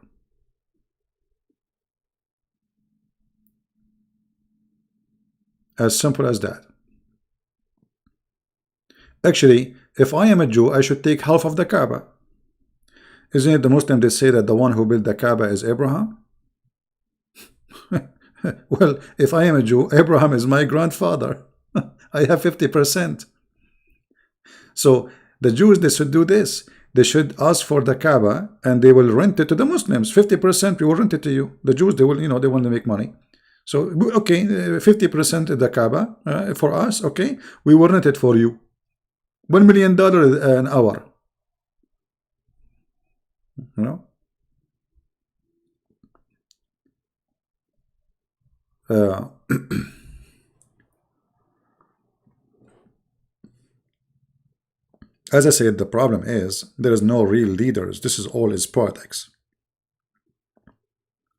As simple as that. Actually, if I am a Jew, I should take half of the Kaaba. Isn't it the Muslim that say that the one who built the Kaaba is Abraham? Well, if I am a Jew, Abraham is my grandfather. I have 50%. So the Jews, they should do this. They should ask for the Kaaba and they will rent it to the Muslims. 50% we will rent it to you. The Jews, they will, they want to make money. So, okay, 50% the Kaaba for us, okay, we will rent it for you. $1 million an hour. You know? As I said, the problem is there is no real leaders. This is all is politics.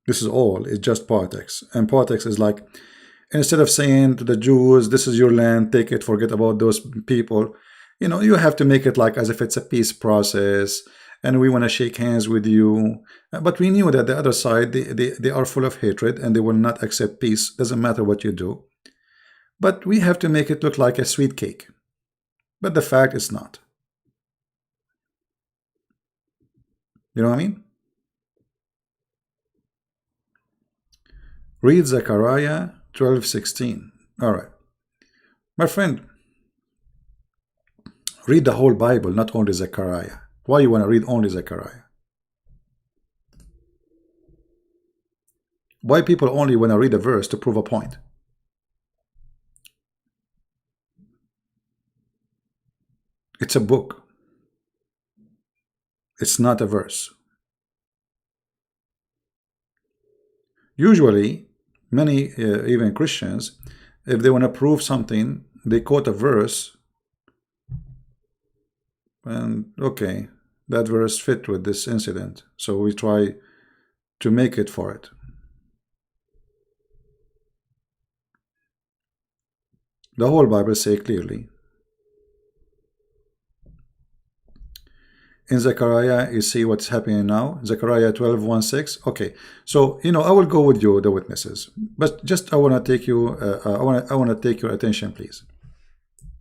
This is all is just politics. And politics is like, instead of saying to the Jews, this is your land, take it, forget about those people, you have to make it like as if it's a peace process and we want to shake hands with you. But we knew that the other side, they are full of hatred and they will not accept peace. Doesn't matter what you do. But we have to make it look like a sweet cake. But the fact is not. You know what I mean? Read Zechariah 12:16. All right. My friend, read the whole Bible, not only Zechariah. Why you want to read only Zechariah? Why people only want to read a verse to prove a point? It's a book. It's not a verse. Usually, many even Christians, if they want to prove something, they quote a verse and okay, that verse fit with this incident, so we try to make it for it. The whole Bible says clearly. In Zechariah, you see what's happening now. Zechariah 12:1-6. Okay, so I will go with you, the witnesses, but just I want to take you. I want to take your attention, please.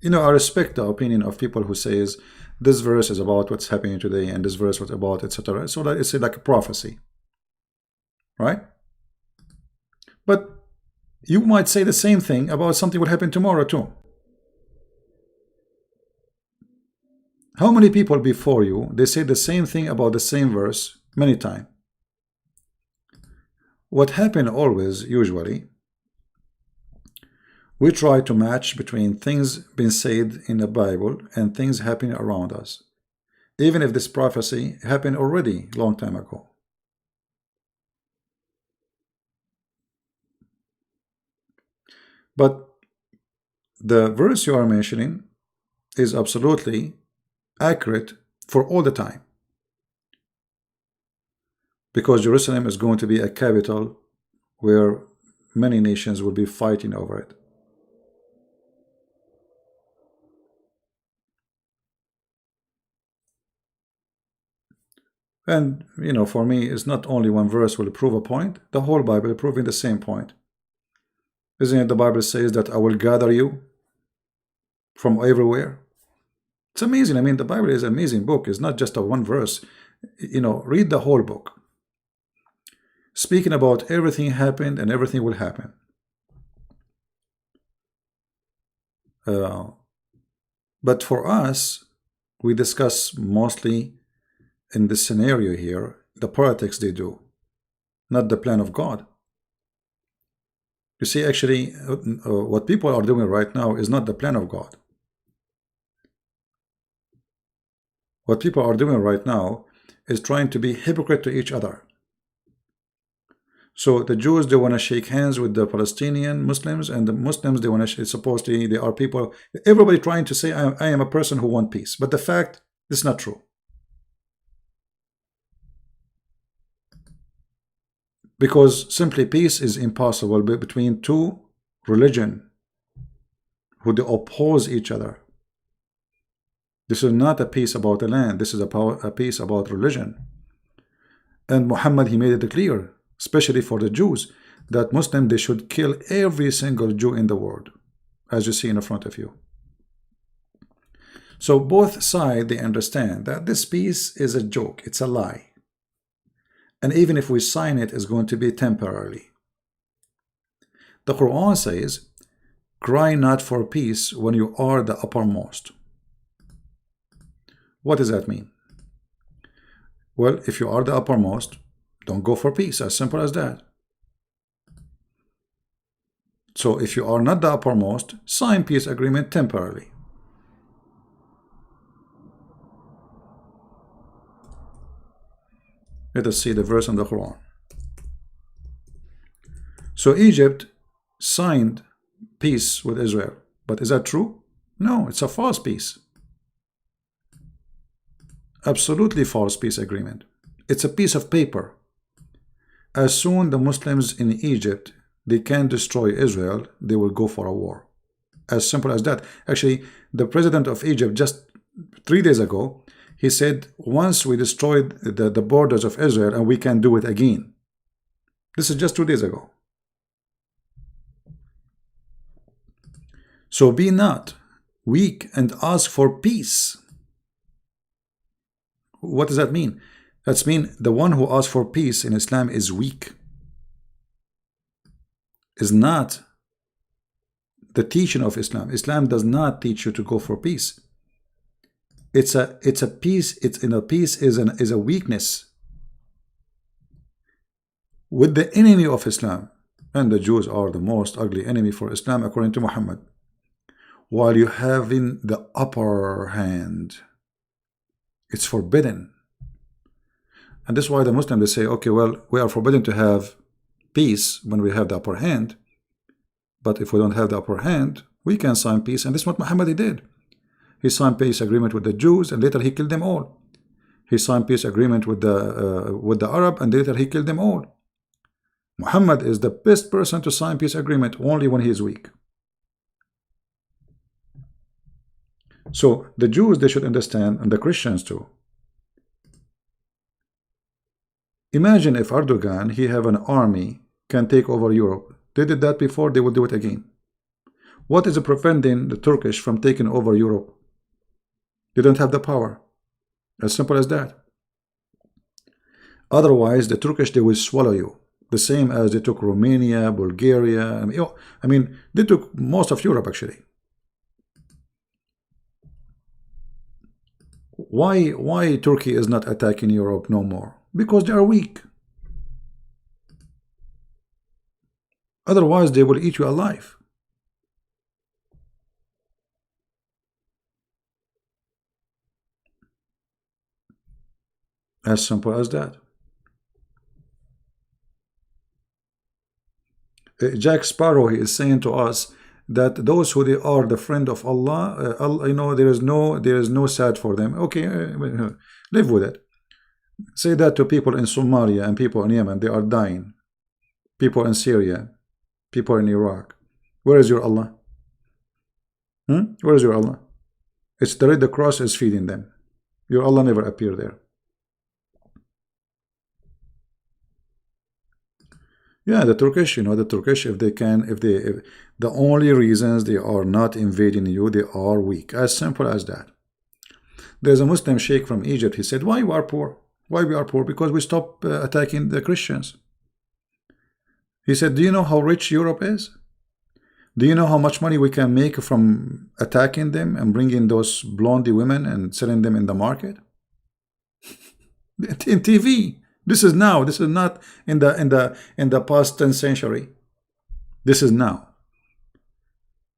I respect the opinion of people who says this verse is about what's happening today, and this verse was about etc. So that it's like a prophecy, right? But you might say the same thing about something will happen tomorrow too. How many people before you, they say the same thing about the same verse many times? What happened always, usually, we try to match between things being said in the Bible and things happening around us, even if this prophecy happened already long time ago. But the verse you are mentioning is absolutely accurate for all the time, because Jerusalem is going to be a capital where many nations will be fighting over it. And for me, it's not only one verse will prove a point, the whole Bible proving the same point. Isn't it the Bible says that I will gather you from everywhere? It's amazing. I mean, the Bible is an amazing book. It's not just a one verse. Read the whole book. Speaking about everything happened and everything will happen. But for us, we discuss mostly in this scenario here, the politics they do, not the plan of God. You see, actually, what people are doing right now is not the plan of God. What people are doing right now is trying to be hypocrite to each other. So the Jews, they want to shake hands with the Palestinian Muslims, and the Muslims, they want to, supposedly, they are people, everybody trying to say, I am a person who wants peace. But the fact, this is not true. Because simply peace is impossible between two religions who they oppose each other. This is not a peace about the land. This is a peace about religion. And Muhammad, he made it clear, especially for the Jews, that Muslims, they should kill every single Jew in the world, as you see in front of you. So both sides, they understand that this peace is a joke. It's a lie. And even if we sign it, it's going to be temporarily. The Quran says, cry not for peace when you are the uppermost. What does that mean? Well, if you are the uppermost, don't go for peace. As simple as that. So if you are not the uppermost, sign peace agreement temporarily. Let us see the verse in the Quran. So Egypt signed peace with Israel. But is that true? No, it's a false peace. Absolutely false peace agreement. It's a piece of paper. As soon the Muslims in Egypt, they can destroy Israel, they will go for a war. As simple as that. Actually, the president of Egypt just 3 days ago, he said, once we destroyed the borders of Israel and we can do it again. This is just 2 days ago. So be not weak and ask for peace. What does that mean? That means the one who asks for peace in Islam is weak. Is not the teaching of Islam. Islam does not teach you to go for peace. It's a peace. It's in a peace is a weakness with the enemy of Islam, and the Jews are the most ugly enemy for Islam according to Muhammad. While you having the upper hand, it's forbidden, and that's why the Muslims they say, okay, well, we are forbidden to have peace when we have the upper hand, but if we don't have the upper hand, we can sign peace, and this is what Muhammad did. He signed peace agreement with the Jews, and later he killed them all. He signed peace agreement with the Arab, and later he killed them all. Muhammad is the best person to sign peace agreement only when he is weak. So the Jews, they should understand, and the Christians too. Imagine if Erdogan, he have an army, can take over Europe. They did that before, they will do it again. What is preventing the Turkish from taking over Europe? They don't have the power. As simple as that. Otherwise, the Turkish, they will swallow you. The same as they took Romania, Bulgaria. I mean, they took most of Europe actually. Why Turkey is not attacking Europe no more? Because they are weak. Otherwise, they will eat you alive. As simple as that. Jack Sparrow, he is saying to us that those who they are the friend of Allah, you know, there is no sad for them. Okay, live with it. Say that to people in Somalia and people in Yemen, they are dying. People in Syria, people in Iraq. Where is your Allah? Where is your Allah? It's the Red Cross is feeding them. Your Allah never appeared there. Yeah, the Turkish, you know, the Turkish, if the only reasons they are not invading you, they are weak. As simple as that. There's a Muslim sheikh from Egypt. He said, why you are poor? Why we are poor? Because we stopped attacking the Christians. He said, do you know how rich Europe is? Do you know how much money we can make from attacking them and bringing those blondie women and selling them in the market? In TV. This is now. This is not in the past 10th century. This is now.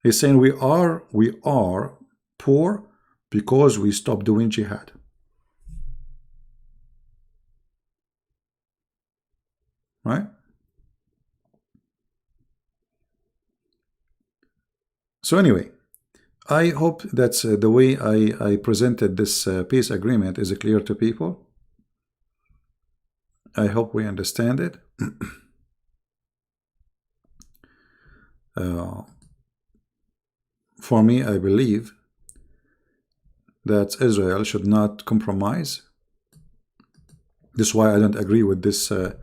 He's saying we are poor because we stopped doing jihad. Right? So anyway, I hope that the way I presented this peace agreement is clear to people. I hope we understand it. For me, I believe that Israel should not compromise. This is why I don't agree with this. I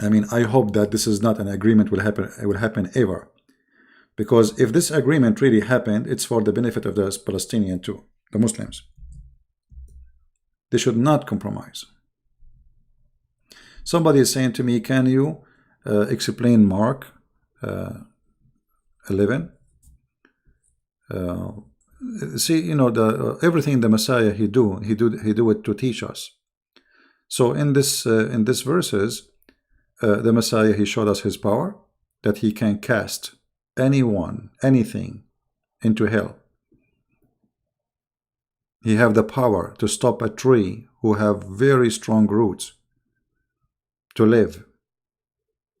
mean, I hope that this is not an agreement will happen. It will happen ever, because if this agreement really happened, it's for the benefit of the Palestinians too, the Muslims. They should not compromise. Somebody is saying to me, can you explain Mark 11? see, the everything the Messiah he do it to teach us. So in this verses, the Messiah, he showed us his power, that he can cast anyone, anything into hell. He have the power to stop a tree who have very strong roots to live,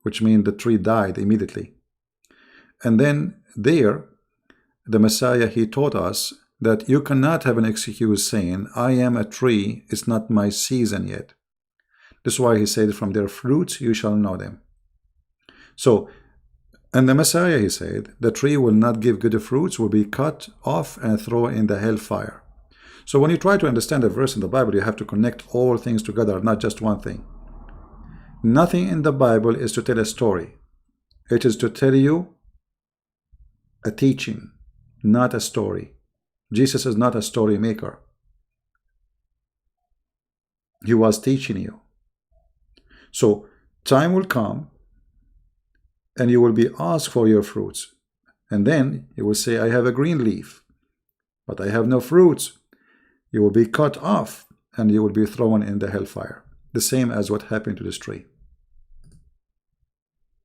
which means the tree died immediately. And then there, the Messiah, he taught us that you cannot have an excuse saying, I am a tree, it's not my season yet. This is why he said, from their fruits you shall know them. So, and the Messiah, he said, the tree will not give good fruits, will be cut off and thrown in the hellfire. So when you try to understand a verse in the Bible, you have to connect all things together, not just one thing. Nothing in the Bible is to tell a story. It is to tell you a teaching, not a story. Jesus is not a story maker. He was teaching you. So time will come and you will be asked for your fruits. And then you will say, I have a green leaf, but I have no fruits. You will be cut off and you will be thrown in the hellfire. The same as what happened to this tree.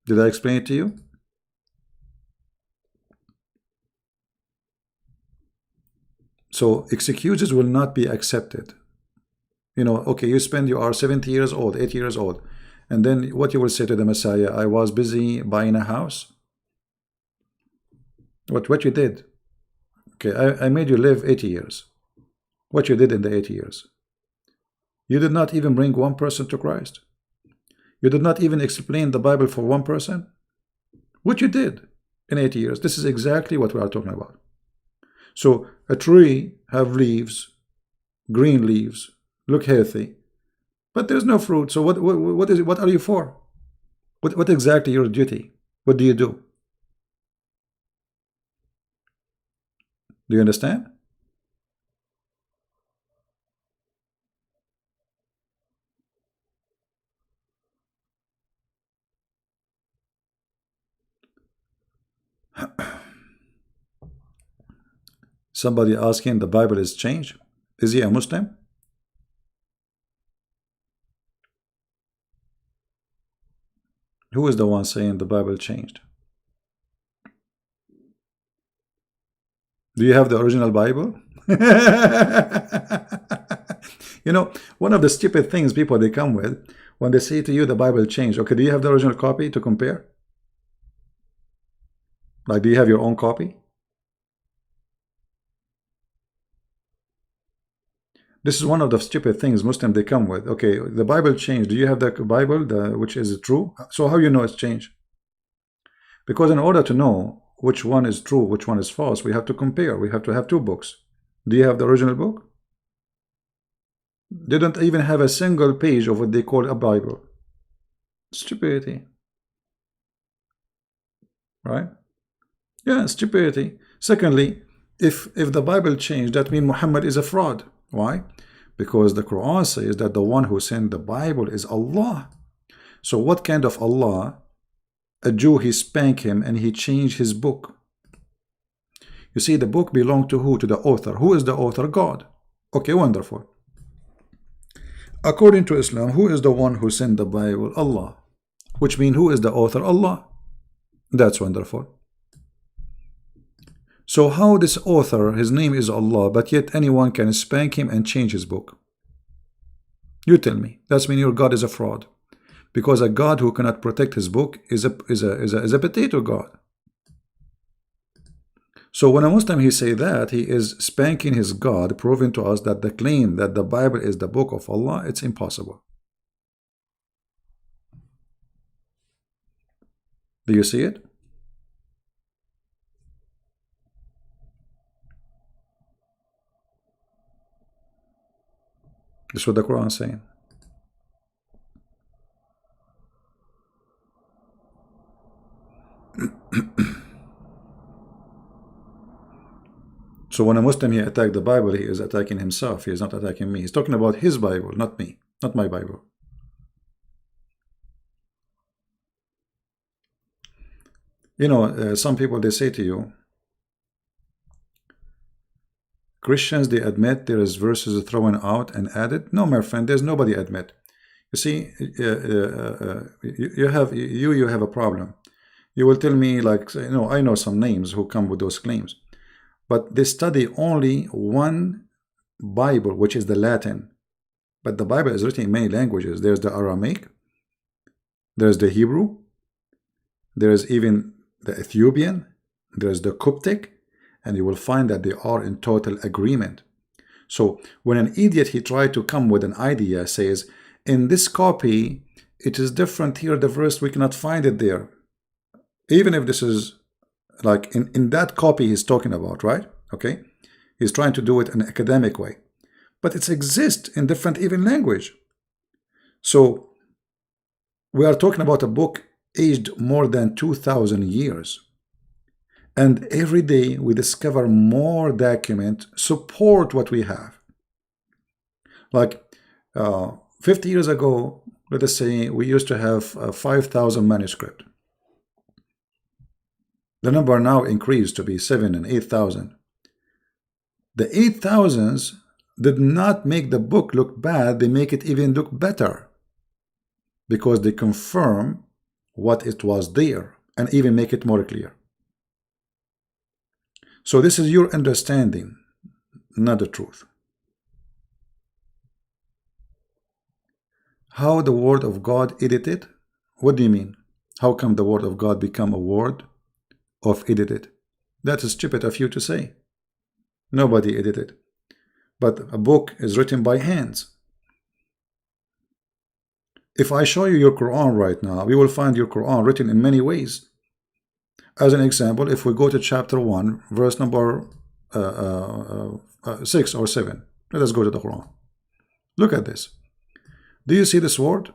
Did I explain it to you? So excuses will not be accepted. Okay, you are 70 years old, 80 years old. And then what you will say to the Messiah, I was busy buying a house. What you did? Okay, I made you live 80 years. What you did in the 80 years? You did not even bring one person to Christ. You did not even explain the Bible for one person. What you did in 80 years? This is exactly what we are talking about. So a tree have leaves, green leaves, look healthy, but there's no fruit. So what is it? What are you for? What exactly your duty? What do you do? Do you understand? Somebody asking, the Bible is changed. Is he a Muslim? Who is the one saying the Bible changed? Do you have the original Bible? One of the stupid things people they come with when they say to you the Bible changed. Okay, do you have the original copy to compare? Like, do you have your own copy? This is one of the stupid things Muslims they come with. Okay, the Bible changed. Do you have the Bible, which is true? So how you know it's changed? Because in order to know which one is true, which one is false, we have to compare. We have to have two books. Do you have the original book? They don't even have a single page of what they call a Bible. Stupidity. Right? Yeah, stupidity. Secondly, if the Bible changed, that means Muhammad is a fraud. Why? Because the Quran says that the one who sent the Bible is Allah. So what kind of Allah? A Jew, he spanked him and he changed his book. You see, the book belonged to who? To the author. Who is the author? God. Okay, wonderful. According to Islam, who is the one who sent the Bible? Allah. Which means who is the author? Allah. That's wonderful. So how this author, his name is Allah, but yet anyone can spank him and change his book? You tell me. That means your God is a fraud. Because a God who cannot protect his book is a potato God. So when a Muslim he say that, he is spanking his God, proving to us that the claim that the Bible is the book of Allah, it's impossible. Do you see it? This is what the Quran is saying. So when a Muslim he attack the Bible, he is attacking himself. He is not attacking me. He's talking about his Bible, not me, not my Bible. Some people they say to you, Christians, they admit there is verses thrown out and added. No, my friend, there's nobody admit. You see, you have a problem. You will tell me, like, you know, I know some names who come with those claims, but they study only one Bible, which is the Latin. But the Bible is written in many languages. There's the Aramaic, there's the Hebrew, there's even the Ethiopian, there's the Coptic, and you will find that they are in total agreement. So when an idiot, he tried to come with an idea, says, in this copy, it is different here, the verse, we cannot find it there. Even if this is like in that copy he's talking about, right? Okay. He's trying to do it in an academic way, but it exists in different even language. So we are talking about a book aged more than 2,000 years. And every day we discover more documents support what we have. Like 50 years ago, let us say we used to have 5,000 manuscripts. The number now increased to be 7,000 and 8,000. The 8,000s did not make the book look bad, they make it even look better, because they confirm what it was there and even make it more clear. So this is your understanding, not the truth. How the word of God edited? What do you mean? How come the word of God become a word of edited? That is stupid of you to say. Nobody edited. But a book is written by hands. If I show you your Quran right now, we will find your Quran written in many ways. As an example, if we go to chapter 1, verse number 6 or 7, let us go to the Quran. Look at this. Do you see this word?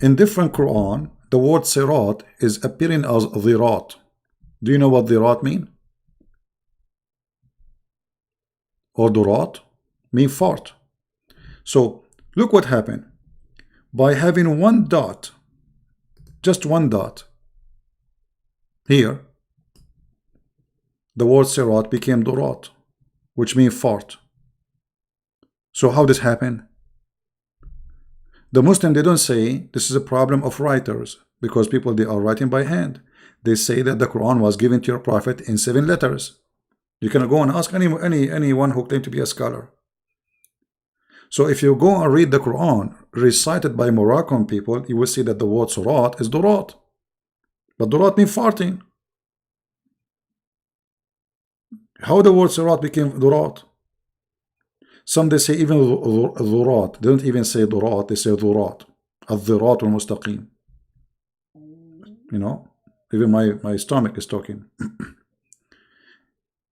In different Quran, the word sirat is appearing as dhirat. Do you know what dhirat mean? Or durat? Mean fart. So look what happened. By having one dot, just one dot, here, the word sirat became durat, which means fart. So how this happen? The Muslim, they don't say this is a problem of writers, because people, they are writing by hand. They say that the Quran was given to your prophet in 7 letters. You can go and ask anyone who claims to be a scholar. So if you go and read the Quran recited by Moroccan people, you will see that the word surat is durat. But durat means farting. How the word surat became durat? Some, they say even dhurat. They don't even say durat, they say dhurat. Al-dhirat al-mustaqim. You know, even my stomach is talking.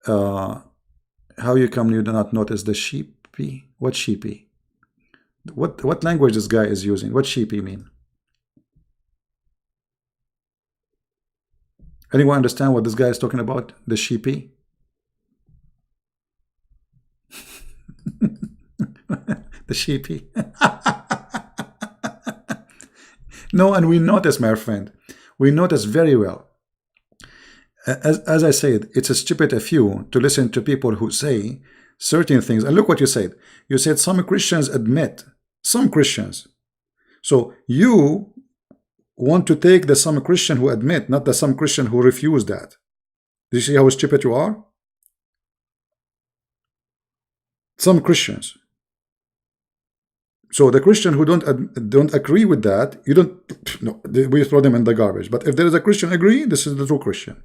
How you come you do not notice the sheepy? What sheepy? What language this guy is using? What sheepy mean? Anyone understand what this guy is talking about? The sheepy? The sheepy. No, and we notice, my friend, we notice very well. As I said, it's a stupid of you to listen to people who say certain things. And look what you said. You said some Christians admit. Some Christians. So you want to take the some Christian who admit, not the some Christian who refuse that. Do you see how stupid you are? Some Christians. So the Christian who don't agree with that, you don't, no, we throw them in the garbage. But if there is a Christian agree, this is the true Christian.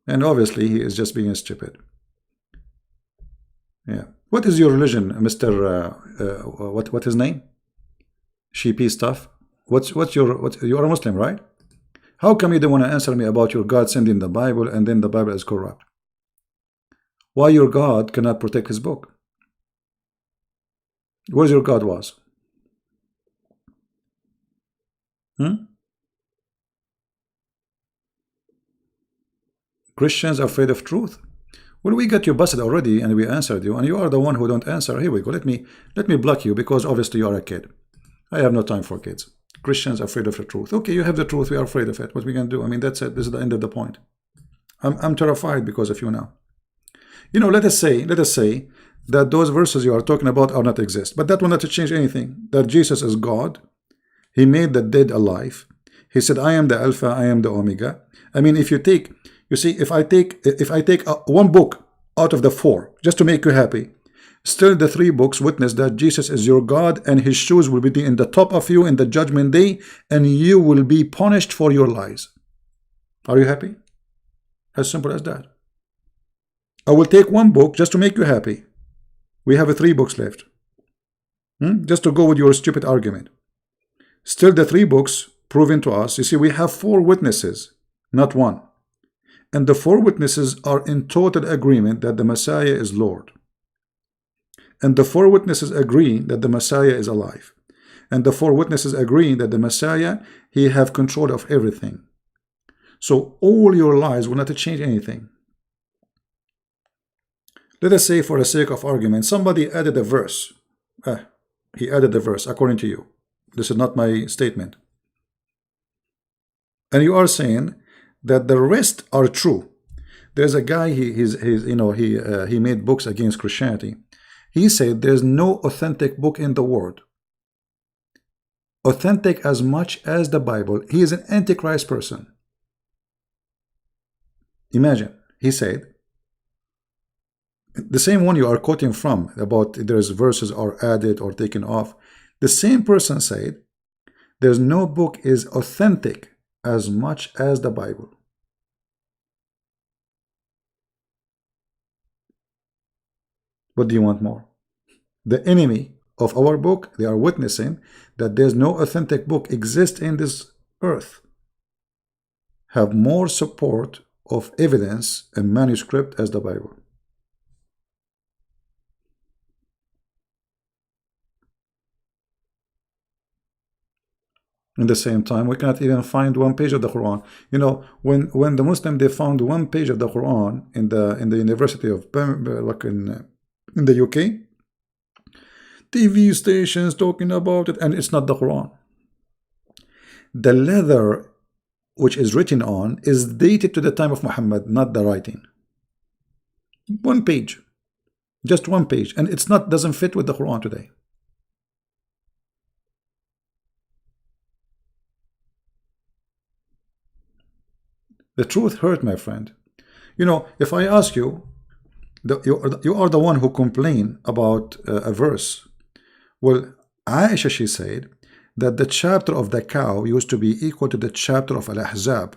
And obviously he is just being stupid. Yeah. What is your religion, Mr. What his name? Sheepy stuff. What's your you are a Muslim, right? How come you don't want to answer me about your God sending the Bible and then the Bible is corrupt? Why your God cannot protect his book? Where's your God was? Christians are afraid of truth. Well, we got you busted already, and we answered you, and you are the one who don't answer. Here we go. Let me block you because obviously you are a kid. I have no time for kids. Christians are afraid of the truth. Okay, you have the truth. We are afraid of it. What we can do? I mean, that's it. This is the end of the point. I'm terrified because of you now. You know, let us say that those verses you are talking about are not exist, but that will not change anything. That Jesus is God. He made the dead alive. He said, "I am the Alpha. I am the Omega." I mean, if you take, you see, if I take one book out of the four just to make you happy, still the three books witness that Jesus is your God, and his shoes will be in the top of you in the judgment day, and you will be punished for your lies. Are you happy? As simple as that. I will take one book just to make you happy. We have three books left. Just to go with your stupid argument. Still the three books proven to us. You see, we have four witnesses, not one. And the four witnesses are in total agreement that the Messiah is Lord. And the four witnesses agree that the Messiah is alive. And the four witnesses agree that the Messiah, he have control of everything. So all your lies will not change anything. Let us say, for the sake of argument, somebody added a verse. He added the verse according to you. This is not my statement. And you are saying that the rest are true. There's a guy, he made books against Christianity. He said there's no authentic book in the world, authentic as much as the Bible. He is an antichrist person. Imagine, he said, the same one you are quoting from about there's verses are added or taken off. The same person said there's no book is authentic as much as the Bible. What do you want more? The enemy of our book, they are witnessing that there's no authentic book exist in this earth, have more support of evidence and manuscript as the Bible. In the same time, we cannot even find one page of the Quran. You know, when the Muslim, they found one page of the Quran in the University of like in the UK, TV stations talking about it, and it's not the Quran. The leather which is written on is dated to the time of Muhammad, not the writing. One page, just one page, and it's not doesn't fit with the Quran today. The truth hurt, my friend. You know, if I ask you, you are the one who complain about a verse. Well, Aisha, she said that the chapter of the cow used to be equal to the chapter of Al-Ahzab.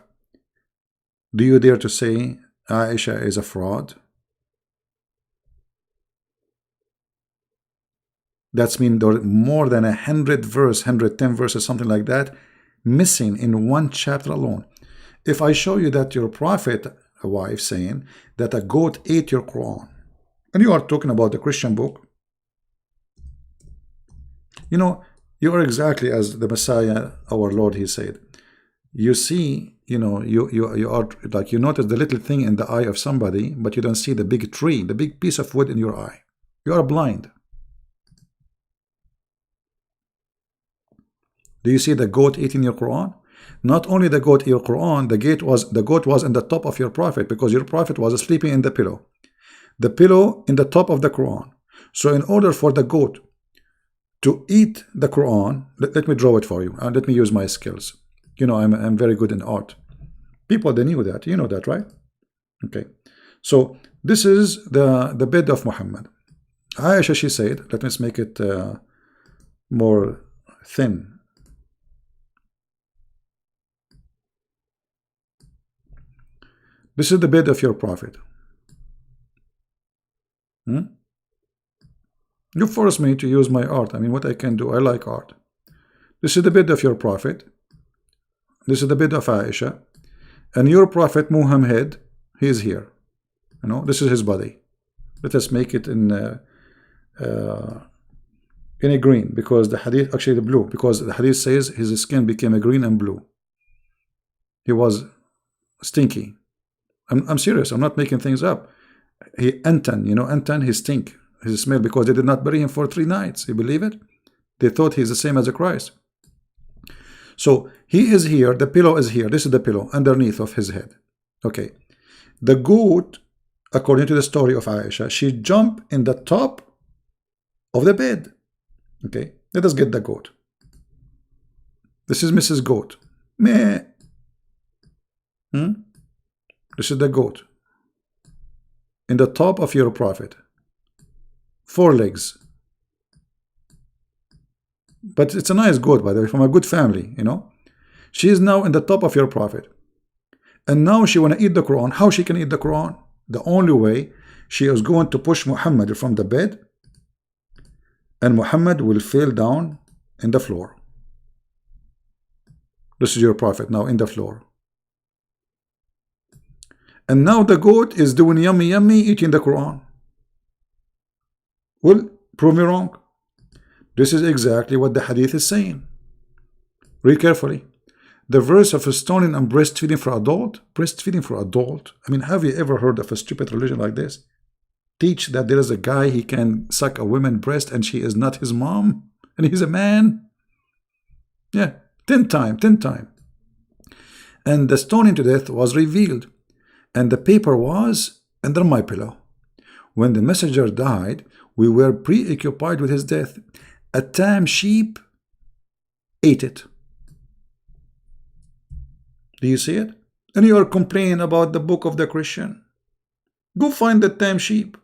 Do you dare to say Aisha is a fraud? That's mean there are more than 100 verses, 110 verses, something like that, missing in one chapter alone. If I show you that your prophet, a wife, saying that a goat ate your Quran, and you are talking about the Christian book, you know, you are exactly as the Messiah, our Lord, he said. You see, you know, you are like, you notice the little thing in the eye of somebody, but you don't see the big tree, the big piece of wood in your eye. You are blind. Do you see the goat eating your Quran? Not only the goat your Quran, the goat was in the top of your prophet, because your prophet was sleeping in the pillow. The pillow in the top of the Quran. So in order for the goat to eat the Quran, let me draw it for you, and let me use my skills. You know, I'm very good in art. People, they knew that. You know that, right? Okay. So this is the bed of Muhammad. Aisha, she said, let me make it more thin. This is the bed of your prophet. You force me to use my art. I mean, what I can do, I like art. This is the bed of your prophet. This is the bed of Aisha. And your prophet Muhammad, he is here. You know, this is his body. Let us make it in a green, because the hadith, actually the blue, because the hadith says his skin became a green and blue. He was stinky. I'm serious. I'm not making things up. He Anton, you know, Anton, he stink, his smell, because they did not bury him for 3 nights. You believe it? They thought he's the same as a Christ. So he is here, the pillow is here. This is the pillow underneath of his head. Okay. The goat, according to the story of Aisha, she jumped in the top of the bed. Okay. Let us get the goat. This is Mrs. Goat. Meh. This is the goat. In the top of your prophet. 4 legs. But it's a nice goat, by the way, from a good family, you know. She is now in the top of your prophet. And now she want to eat the Quran. How she can eat the Quran? The only way, she is going to push Muhammad from the bed, and Muhammad will fall down in the floor. This is your prophet now in the floor. And now the goat is doing yummy yummy eating the Quran. Well, prove me wrong. This is exactly what the hadith is saying. Read carefully. The verse of stoning and breastfeeding for adult. Breastfeeding for adult. I mean, have you ever heard of a stupid religion like this? Teach that there is a guy, he can suck a woman's breast and she is not his mom. And he's a man. Yeah, 10 times, 10 times. And the stoning to death was revealed. And the paper was under my pillow. When the messenger died, we were preoccupied with his death. A tame sheep ate it. Do you see it? And you are complaining about the book of the Christian. Go find the tame sheep.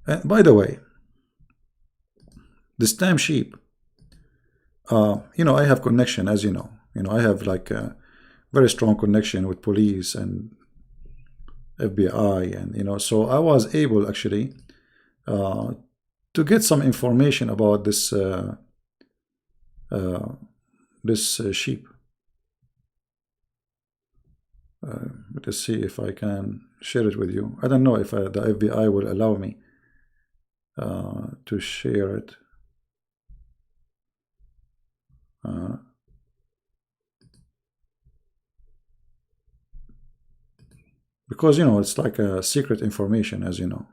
And by the way, this tame sheep, you know, I have connection, as you know. You know, I have like a very strong connection with police and FBI, and you know, so I was able actually to get some information about this sheep. Let's see if I can share it with you. I don't know if the FBI will allow me to share it. Because, you know, it's like a secret information, as you know.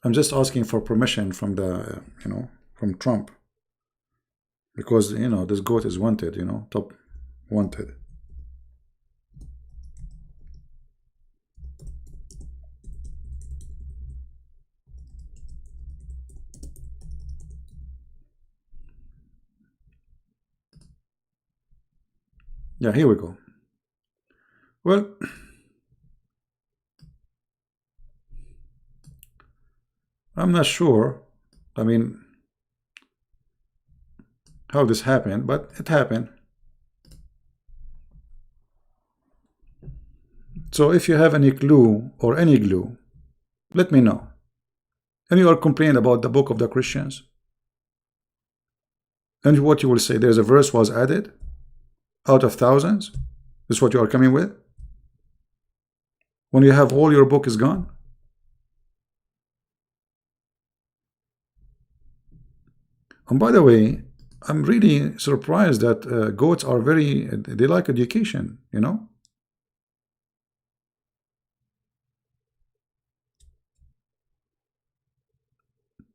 I'm just asking for permission from the, you know, from Trump. Because, you know, this goat is wanted, you know, top wanted. Yeah, here we go. Well, I'm not sure, I mean, how this happened, but it happened. So if you have any clue or any glue, let me know. And you are complaining about the book of the Christians. And what you will say, there's a verse was added out of thousands. This is what you are coming with? When you have all your book is gone? And by the way, I'm really surprised that goats are they like education, you know?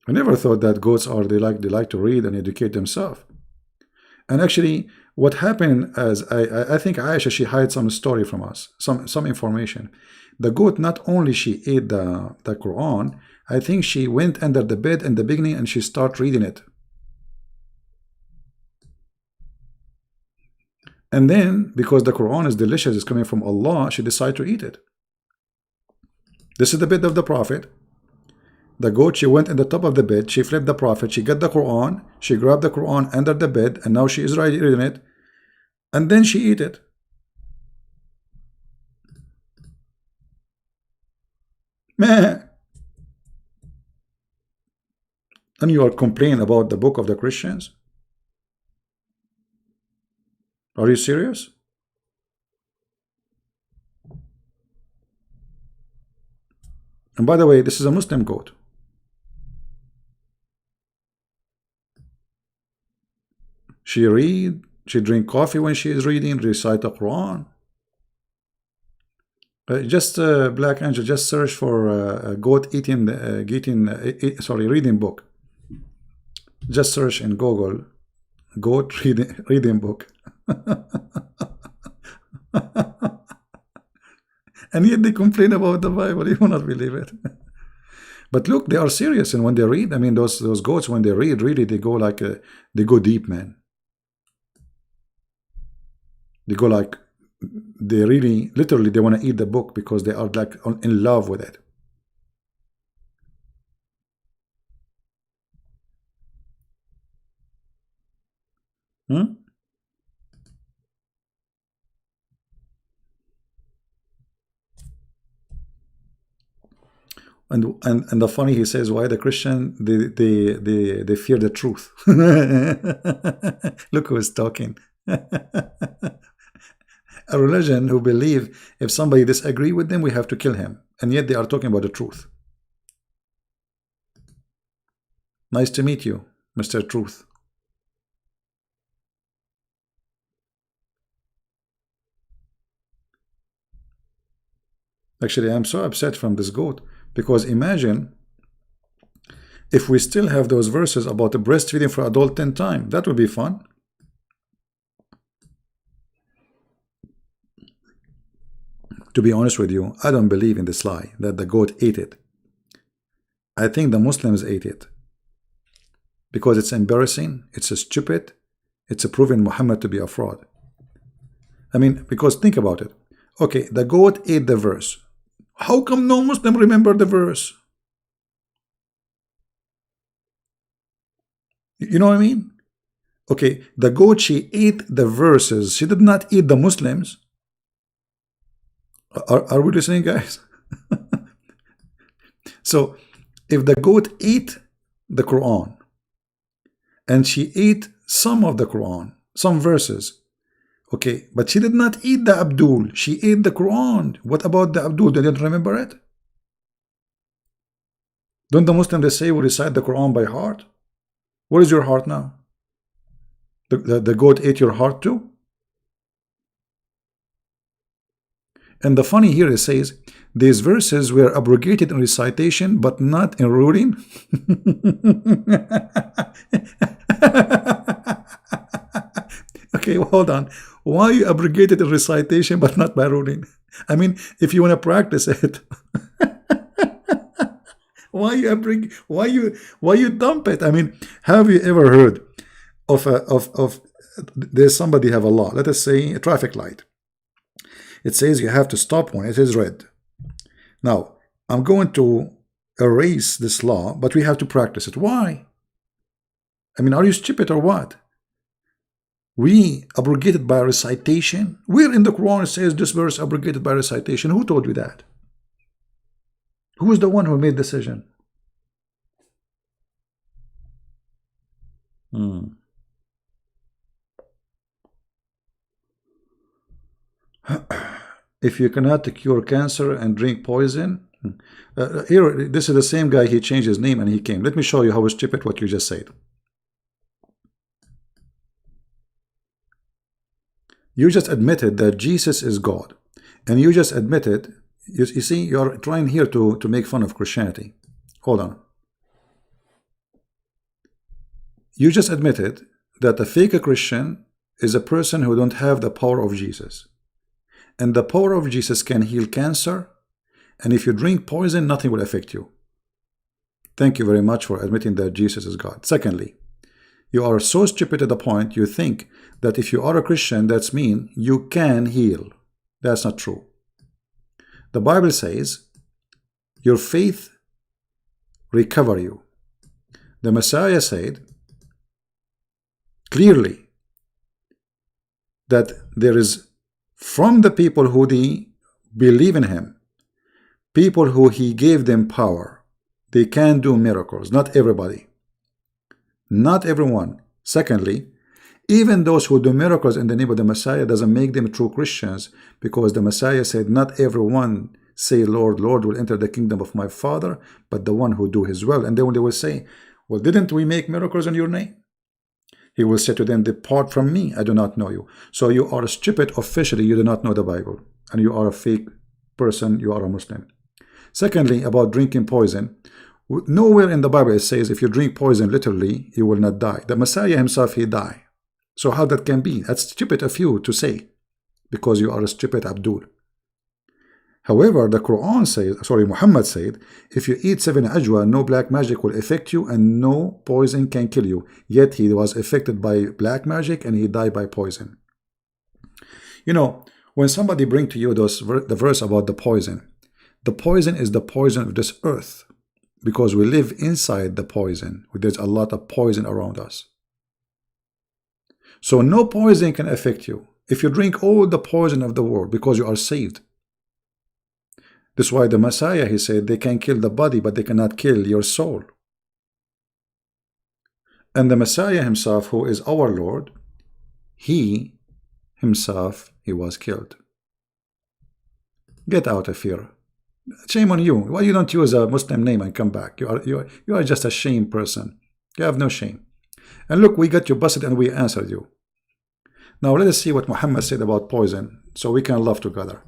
I never thought that goats they like to read and educate themselves. And actually, what happened as I think Aisha, she hid some story from us, some information. The goat, not only she ate the Quran, I think she went under the bed in the beginning and she started reading it. And then, because the Quran is delicious, it's coming from Allah, she decided to eat it. This is the bed of the Prophet. The goat, she went in the top of the bed, she flipped the Prophet, she got the Quran, she grabbed the Quran under the bed, and now she is reading it, and then she eat it. Man. And you are complaining about the book of the Christians? Are you serious? And by the way, this is a Muslim goat. She read, she drink coffee when she is reading, recite the Quran. Just Black Angel, just search for goat eating, reading book. Just search in Google, goat reading book. And yet they complain about the Bible. You will not believe it. But look, they are serious, and when they read, I mean, those goats, when they read, really, they go like they go deep, man. They go like, they really, literally, they want to eat the book because they are like in love with it. Hmm? And the funny, he says, why the Christian, they fear the truth. Look who is talking. A religion who believe if somebody disagree with them, we have to kill him, and yet they are talking about the truth. Nice to meet you, Mr. Truth. Actually, I'm so upset from this goat, because imagine if we still have those verses about the breastfeeding for adult 10 times. That would be fun. To be honest with you, I don't believe in this lie that the goat ate it. I think the Muslims ate it because it's embarrassing, it's a stupid, it's a proving Muhammad to be a fraud. I mean, because think about it. Okay, the goat ate the verse. How come no Muslim remember the verse? You know what I mean? Okay, the goat, she ate the verses. She did not eat the Muslims. Are we listening, guys? So, if the goat ate the Quran, and she ate some of the Quran, some verses, okay, but she did not eat the Abdul. She ate the Quran. What about the Abdul? They didn't remember it? Don't the Muslims, they say, we recite the Quran by heart? What is your heart now? The goat ate your heart too? And the funny here, it says, these verses were abrogated in recitation, but not in ruling. Okay, well, hold on. Why you abrogated in recitation, but not by ruling? I mean, if you want to practice it, why you dump it? I mean, have you ever heard of there's somebody have a law? Let us say a traffic light. It says you have to stop when it is red. Now, I'm going to erase this law, but we have to practice it. Why? I mean, are you stupid or what? We abrogated by recitation? Where in the Quran it says this verse abrogated by recitation? Who told you that? Who is the one who made the decision? If you cannot cure cancer and drink poison, here, this is the same guy, he changed his name and he came. Let me show you how stupid what you just said. You just admitted that Jesus is God. And you just admitted, you see, you're trying here to make fun of Christianity. Hold on. You just admitted that a fake Christian is a person who don't have the power of Jesus. And the power of Jesus can heal cancer. And if you drink poison, nothing will affect you. Thank you very much for admitting that Jesus is God. Secondly, you are so stupid to the point you think that if you are a Christian, that's mean you can heal. That's not true. The Bible says your faith recover you. The Messiah said clearly that there is from the people who they believe in him, people who he gave them power, they can do miracles. Not everybody. Not everyone. Secondly, even those who do miracles in the name of the Messiah doesn't make them true Christians, because the Messiah said, not everyone say, Lord, Lord, will enter the kingdom of my Father, but the one who do his will. And then they will say, well, didn't we make miracles in your name? He will say to them, depart from me, I do not know you. So you are stupid officially, you do not know the Bible, and you are a fake person, you are a Muslim. Secondly, about drinking poison, nowhere in the Bible it says if you drink poison literally, you will not die. The Messiah himself, he died. So how that can be? That's stupid of you to say, because you are a stupid Abdul. However, the Quran says, sorry, Muhammad said, if you eat 7 ajwa, no black magic will affect you and no poison can kill you. Yet he was affected by black magic and he died by poison. You know, when somebody bring to you the verse about the poison is the poison of this earth, because we live inside the poison. There's a lot of poison around us. So no poison can affect you if you drink all the poison of the world, because you are saved. That's why the Messiah, he said, they can kill the body, but they cannot kill your soul. And the Messiah himself, who is our Lord, he himself, he was killed. Get out of here. Shame on you. Why you don't use a Muslim name and come back? You are just a shame person. You have no shame. And look, we got you busted and we answered you. Now let us see what Muhammad said about poison, so we can love together.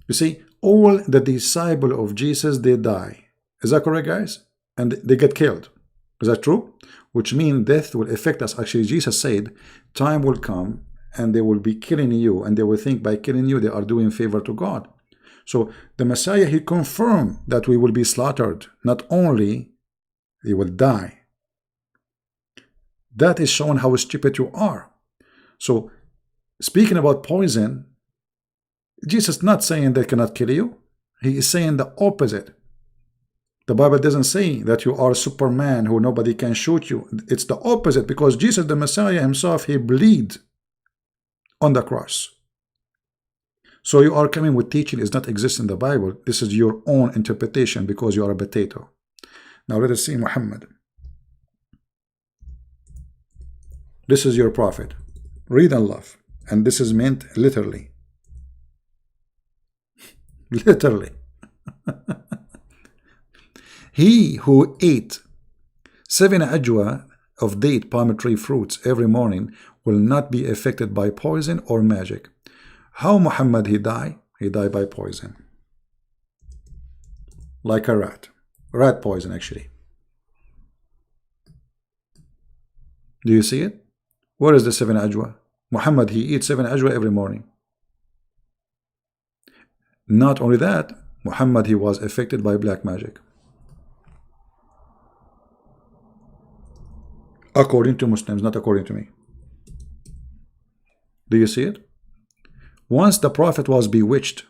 You see, all the disciples of Jesus, they die. Is that correct, guys? And they get killed. Is that true? Which means death will affect us. Actually, Jesus said, time will come and they will be killing you, and they will think by killing you they are doing favor to God. So the Messiah, he confirmed that we will be slaughtered. Not only they will die. That is showing how stupid you are. So speaking about poison, Jesus is not saying they cannot kill you. He is saying the opposite. The Bible doesn't say that you are Superman who nobody can shoot you. It's the opposite, because Jesus, the Messiah himself, he bled on the cross. So you are coming with teaching is not exist in the Bible. This is your own interpretation because you are a potato. Now let us see Muhammad. This is your prophet. Read and love. And this is meant literally. Literally. He who ate 7 ajwa of date palm tree fruits every morning will not be affected by poison or magic. How Muhammad he died? He died by poison. Like a rat. Rat poison, actually. Do you see it? Where is the 7 ajwa? Muhammad, he eats 7 ajwa every morning. Not only that, Muhammad, he was affected by black magic. According to Muslims, not according to me. Do you see it? Once the prophet was bewitched.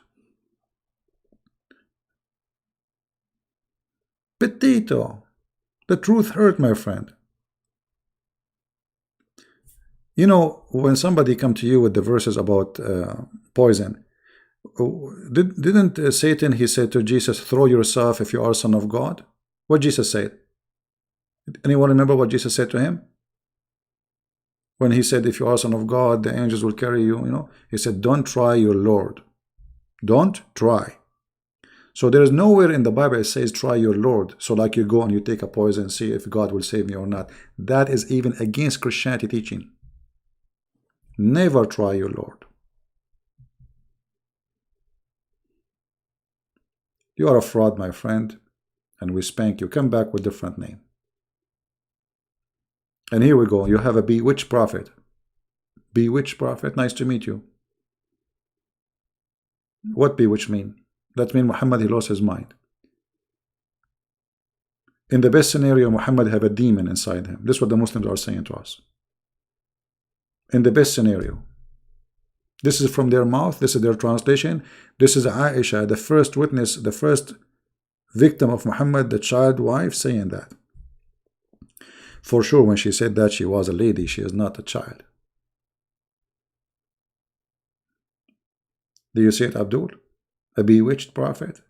Potato. The truth hurt, my friend. You know, when somebody come to you with the verses about poison, didn't Satan, he said to Jesus, throw yourself if you are son of God? What Jesus said? Anyone remember what Jesus said to him? When he said, if you are son of God, the angels will carry you, you know. He said, don't try your Lord. Don't try. So there is nowhere in the Bible it says, try your Lord. So like you go and you take a poison, see if God will save me or not. That is even against Christianity teaching. Never try your Lord. You are a fraud, my friend, and we spank you. Come back with a different name. And here we go. You have a bewitched prophet. Bewitched prophet. Nice to meet you. What bewitched mean? That means Muhammad, he lost his mind. In the best scenario, Muhammad have a demon inside him. This is what the Muslims are saying to us. In the best scenario. This is from their mouth. This is their translation. This is Aisha, the first witness, the first victim of Muhammad, the child wife, saying that. For sure, when she said that, she was a lady. She is not a child. Do you see it, Abdul? A bewitched prophet?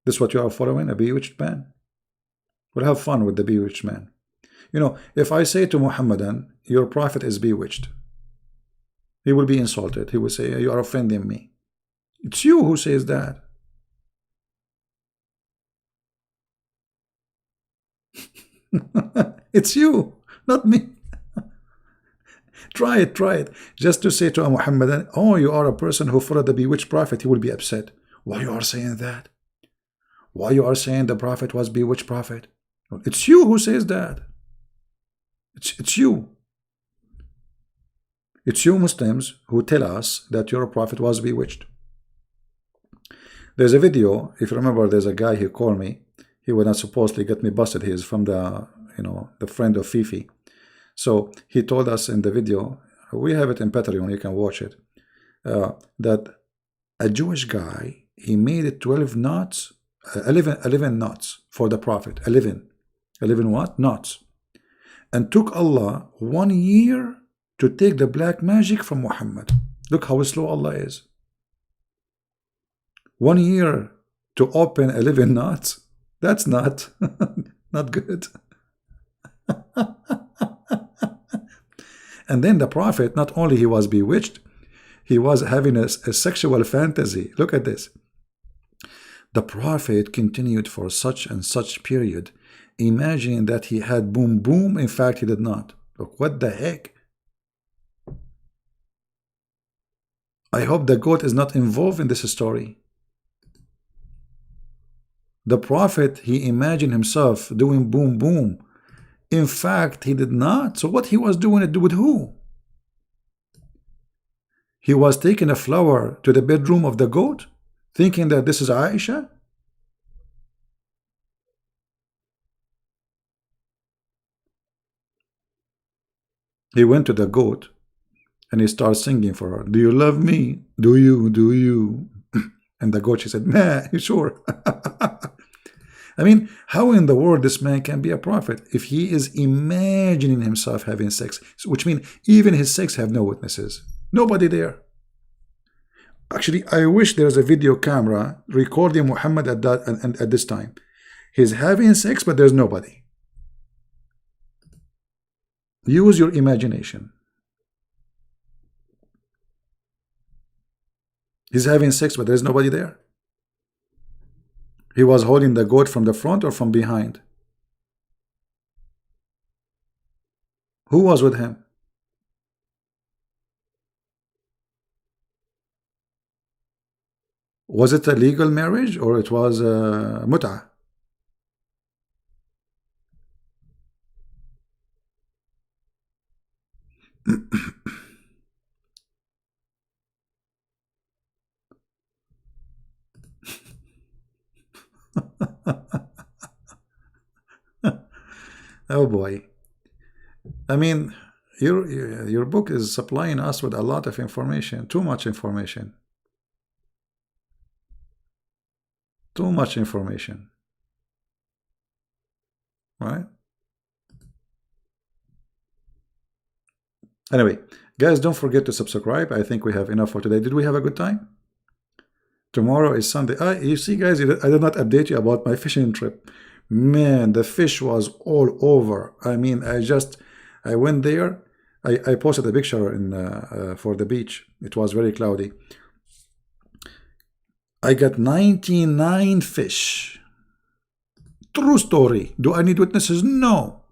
This is what you are following? A bewitched man? We'll have fun with the bewitched man. You know, if I say to Mohammedan, your prophet is bewitched, he will be insulted. He will say, you are offending me. It's you who says that. It's you. Not me. Try it, try it. Just to say to a Muhammadan, oh, you are a person who followed the bewitched prophet, he will be upset. Why you are saying that? Why you are saying the prophet was bewitched prophet? It's you who says that. It's you. It's you Muslims who tell us that your prophet was bewitched. There's a video, if you remember, there's a guy who called me. He would not supposedly get me busted. He is from the, the friend of Fifi. So he told us in the video, we have it in Patreon, you can watch it, that a Jewish guy, he made it 12 knots, 11 knots for the prophet, 11 what? Knots. And took Allah 1 year to take the black magic from Muhammad. Look how slow Allah is. 1 year to open 11 knots. That's not not good. And then the prophet, not only he was bewitched, he was having a sexual fantasy. Look at this. The prophet continued for such and such period, imagining that he had boom boom. In fact, he did not. Look, what the heck? I hope the goat is not involved in this story. The prophet, he imagined himself doing boom boom. In fact, he did not. So what he was doing it with who? He was taking a flower to the bedroom of the goat, thinking that this is Aisha. He went to the goat and he started singing for her. Do you love me? Do you? Do you? And the goat, she said, nah, you sure? I mean, how in the world this man can be a prophet if he is imagining himself having sex, which means even his sex have no witnesses, nobody there. Actually, I wish there's a video camera recording Muhammad at that and at this time. He's having sex, but there's nobody. Use your imagination. He's having sex, but there's nobody there. He was holding the goat from the front or from behind? Who was with him? Was it a legal marriage or it was mut'ah? Oh boy. I mean, your book is supplying us with a lot of information, too much information. Too much information. Right? Anyway, guys, don't forget to subscribe. I think we have enough for today. Did we have a good time? Tomorrow is Sunday. You see, guys, I did not update you about my fishing trip. Man, the fish was all over. I mean, I went there. I posted a picture for the beach. It was very cloudy. I got 99 fish. True story. Do I need witnesses? No.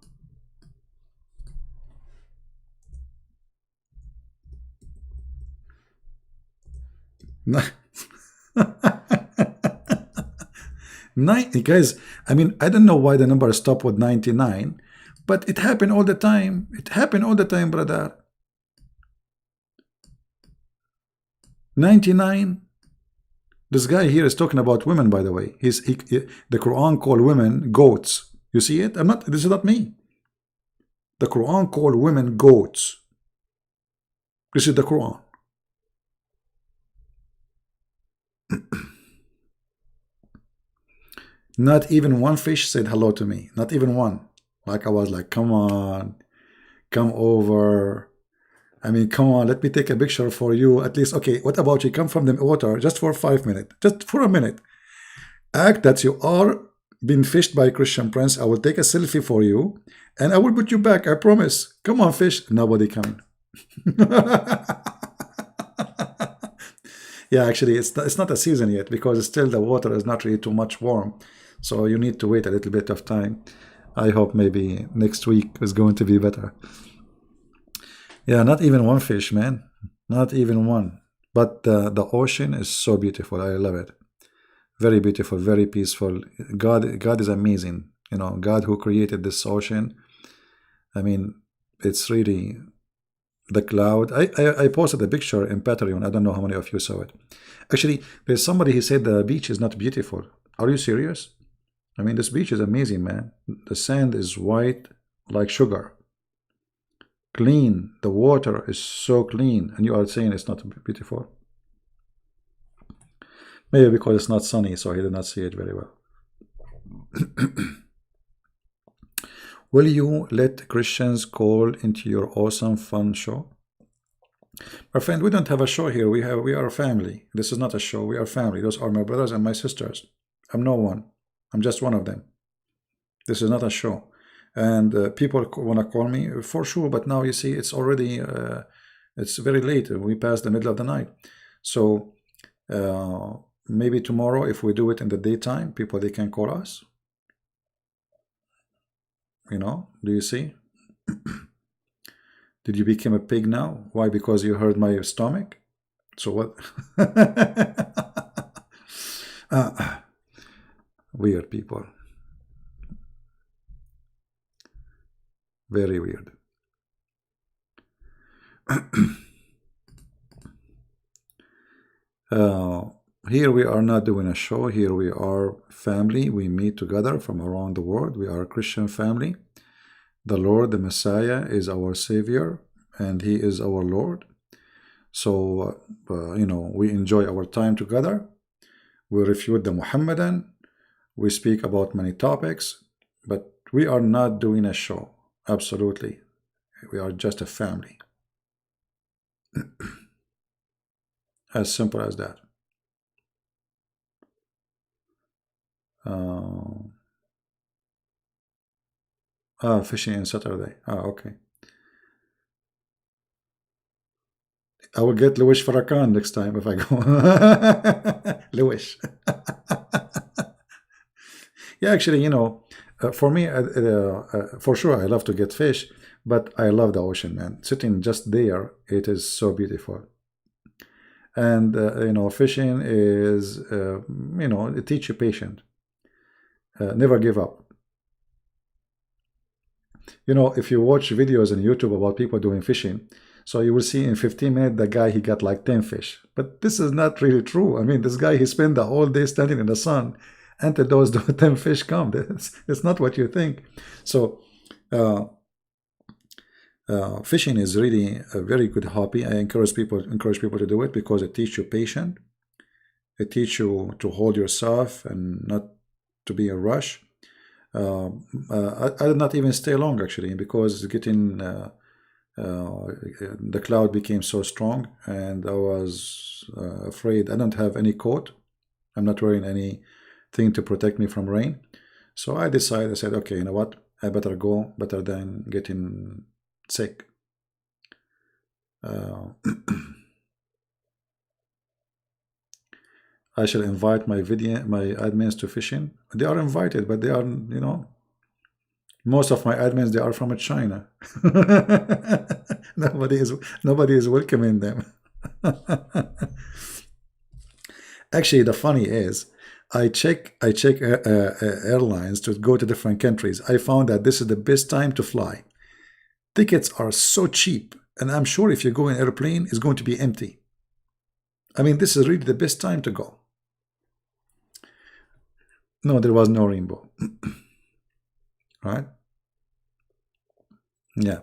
Guys, I mean, I don't know why the number stopped with 99, but it happened all the time. It happened all the time, brother. 99. This guy here is talking about women, by the way. The Quran called women goats. You see it? This is not me. The Quran called women goats. This is the Quran. Not even one fish said hello to me. Not even one. Like I was like, come on, come over. I mean, come on, let me take a picture for you. At least, okay, what about you? Come from the water just for 5 minutes. Just for a minute. Act that you are being fished by Christian Prince. I will take a selfie for you and I will put you back. I promise. Come on, fish. Nobody coming. Yeah, actually, it's not a season yet because still the water is not really too much warm. So you need to wait a little bit of time. I hope maybe next week is going to be better. Yeah, not even one fish, man. Not even one. But the ocean is so beautiful. I love it. Very beautiful, very peaceful. God is amazing. You know, God who created this ocean. I mean, it's really the cloud. I posted a picture in Patreon. I don't know how many of you saw it. Actually, there's somebody who said the beach is not beautiful. Are you serious? I mean, this beach is amazing, man. The sand is white like sugar. Clean. The water is so clean. And you are saying it's not beautiful? Maybe because it's not sunny, so he did not see it very well. Will you let Christians call into your awesome fun show? My friend, we don't have a show here. We are a family. This is not a show. We are family. Those are my brothers and my sisters. I'm no one. I'm just one of them. This is not a show. And people want to call me for sure, but now you see it's already it's very late. We passed the middle of the night. So maybe tomorrow, if we do it in the daytime, people, they can call us. You know, do you see? Did you become a pig now? Why? Because you hurt my stomach? So what? Weird people. Very weird. Here we are not doing a show. Here we are family. We meet together from around the world. We are a Christian family. The Lord, the Messiah, is our Savior, and He is our Lord. So, you know, we enjoy our time together. We refute the Mohammedan. We speak about many topics, but we are not doing a show. Absolutely. We are just a family. As simple as that. Fishing on Saturday. Okay. I will get Louis Farrakhan next time if I go. Louis. Yeah, actually, you know, for me, for sure, I love to get fish, but I love the ocean, man. Sitting just there, it is so beautiful. And, you know, fishing is, you know, it teaches you patience. Never give up. You know, if you watch videos on YouTube about people doing fishing, so you will see in 15 minutes the guy, he got like 10 fish. But this is not really true. I mean, this guy, he spent the whole day standing in the sun until those 10 fish come. It's not what you think. So fishing is really a very good hobby. I encourage people to do it because it teaches you patience. It teaches you to hold yourself and not to be in a rush. I did not even stay long actually because it's getting the cloud became so strong and I was afraid. I don't have any coat. I'm not wearing anything to protect me from rain. So I decided, I said, okay, you know what? I better go, better than getting sick. I shall invite my admins to fishing. They are invited, but they are, you know, most of my admins, they are from China. nobody is welcoming them. Actually, the funny is, I check airlines to go to different countries. I found that this is the best time to fly. Tickets are so cheap, and I'm sure if you go in airplane, it's going to be empty. I mean, this is really the best time to go. No, there was no rainbow. Right? Yeah.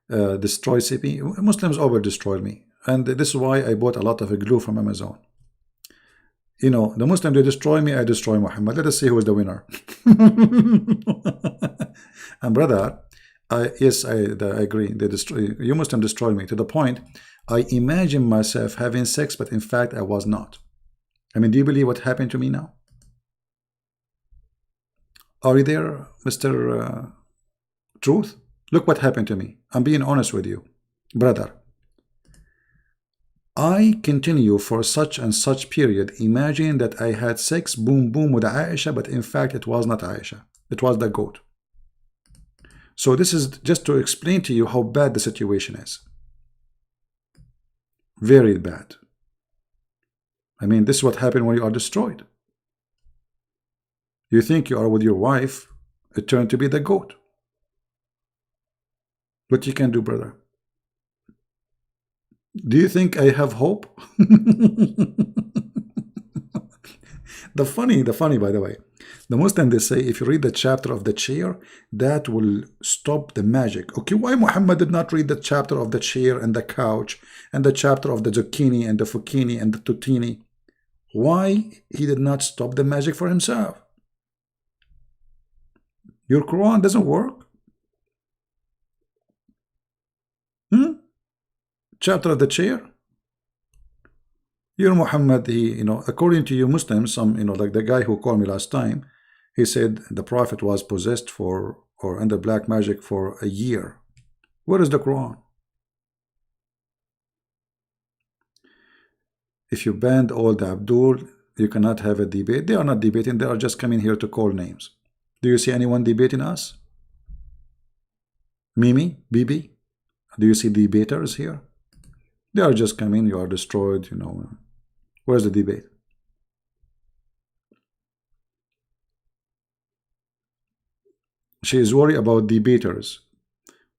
Destroy CP. Muslims over destroyed me. And this is why I bought a lot of glue from Amazon. You know, the Muslim, they destroy me, I destroy Muhammad. Let us see who is the winner. And brother, yes, I agree. They destroy you. Muslim destroy me to the point I imagine myself having sex, but in fact I was not. I mean, do you believe what happened to me now? Are you there, Mr. Truth? Look what happened to me. I'm being honest with you, brother. I continue for such and such period, imagining that I had sex, boom, boom, with Aisha, but in fact it was not Aisha. It was the goat. So this is just to explain to you how bad the situation is. Very bad. I mean, this is what happened when you are destroyed. You think you are with your wife, it turned to be the goat. What you can do, brother? Do you think I have hope? The funny, by the way, the Muslim, they say, if you read the chapter of the chair, that will stop the magic. Okay, why Muhammad did not read the chapter of the chair and the couch and the chapter of the zucchini and the fucchini and the tutini? Why he did not stop the magic for himself? Your Quran doesn't work? Chapter of the chair? Your Muhammad, he, according to you Muslims, some, like the guy who called me last time, he said the Prophet was possessed for or under black magic for a year. Where is the Quran? If you banned all the Abdul, you cannot have a debate. They are not debating, they are just coming here to call names. Do you see anyone debating us? Mimi? Bibi? Do you see debaters here? They are just coming, you are destroyed, Where's the debate? She is worried about debaters.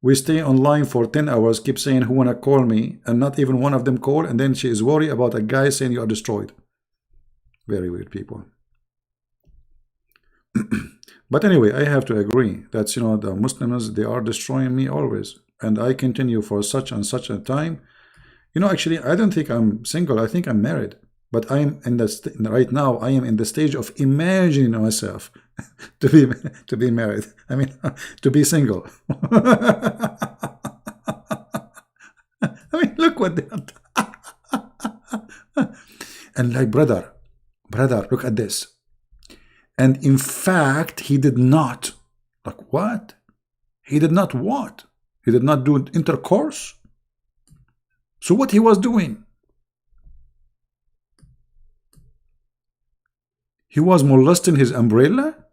We stay online for 10 hours, keep saying who wanna call me, and not even one of them call, and then she is worried about a guy saying you are destroyed. Very weird people. But anyway, I have to agree that the Muslims, they are destroying me always, and I continue for such and such a time. Actually, I don't think I'm single. I think I'm married. But I'm in right now. I am in the stage of imagining myself to be married. I mean, to be single. I mean, look what they have done. And like, brother, look at this. And in fact, he did not. Like what? He did not what? He did not do intercourse. So what he was doing? He was molesting his umbrella?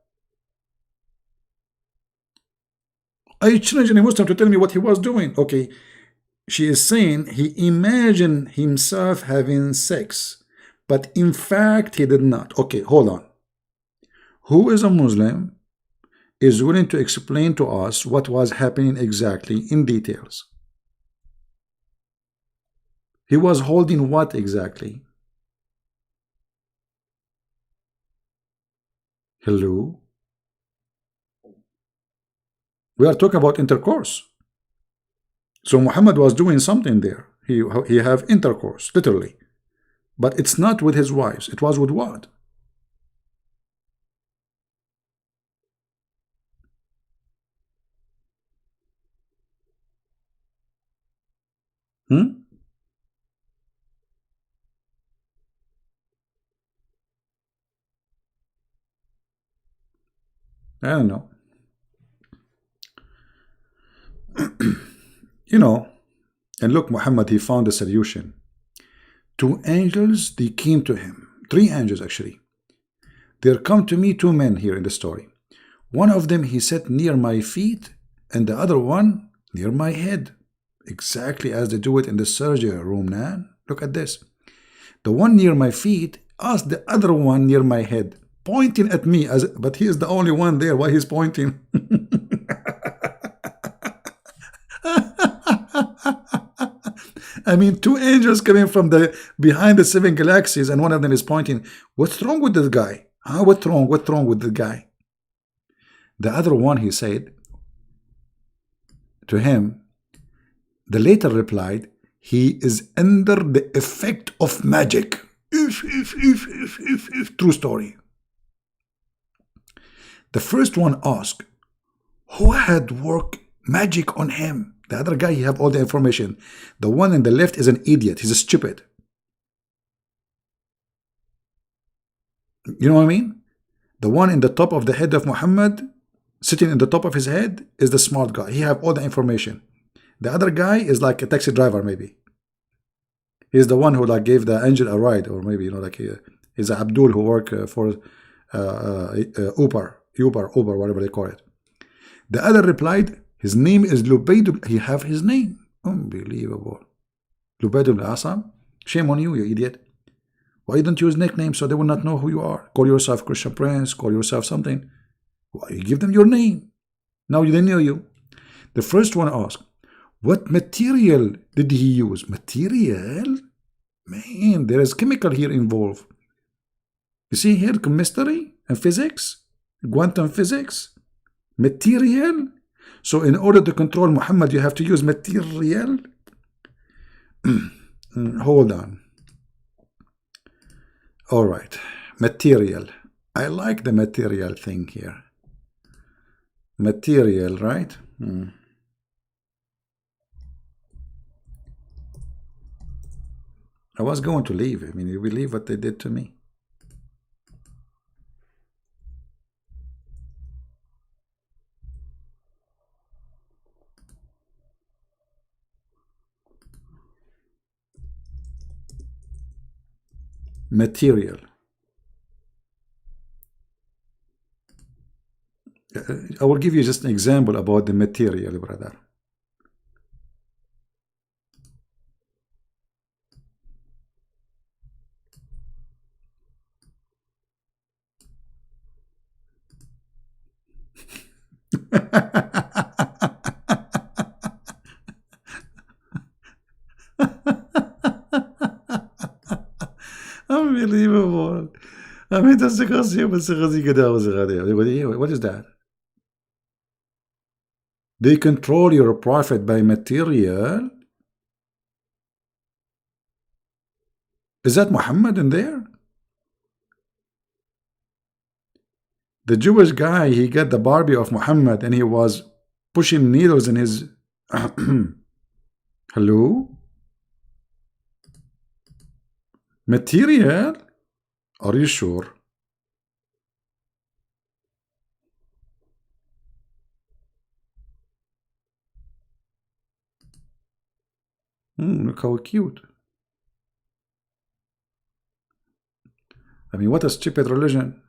I challenge any Muslim to tell me what he was doing. Okay, she is saying he imagined himself having sex, but in fact he did not. Okay, hold on. Who is a Muslim is willing to explain to us what was happening exactly in details? He was holding what exactly? Hello? We are talking about intercourse. So Muhammad was doing something there. He have intercourse, literally. But it's not with his wives. It was with what? I don't know. And look, Muhammad, he found a solution. 2 angels, they came to him. 3 angels, actually. There come to me 2 men here in the story. One of them he sat near my feet, and the other one near my head. Exactly as they do it in the surgery room, man. Look at this. The one near my feet asked the other one near my head, pointing at me, but he is the only one there. Why he's pointing? I mean, 2 angels coming from behind the 7 galaxies, and one of them is pointing. What's wrong with this guy? Huh? What's wrong with the guy? The other one, he said to him, the later replied, he is under the effect of magic. True story. The first one asked, who had worked magic on him? The other guy, he have all the information. The one on the left is an idiot. He's stupid. You know what I mean? The one in the top of the head of Muhammad, sitting in the top of his head, is the smart guy. He have all the information. The other guy is like a taxi driver, maybe. He's the one who like gave the angel a ride, or maybe he's a Abdul who work for Uber, whatever they call it. The other replied, His name is Lubaid. He have his name. Unbelievable. Lubaid ibn Asam. Shame on you, you idiot. Why don't you use nicknames so they will not know who you are? Call yourself Christian Prince. Call yourself something. Why you give them your name? Now they know you. The first one asked, what material did he use? Material? Man, there is chemical here involved. You see here, chemistry and physics, quantum physics, material. So in order to control Muhammad, you have to use material. Hold on. All right, material. I like the material thing here. Material, right? I was going to leave. I mean, you believe what they did to me? Material. I will give you just an example about the material, brother. Unbelievable. I mean, that's what is that? They control your prophet by material. Is that Muhammad in there? The Jewish guy, he got the Barbie of Muhammad and he was pushing needles in his... Hello? Material? Are you sure? Look how cute. I mean, what a stupid religion.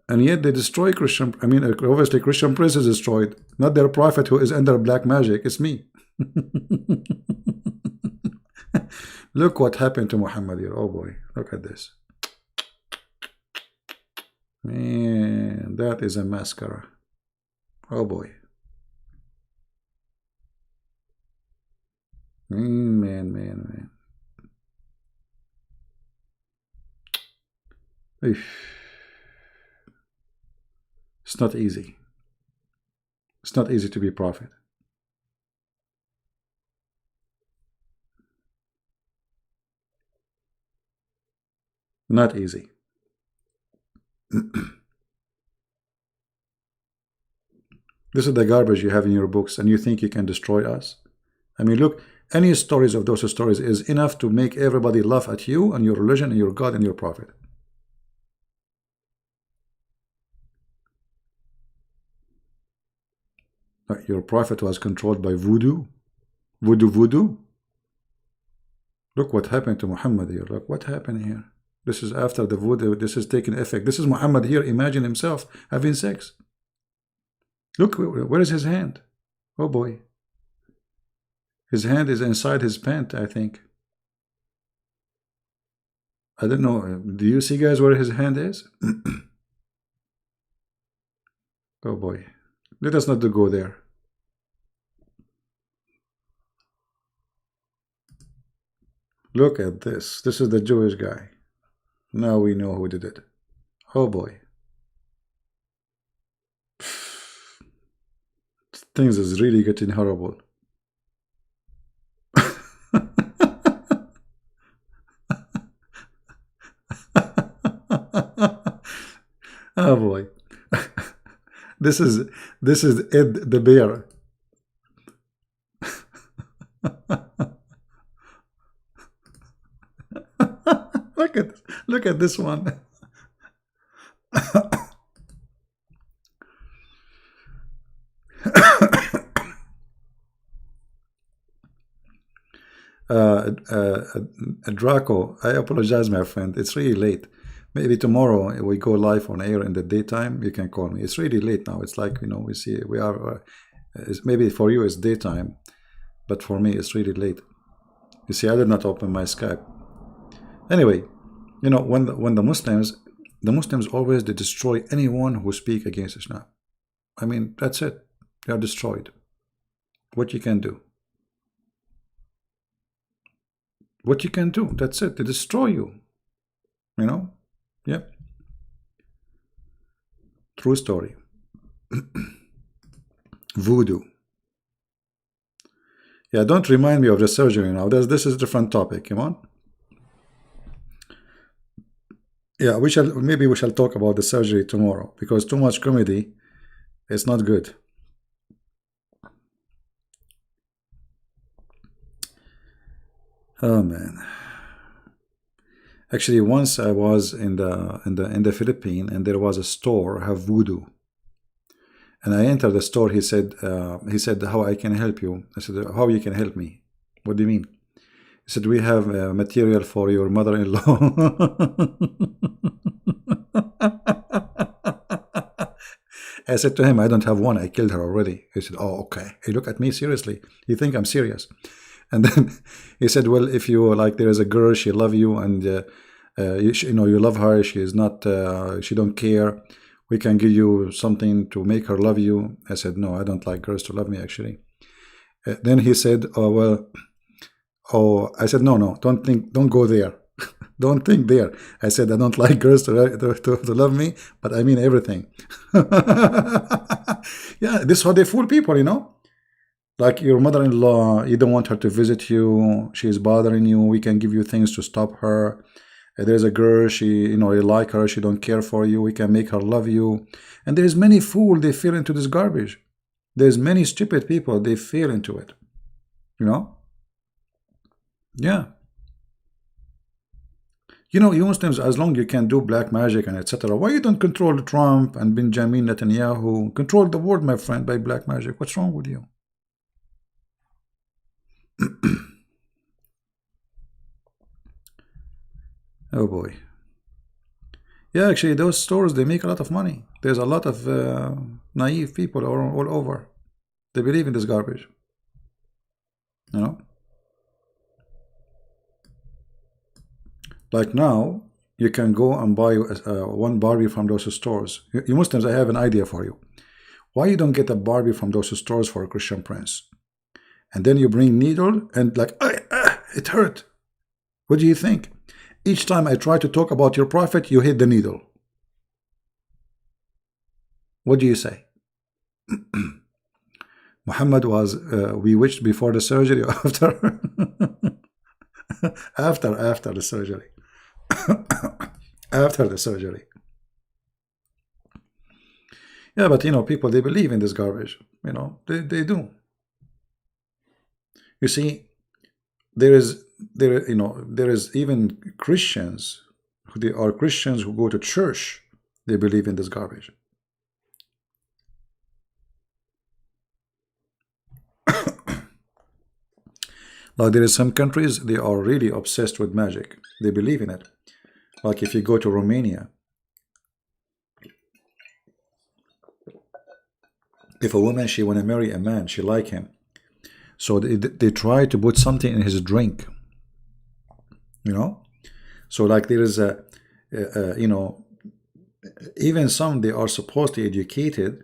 And yet they destroy Christian. I mean, obviously Christian Prince is destroyed. Not their prophet who is under black magic. It's me. Look what happened to Muhammad here. Oh boy, look at this. Man, that is a mascara. Oh boy. Man. It's not easy. It's not easy to be a prophet. Not easy. This is the garbage you have in your books, and you think you can destroy us? I mean, look, any stories of those stories is enough to make everybody laugh at you and your religion and your God and your prophet. Your prophet was controlled by voodoo. Voodoo. Look what happened to Muhammad here. Look what happened here. This is after the voodoo. This is taking effect. This is Muhammad here. Imagine himself having sex. Look, where is his hand? Oh boy. His hand is inside his pant, I think. I don't know. Do you see, guys, where his hand is? Oh boy. Let us not go there. Look at this. This is the Jewish guy. Now we know who did it. Oh boy. Things is really getting horrible. Oh boy. This is Ed the bear. Look at this one. Draco, I apologize, my friend. It's really late. Maybe tomorrow we go live on air in the daytime. You can call me. It's really late now. It's like, you know, we are Maybe for you it's daytime, but for me it's really late. You see, I did not open my Skype. Anyway, when the Muslims always they destroy anyone who speak against Islam. I mean, that's it. They are destroyed. What you can do? What you can do? That's it. They destroy you. You know? Yep. True story. Voodoo. Yeah, don't remind me of the surgery now. This is a different topic. Come on. Yeah, maybe we shall talk about the surgery tomorrow because too much comedy is not good. Oh man. Actually, once I was in the Philippines and there was a store have voodoo. And I entered the store. He said, how I can help you? I said, how you can help me? What do you mean? He said, we have material for your mother-in-law. I said to him, I don't have one. I killed her already. He said, oh, okay. He looked at me seriously. You think I'm serious? And then he said, well, if you like, there is a girl, she love you, and you love her. She is not, she don't care. We can give you something to make her love you. I said, no, I don't like girls to love me, actually. Then he said, oh, well, I said, no, don't go there. Don't think there. I said, I don't like girls to love me, but I mean everything. Yeah, this is how they fool people. Like your mother-in-law, you don't want her to visit you. She's bothering you. We can give you things to stop her. There's a girl, you like her. She don't care for you. We can make her love you. And there's many fools, they fall into this garbage. There's many stupid people, they fall into it. Yeah. You Muslims, as long you can do black magic and etc., why you don't control Trump and Benjamin Netanyahu? Control the world, my friend, by black magic. What's wrong with you? Oh boy. Yeah, actually, those stores, they make a lot of money. There's a lot of naive people all over. They believe in this garbage. Like now, you can go and buy one Barbie from those stores. You Muslims, I have an idea for you. Why you don't get a Barbie from those stores for a Christian prince? And then you bring needle and like, it hurt. What do you think? Each time I try to talk about your prophet, you hit the needle. What do you say? Muhammad was bewitched before the surgery or after? after the surgery. After the surgery. Yeah, but people, they believe in this garbage. They do. You see, there is even Christians who go to church. They believe in this garbage. Like there is some countries, they are really obsessed with magic. They believe in it. Like if you go to Romania, if a woman, she want to marry a man, she like him, so they try to put something in his drink. So like there is even some, they are supposedly educated,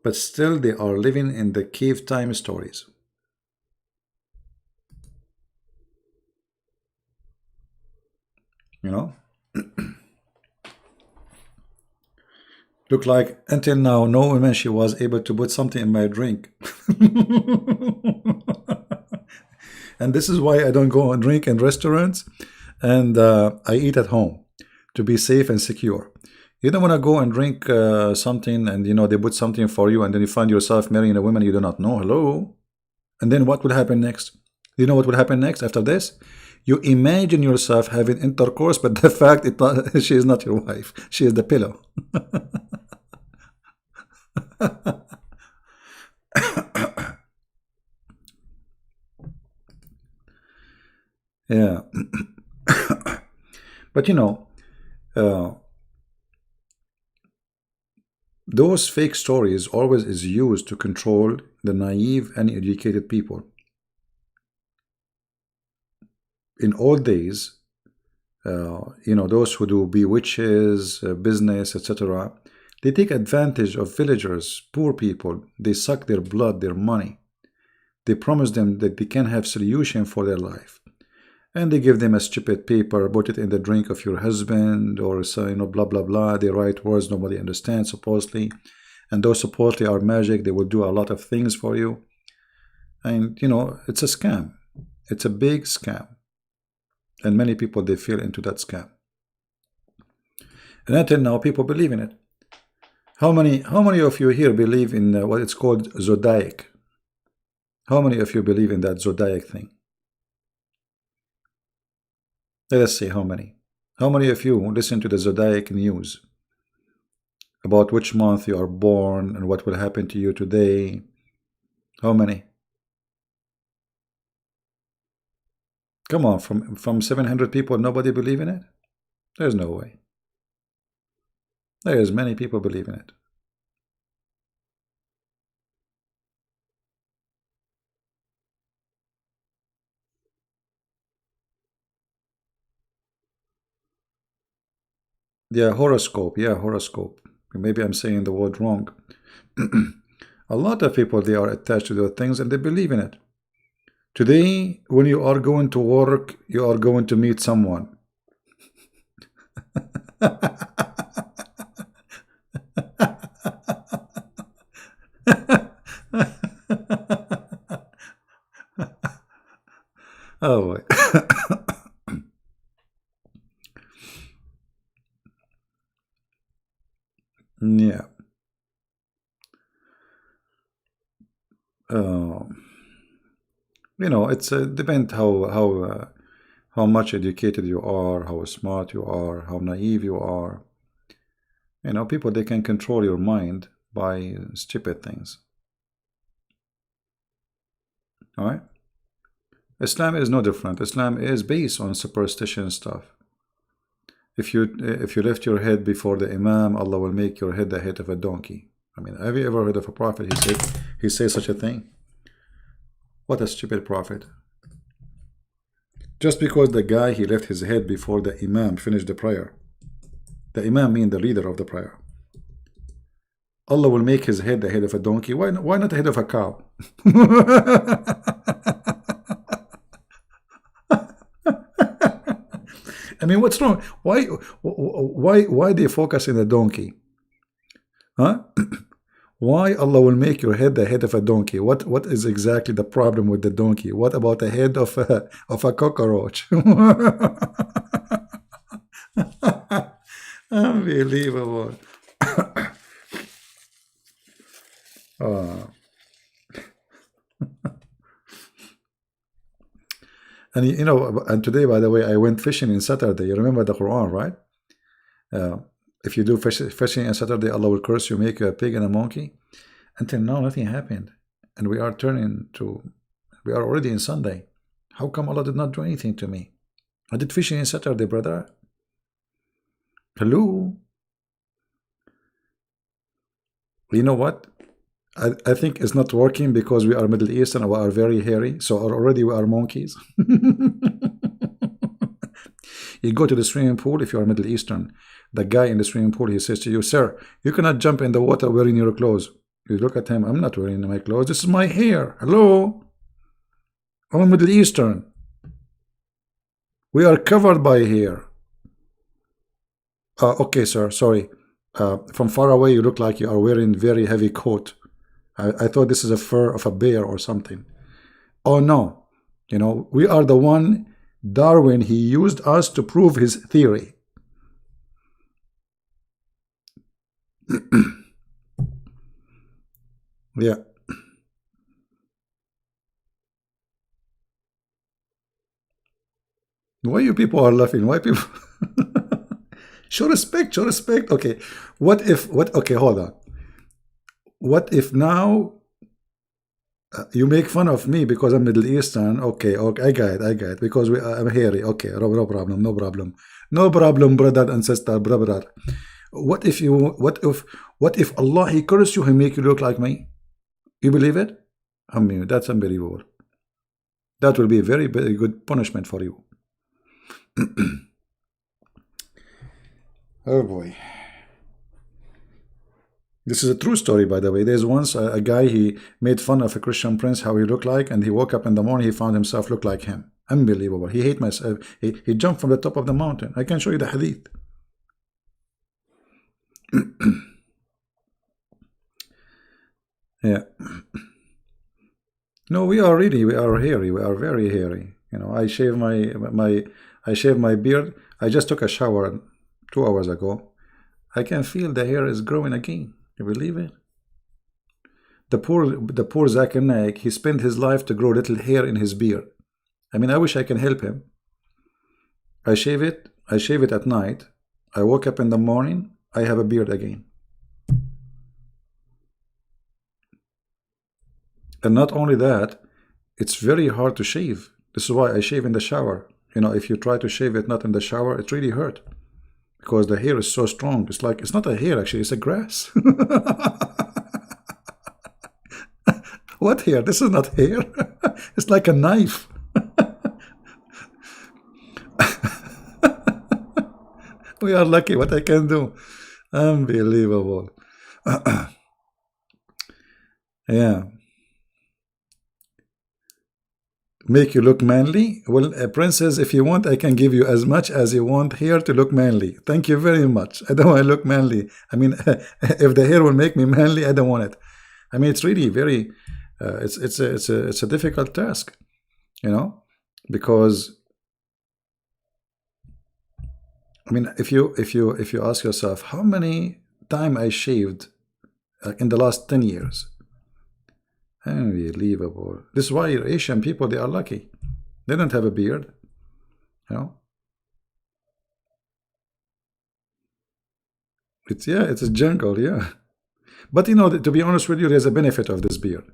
but still they are living in the cave time stories. Look like until now, no woman she was able to put something in my drink. And this is why I don't go and drink in restaurants, and I eat at home to be safe and secure. You don't want to go and drink something and they put something for you and then you find yourself marrying a woman you do not know. Hello? And then what will happen next? You know what will happen next after this? You imagine yourself having intercourse, but the fact she is not your wife. She is the pillow. Yeah. But Those fake stories always is used to control the naive and educated people. In old days, those who do bewitches, business, etc., they take advantage of villagers, poor people. They suck their blood, their money. They promise them that they can have solution for their life. And they give them a stupid paper, put it in the drink of your husband, or so, blah, blah, blah. They write words nobody understands, supposedly. And those supposedly are magic. They will do a lot of things for you. And, it's a scam. It's a big scam. And many people, they fell into that scam. And until now, people believe in it. How many of you here believe in what it's called zodiac? How many of you believe in that zodiac thing? Let us see how many. How many of you listen to the zodiac news about which month you are born and what will happen to you today? How many? Come on, from 700 people, nobody believe in it? There's no way. There's many people believe in it. Yeah, horoscope. Yeah, horoscope. Maybe I'm saying the word wrong. A lot of people, they are attached to those things and they believe in it. Today, when you are going to work, you are going to meet someone. Oh boy. Yeah. It's depends how much educated you are, how smart you are, how naive you are. People, they can control your mind by stupid things. All right? Islam is no different. Islam is based on superstition stuff. If you lift your head before the Imam, Allah will make your head the head of a donkey. I mean, have you ever heard of a prophet? He says such a thing. What a stupid prophet. Just because the guy, he left his head before the Imam finished the prayer. The Imam means the leader of the prayer. Allah will make his head the head of a donkey. Why not the head of a cow? I mean, what's wrong? Why they focus in the donkey? Huh? Why Allah will make your head the head of a donkey? What is exactly the problem with the donkey? What about the head of a cockroach? Unbelievable. And and today, by the way, I went fishing in Saturday. You remember the Quran, right? If you do fishing on Saturday, Allah will curse you, make you a pig and a monkey. Until now, nothing happened. And we are already in Sunday. How come Allah did not do anything to me? I did fishing on Saturday, brother. Hello? You know what? I think it's not working because we are Middle Eastern and we are very hairy. So already we are monkeys. You go to the swimming pool if you are Middle Eastern. The guy in the swimming pool, he says to you, sir, you cannot jump in the water wearing your clothes. You look at him, I'm not wearing my clothes. This is my hair. Hello? I'm Middle Eastern. We are covered by hair. Okay, sir, sorry. From far away, you look like you are wearing very heavy coat. I thought this is a fur of a bear or something. Oh, no. We are the one, Darwin, he used us to prove his theory. Yeah. Why you people are laughing? Why people? Show respect, show respect. Okay. Okay, hold on. What if now you make fun of me because I'm Middle Eastern? Okay, I got it. Because I'm hairy. Okay, no problem, brother and sister, brother. What if Allah He curse you, He make you look like me? You believe it? I mean, that's unbelievable. That will be a very, very good punishment for you. Oh boy. This is a true story, by the way. There's once a guy, he made fun of a Christian prince, how he looked like, and he woke up in the morning, he found himself look like him. Unbelievable. He hate myself. He jumped from the top of the mountain. I can show you the hadith. Yeah. No, we are hairy. We are very hairy. You know, I shave my beard. I just took a shower 2 hours ago. I can feel the hair is growing again. You believe it? The poor Zakir Naik, he spent his life to grow little hair in his beard. I mean, I wish I can help him. I shave it at night. I woke up in the morning, I have a beard again. And not only that, it's very hard to shave. This is why I shave in the shower. You know, if you try to shave it not in the shower, it really hurt. Because the hair is so strong. It's like, it's not a hair actually, it's a grass. What hair? This is not hair. It's like a knife. We are lucky what I can do. Unbelievable. Yeah. Make you look manly? Well, princess, if you want, I can give you as much as you want hair to look manly. Thank you very much. I don't want to look manly. I mean, if the hair will make me manly, I don't want it. I mean, it's really very, it's a difficult task, you know, because I mean, if you ask yourself how many time I shaved in the last 10 years. Unbelievable. This is why Asian people, they are lucky. They don't have a beard. You know? It's a jungle, yeah. But you know, to be honest with you, there's a benefit of this beard.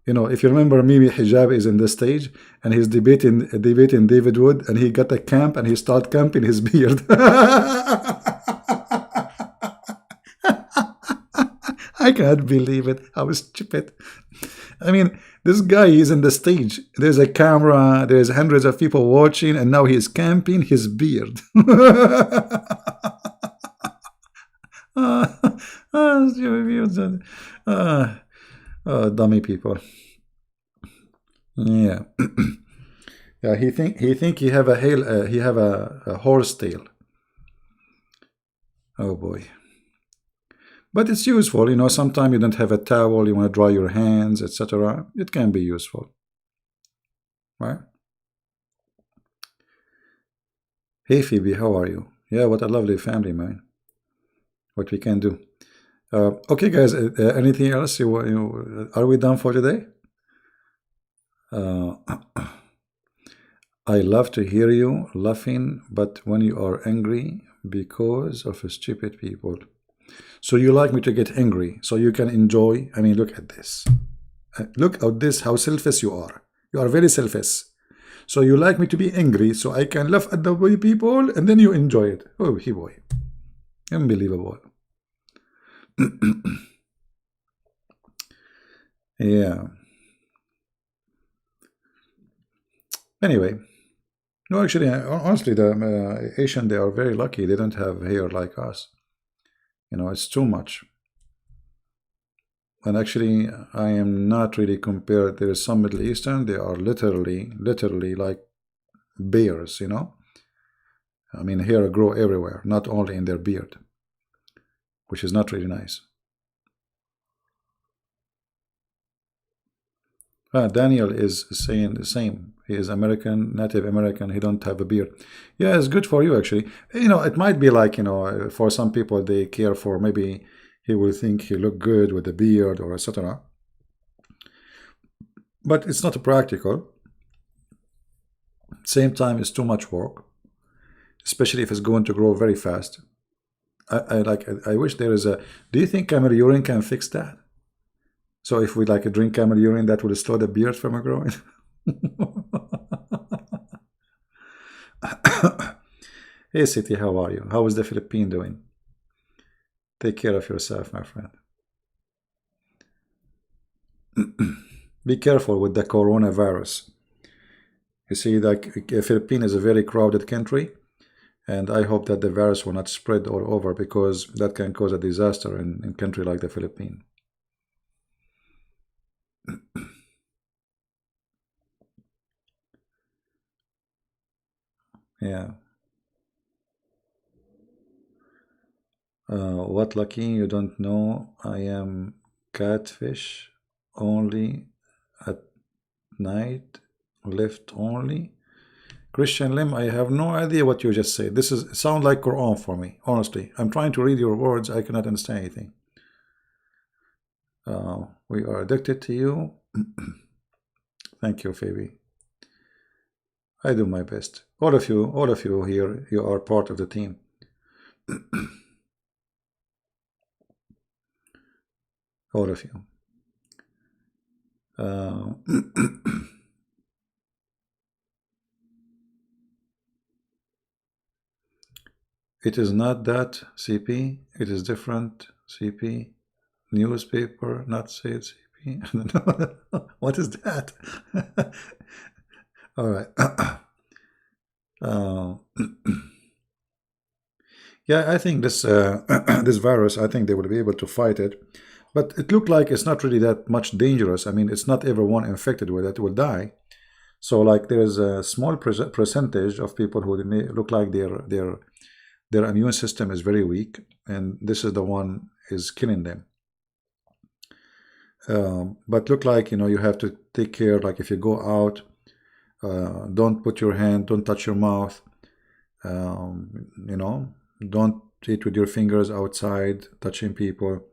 You know, if you remember, Mimi Hijab is in the stage and he's debating David Wood, and he got a camp and he started camping his beard. I can't believe it. How stupid. I mean, this guy is in the stage. There's a camera, there's hundreds of people watching, and now he's camping his beard. Dummy people. Yeah. Yeah, he think he have a horse tail. Oh boy. But it's useful, you know, sometimes you don't have a towel, you want to dry your hands, etc. It can be useful. Right? Hey Phoebe, how are you? Yeah, what a lovely family, man. What we can do. Okay, guys, anything else? Are we done for today? I love to hear you laughing, but when you are angry because of stupid people. So you like me to get angry so you can enjoy. I mean, look at this. Look at this, how selfish you are. You are very selfish. So you like me to be angry so I can laugh at the way people and then you enjoy it. Oh, he boy. Unbelievable. Yeah. Anyway. No, actually, honestly, the Asian, they are very lucky. They don't have hair like us. You know, it's too much. And actually, I am not really compared. There is some Middle Eastern, they are literally like bears, you know. I mean, hair grow everywhere, not only in their beard, which is not really nice. Daniel is saying the same. He is American, Native American. He don't have a beard. Yeah, it's good for you, actually. You know, it might be like, you know, for some people, they care for maybe he will think he look good with a beard or etc. But it's not practical. Same time, it's too much work, especially if it's going to grow very fast. I wish there is a. Do you think camel urine can fix that? So if we like drink camel urine, that will slow the beard from growing. Hey City, how are you? How is the Philippines doing? Take care of yourself, my friend. Be careful with the coronavirus. You see, like Philippines is a very crowded country, and I hope that the virus will not spread all over because that can cause a disaster in a country like the Philippines. Yeah. What lucky you don't know? I am catfish only at night, left only. Christian Lim, I have no idea what you just said. This is sound like Quran for me, honestly. I'm trying to read your words. I cannot understand anything. We are addicted to you. Thank you, Phoebe. I do my best. All of you here, you are part of the team. All of you. It is not that, CP. It is different, CP. Newspaper, not said, CP. What is that? All right. Yeah, I think this this virus, I think they will be able to fight it, but it looked like it's not really that much dangerous. I mean, it's not everyone infected with it will die. So, like, there's a small percentage of people who may look like their immune system is very weak, and this is the one is killing them. But look like you have to take care. Like if you go out, don't put your hand, don't touch your mouth. You know, don't eat with your fingers outside, touching people.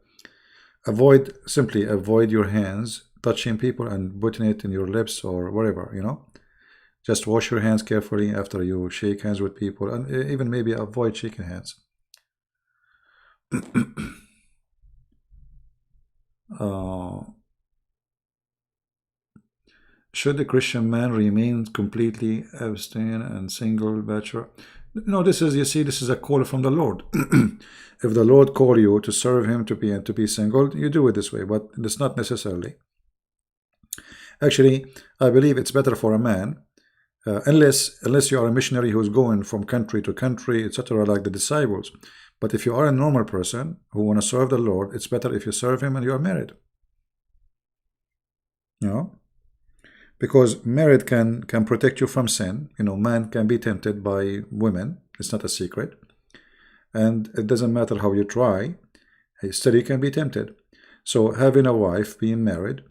Simply avoid your hands touching people and putting it in your lips or wherever. Just wash your hands carefully after you shake hands with people, and even maybe avoid shaking hands. Should the Christian man remain completely abstain and single bachelor? No, you see, this is a call from the Lord. If the Lord call you to serve him to be single, you do it this way, but it's not necessarily. Actually, I believe it's better for a man, unless you are a missionary who's going from country to country, etc., like the disciples. But if you are a normal person who want to serve the Lord, it's better if you serve him and you are married. Because married can protect you from sin. Man can be tempted by women. It's not a secret. And it doesn't matter how you try, still you can be tempted. So having a wife, being married,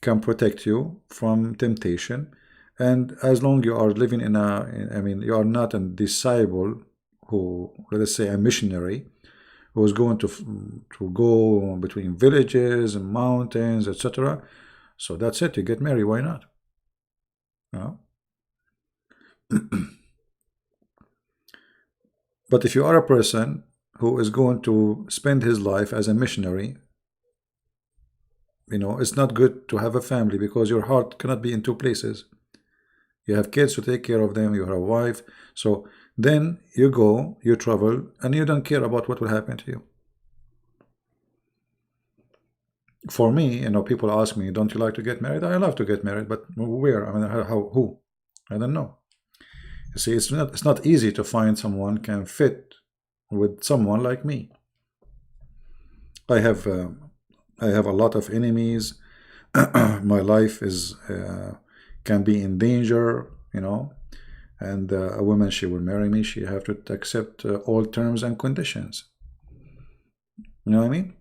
can protect you from temptation. And as long you are living you are not a disciple who, let us say, a missionary who is going to go between villages and mountains, etc. So that's it. You get married. Why not? But if you are a person who is going to spend his life as a missionary, it's not good to have a family because your heart cannot be in two places. You have kids to take care of them, you have a wife. So then you go, you travel, and you don't care about what will happen to you. For me, people ask me, don't you like to get married? I love to get married, but where? Who? I don't know. You see, it's not easy to find someone can fit with someone like me. I have a lot of enemies. My life can be in danger, and a woman, she will marry me, she have to accept all terms and conditions. You know what I mean?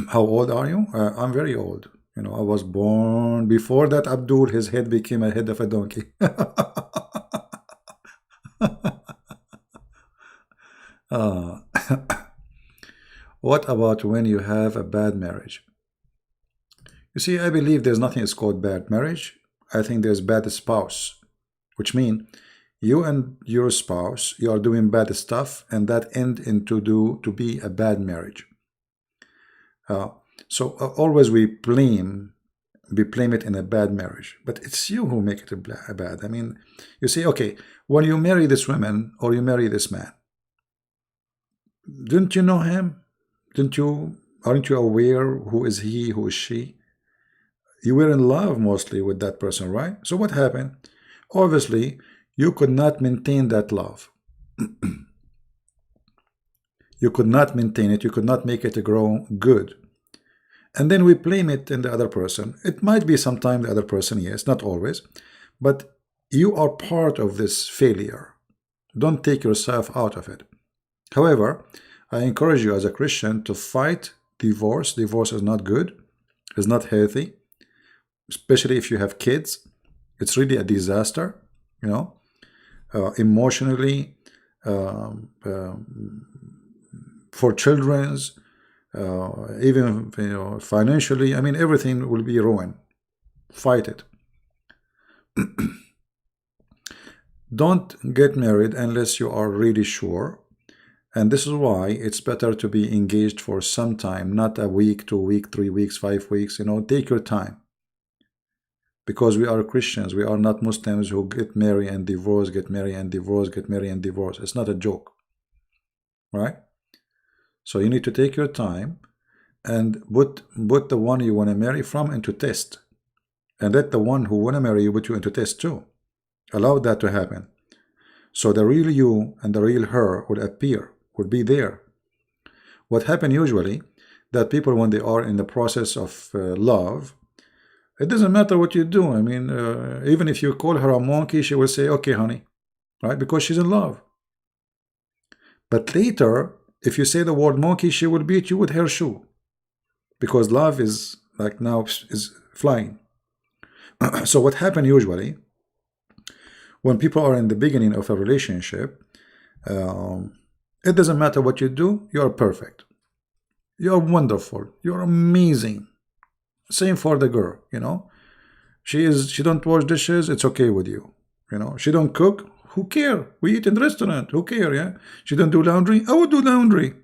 How old are you? I'm very old. I was born before that Abdul, his head became a head of a donkey. uh, what about when you have a bad marriage? You see, I believe there's nothing is called bad marriage. I think there's bad spouse, which means you and your spouse, you are doing bad stuff, and that end to be a bad marriage. So always we blame it in a bad marriage, but it's you who make it a bad. I mean, you see, okay, when you marry this woman or you marry this man, Didn't you know him? Didn't you? Aren't you aware who is he, who is she? You were in love mostly with that person, right? So what happened? Obviously, you could not maintain that love. You could not maintain it. You could not make it grow good. And then we blame it in the other person. It might be sometimes the other person, yes, not always. But you are part of this failure. Don't take yourself out of it. However, I encourage you as a Christian to fight divorce. Divorce is not good. It's not healthy, especially if you have kids. It's really a disaster, you know, emotionally, for children's, even financially. I mean, everything will be ruined. Fight it. Don't get married unless you are really sure. And this is why it's better to be engaged for some time, not a week, 2 weeks, 3 weeks, 5 weeks. Take your time. Because we are Christians, we are not Muslims who get married and divorce, get married and divorce, get married and divorce. It's not a joke, right? So you need to take your time and put the one you want to marry from into test. And let the one who want to marry you put you into test too. Allow that to happen. So the real you and the real her will appear, will be there. What happens usually, that people when they are in the process of love, it doesn't matter what you do. I mean, even if you call her a monkey, she will say, okay, honey, right? Because she's in love. But later, if you say the word monkey, she will beat you with her shoe. Because love is like now is flying. So what happens usually, when people are in the beginning of a relationship, it doesn't matter what you do, you're perfect. You're wonderful. You're amazing. Same for the girl, She don't wash dishes, it's okay with you. She don't cook, who care? We eat in the restaurant, who care, yeah? She don't do laundry, I would do laundry.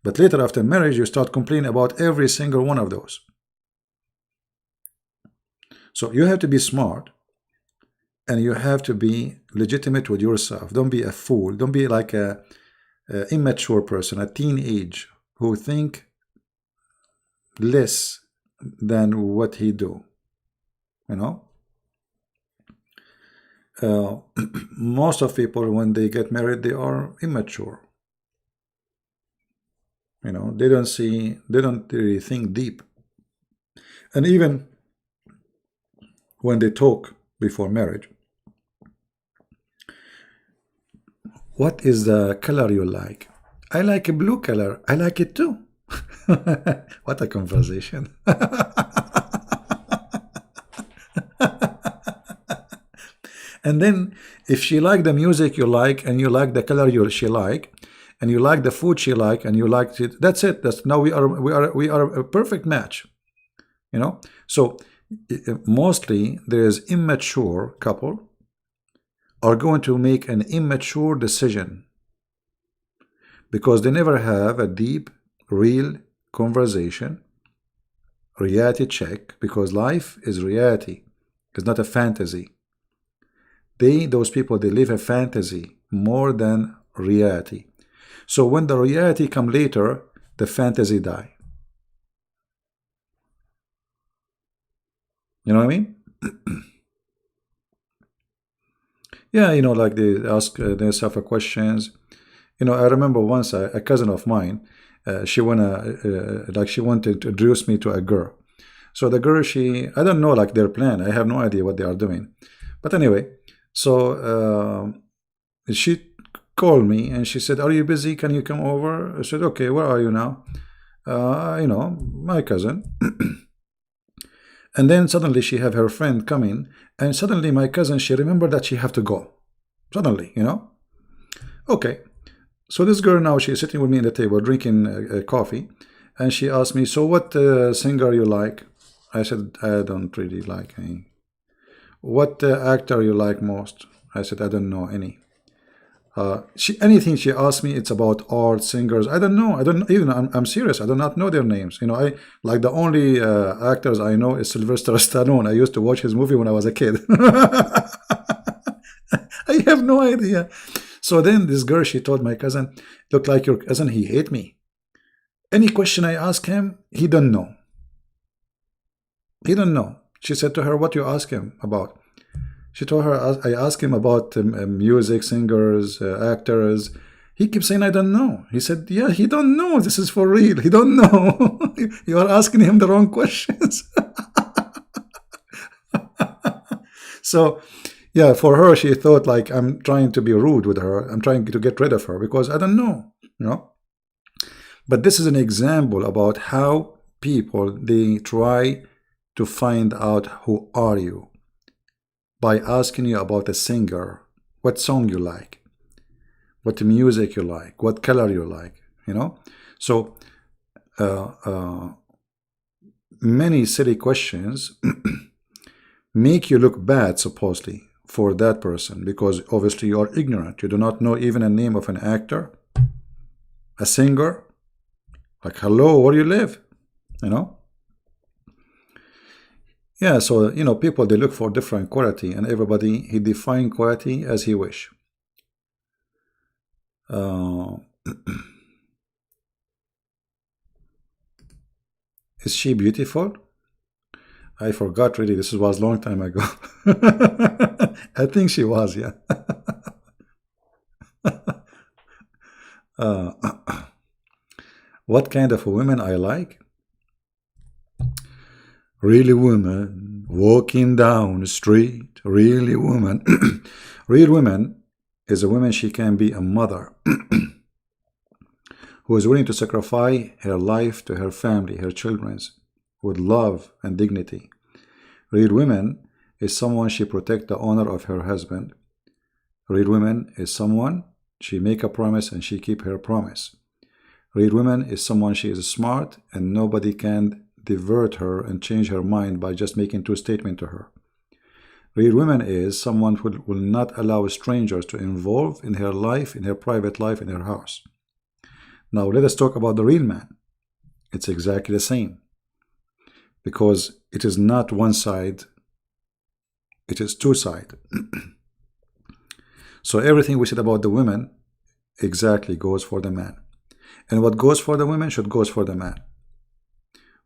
But later after marriage, you start complaining about every single one of those. So you have to be smart and you have to be legitimate with yourself. Don't be a fool. Don't be like a immature person, a teenage who think less than what he do. Most of people when they get married, they are immature. They don't really think deep. And even when they talk before marriage, what is the color you like? I like a blue color. I like it too. What a conversation. And then if she like the music you like, and you like the color she like, and you like the food she like, and you like it, that's it. Now we are a perfect match. So mostly there is immature couple are going to make an immature decision because they never have a deep, real conversation, reality check, because life is reality. It's not a fantasy. Those people, they live a fantasy more than reality. So when the reality come later, the fantasy die. You know what I mean? Yeah, like they ask themselves questions. I remember once a cousin of mine, she wanted to introduce me to a girl. So the girl, I don't know like their plan. I have no idea what they are doing. But anyway, so she called me and she said, "Are you busy? Can you come over?" I said, "Okay, where are you now?" My cousin. And then suddenly she have her friend coming, and suddenly my cousin, she remembered that she have to go. Suddenly, Okay. So this girl now, she's sitting with me at the table drinking coffee, and she asked me, "So what singer you like?" I said, "I don't really like any." "What actor you like most?" I said, "I don't know any." Anything she asked me, it's about art, singers. I don't know. I don't even. I'm serious. I do not know their names. I like the only actors I know is Sylvester Stallone. I used to watch his movie when I was a kid. I have no idea. So then this girl, she told my cousin, look like your cousin, he hate me. Any question I ask him, he don't know. He don't know. She said to her, what you ask him about? She told her, I asked him about music, singers, actors. He keeps saying, I don't know. He said, yeah, he don't know. This is for real. He don't know. You are asking him the wrong questions. So, yeah, for her, she thought like I'm trying to be rude with her. I'm trying to get rid of her because I don't know, you know. But this is an example about how people, they try to find out who are you by asking you about a singer, what song you like, what music you like, what color you like, you know. So many silly questions make you look bad, supposedly, for that person, because obviously you are ignorant. You do not know even a name of an actor, a singer. Like, hello, where you live, you know. Yeah, so, you know, people, they look for different quality, and everybody, he define quality as he wish. Is she beautiful? I forgot really. This was a long time ago. I think she was, yeah. uh, what kind of women I like? Really woman walking down the street. Really woman. Real woman is a woman, she can be a mother who is willing to sacrifice her life to her family, her children's, with love and dignity. Real woman is someone she protect the honor of her husband. Real woman is someone she make a promise and she keep her promise. Real woman is someone she is smart and nobody can divert her and change her mind by just making two statements to her. Real woman is someone who will not allow strangers to involve in her life, in her private life, in her house. Now let us talk about the real man. It's exactly the same, because it is not one side, it is two sides. So everything we said about the women exactly goes for the man, and what goes for the women should goes for the man.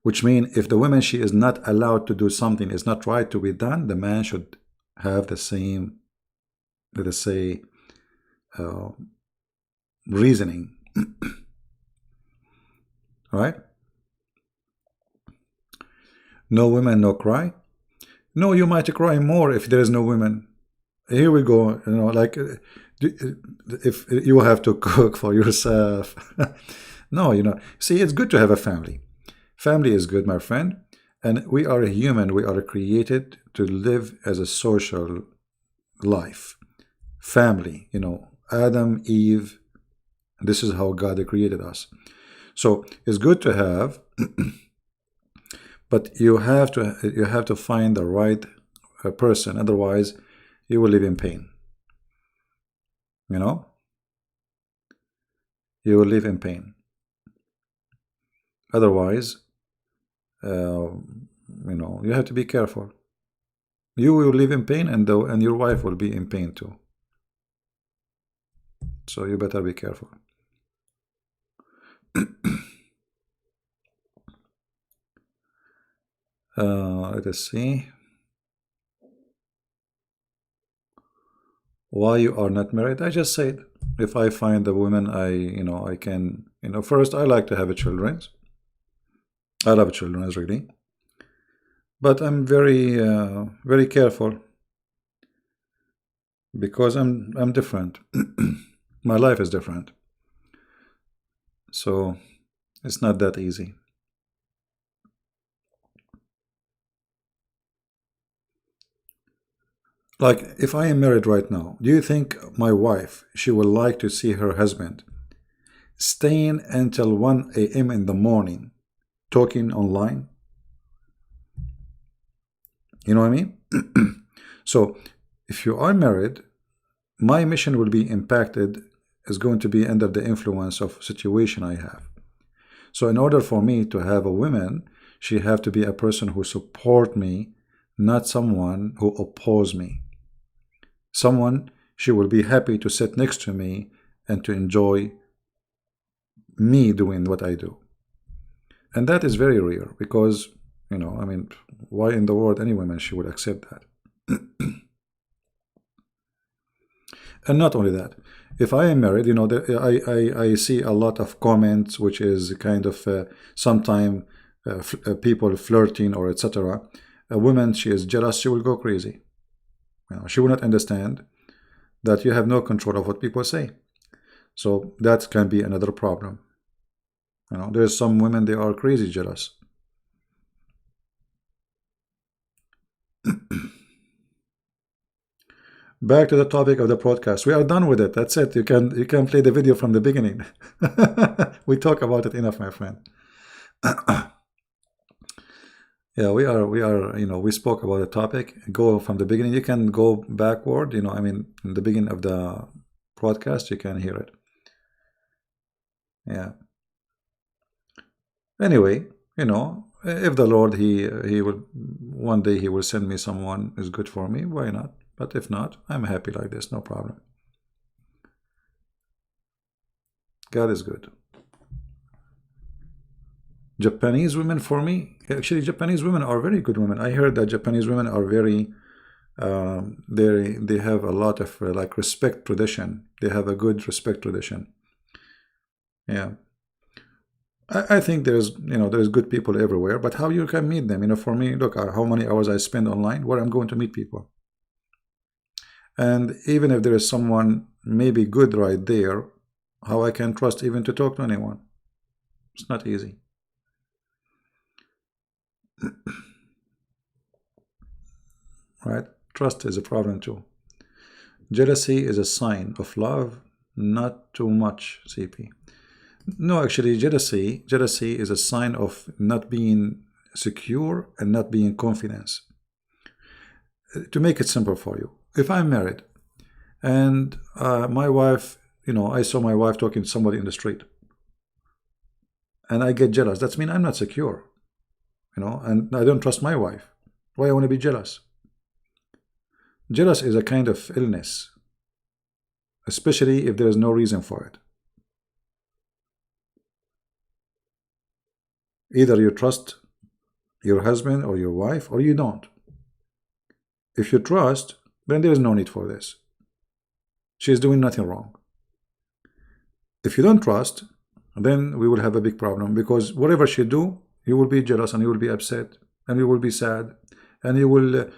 Which means if the woman, she is not allowed to do something, is not right to be done, the man should have the same, let us say, reasoning. Right? No women, no cry. No, you might cry more if there is no women. Here we go. You know, like if you have to cook for yourself. No, you know. See, it's good to have a family. Family is good, my friend. And we are a human. We are created to live as a social life. Family, you know, Adam, Eve. This is how God created us. So it's good to have, but you have to find the right person. Otherwise, you will live in pain. You know, you will live in pain. Otherwise, you know, you have to be careful. You will live in pain, and your wife will be in pain too. So you better be careful. Let us see. Why you are not married? I just said, if I find a woman, I can, first I like to have a children. I love children, really. But I'm very, very careful because I'm different. My life is different. So it's not that easy. Like, if I am married right now, do you think my wife, she would like to see her husband staying until 1 a.m. in the morning talking online? You know what I mean? So if you are married, my mission will be impacted, is going to be under the influence of situation I have. So in order for me to have a woman, she have to be a person who support me, not someone who oppose me. Someone, she will be happy to sit next to me and to enjoy me doing what I do. And that is very rare because, I mean, why in the world any woman she would accept that? And not only that, if I am married, I see a lot of comments, which is kind of sometime people flirting or etc. A woman, she is jealous, she will go crazy. She will not understand that you have no control of what people say. So that can be another problem. There's some women, they are crazy jealous. Back to the topic of the podcast. We are done with it. That's it. You can play the video from the beginning. We talk about it enough, my friend. Yeah, we spoke about the topic. Go from the beginning. You can go backward, in the beginning of the podcast, you can hear it. Yeah. Anyway, if the Lord, he will, one day he will send me someone who's good for me, why not? But if not, I'm happy like this, no problem. God is good. Japanese women, for me, actually Japanese women are very good women. I heard that Japanese women are very, they have a lot of like respect tradition. They have a good respect tradition. Yeah. I think there's good people everywhere, but how you can meet them? For me, look, how many hours I spend online, where I'm going to meet people. And even if there is someone maybe good right there, how I can trust even to talk to anyone? It's not easy. Right? Trust is a problem too. Jealousy is a sign of love, not too much, CP. No, actually, jealousy is a sign of not being secure and not being confident. To make it simple for you, if I'm married and my wife, I saw my wife talking to somebody in the street and I get jealous, that means I'm not secure, and I don't trust my wife. Why I want to be jealous? Jealous is a kind of illness, especially if there is no reason for it. Either you trust your husband or your wife or you don't. If you trust, then there is no need for this. She is doing nothing wrong. If you don't trust, then we will have a big problem, because whatever she do, you will be jealous and you will be upset and you will be sad and you will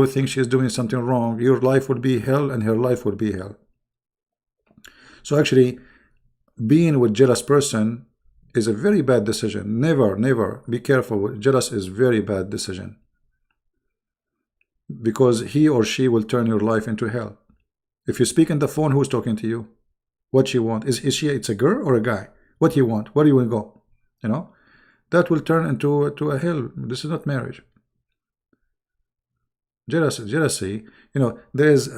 think she is doing something wrong. Your life will be hell and her life will be hell. So actually, being with jealous person is a very bad decision. Never be careful. Jealous is very bad decision, because he or she will turn your life into hell. If you speak on the phone, who's talking to you? What she want? Is she? It's a girl or a guy? What you want? Where you will go? That will turn into a hell. This is not marriage. Jealousy. There is.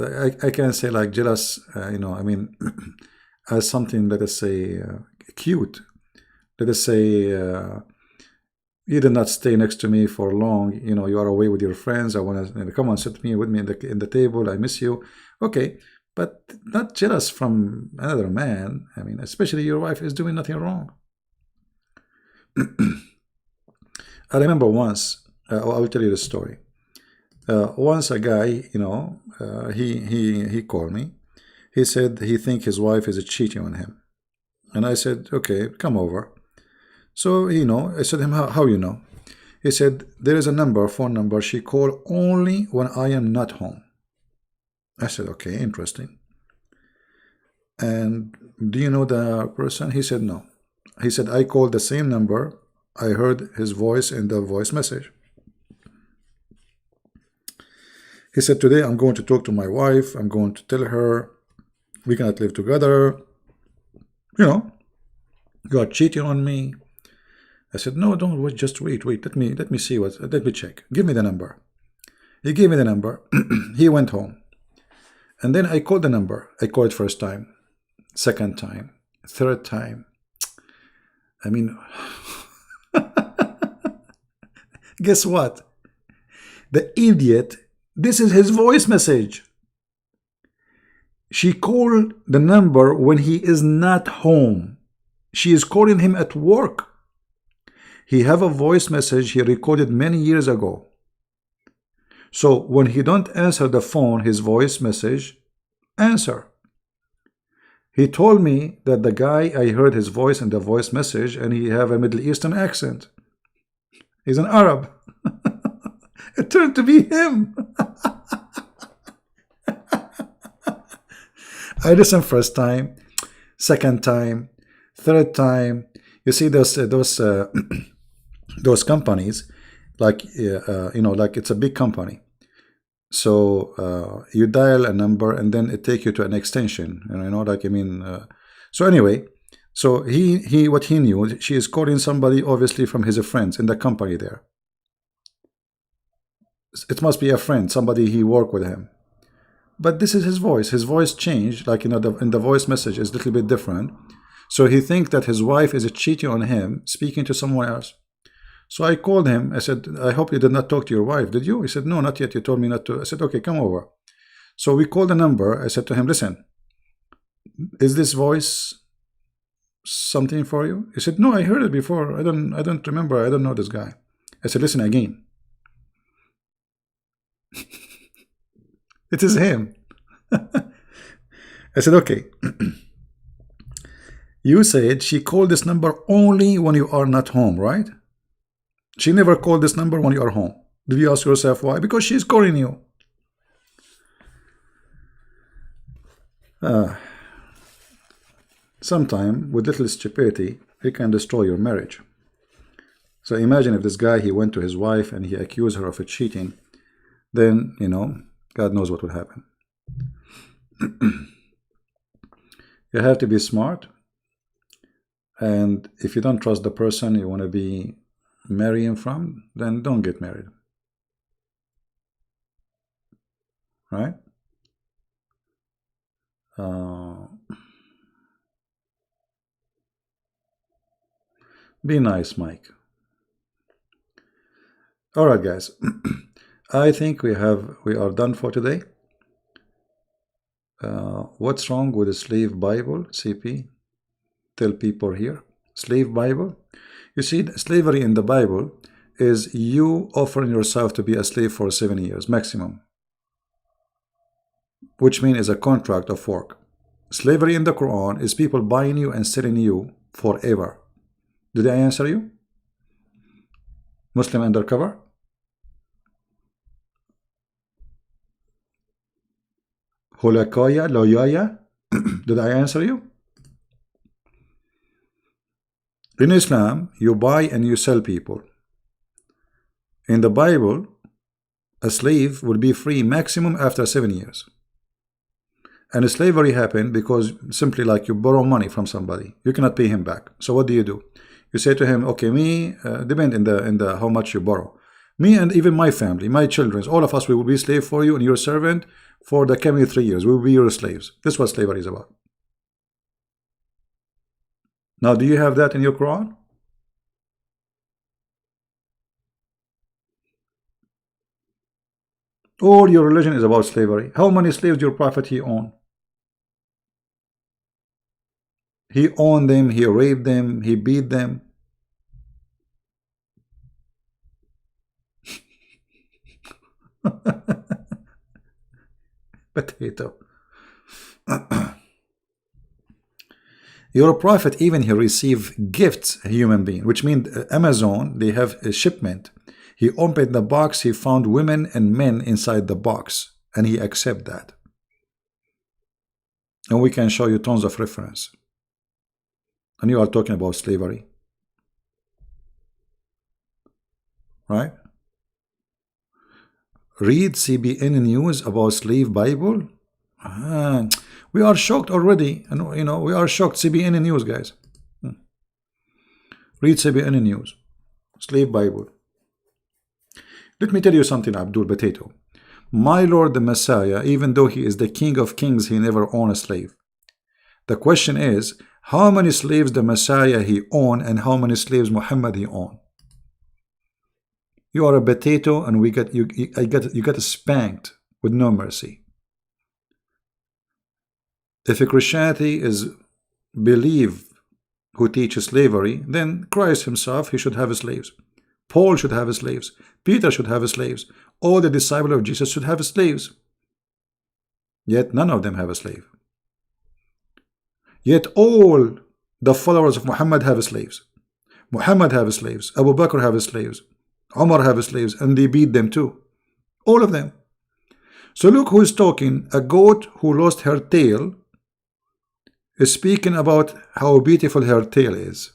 I can say like jealous. As something, let us say, cute. Let us say you did not stay next to me for long. You are away with your friends. I want to come on, sit with me in the table. I miss you. Okay, but not jealous from another man. Especially your wife is doing nothing wrong. I remember once. I will tell you the story. Once a guy, he called me. He said he think his wife is cheating on him, and I said, okay, come over. So, I said to him, how you know? He said, there is a phone number, she call only when I am not home. I said, okay, interesting. And do you know the person? He said, no. He said, I called the same number. I heard his voice in the voice message. He said, today I'm going to talk to my wife. I'm going to tell her we cannot live together. You are cheating on me. I said, no, don't wait, just wait. Let me see let me check. Give me the number. He gave me the number. He went home. And then I called the number. I called first time, second time, third time. Guess what? The idiot, this is his voice message. She called the number when he is not home. She is calling him at work. He have a voice message he recorded many years ago. So when he don't answer the phone, his voice message, answer. He told me that the guy, I heard his voice in the voice message, and he have a Middle Eastern accent. He's an Arab. It turned to be him. I listened first time, second time, third time. You see those companies, like like it's a big company. So you dial a number and then it take you to an extension. So anyway, so he what he knew, she is calling somebody obviously from his friends in the company there. It must be a friend, somebody he worked with him. But this is his voice. His voice changed, like in the voice message is a little bit different. So he thinks that his wife is cheating on him, speaking to someone else. So I called him. I said, I hope you did not talk to your wife, did you? He said, no, not yet. You told me not to. I said, okay, come over. So we called the number. I said to him, listen, is this voice something for you? He said, no, I heard it before. I don't remember. I don't know this guy. I said, listen again. It is him. I said, okay. You said she called this number only when you are not home, right? She never called this number when you are home. Did you ask yourself why? Because she's calling you. Sometime with little stupidity, it can destroy your marriage. So imagine if this guy, he went to his wife and he accused her of cheating, then, God knows what would happen. You have to be smart. And if you don't trust the person you want to be marrying from, then don't get married. Right? Be nice, Mike. All right, guys. I think we are done for today. What's wrong with the slave Bible, CP? Tell people here. Slave Bible. You see, slavery in the Bible is you offering yourself to be a slave for 7 years maximum, which means is a contract of work. Slavery in the Quran is people buying you and selling you forever. Did I answer you? Muslim undercover? Holakaya, Loyaya? Did I answer you? In Islam, you buy and you sell people. In the Bible, a slave will be free maximum after 7 years. And slavery happened because simply like you borrow money from somebody, you cannot pay him back. So what do? You say to him, okay, me, depend in the how much you borrow. Me and even my family, my children, all of us, we will be slave for you and your servant for the coming 3 years. We will be your slaves. This is what slavery is about. Now, do you have that in your Quran? All your religion is about slavery. How many slaves your prophet he owned? He owned them, he raped them, he beat them. Potato. Your prophet, even he received gifts, a human being, which means Amazon, they have a shipment. He opened the box, he found women and men inside the box, and he accepted that. And we can show you tons of reference. And you are talking about slavery. Right? Read CBN News about slave Bible. We are shocked already, and we are shocked. CBN News, guys. Read CBN News. Slave Bible. Let me tell you something, Abdul Potato. My Lord the Messiah, even though he is the King of Kings, he never owned a slave. The question is, how many slaves the Messiah he owned, and how many slaves Muhammad he owned? You are a potato, and you got spanked with no mercy. If a Christianity is belief who teaches slavery, then Christ himself, he should have slaves. Paul should have slaves. Peter should have slaves. All the disciples of Jesus should have slaves. Yet none of them have a slave. Yet all the followers of Muhammad have slaves. Muhammad have slaves. Abu Bakr have slaves. Umar have slaves, and they beat them too. All of them. So look who is talking. A goat who lost her tail is speaking about how beautiful her tail is.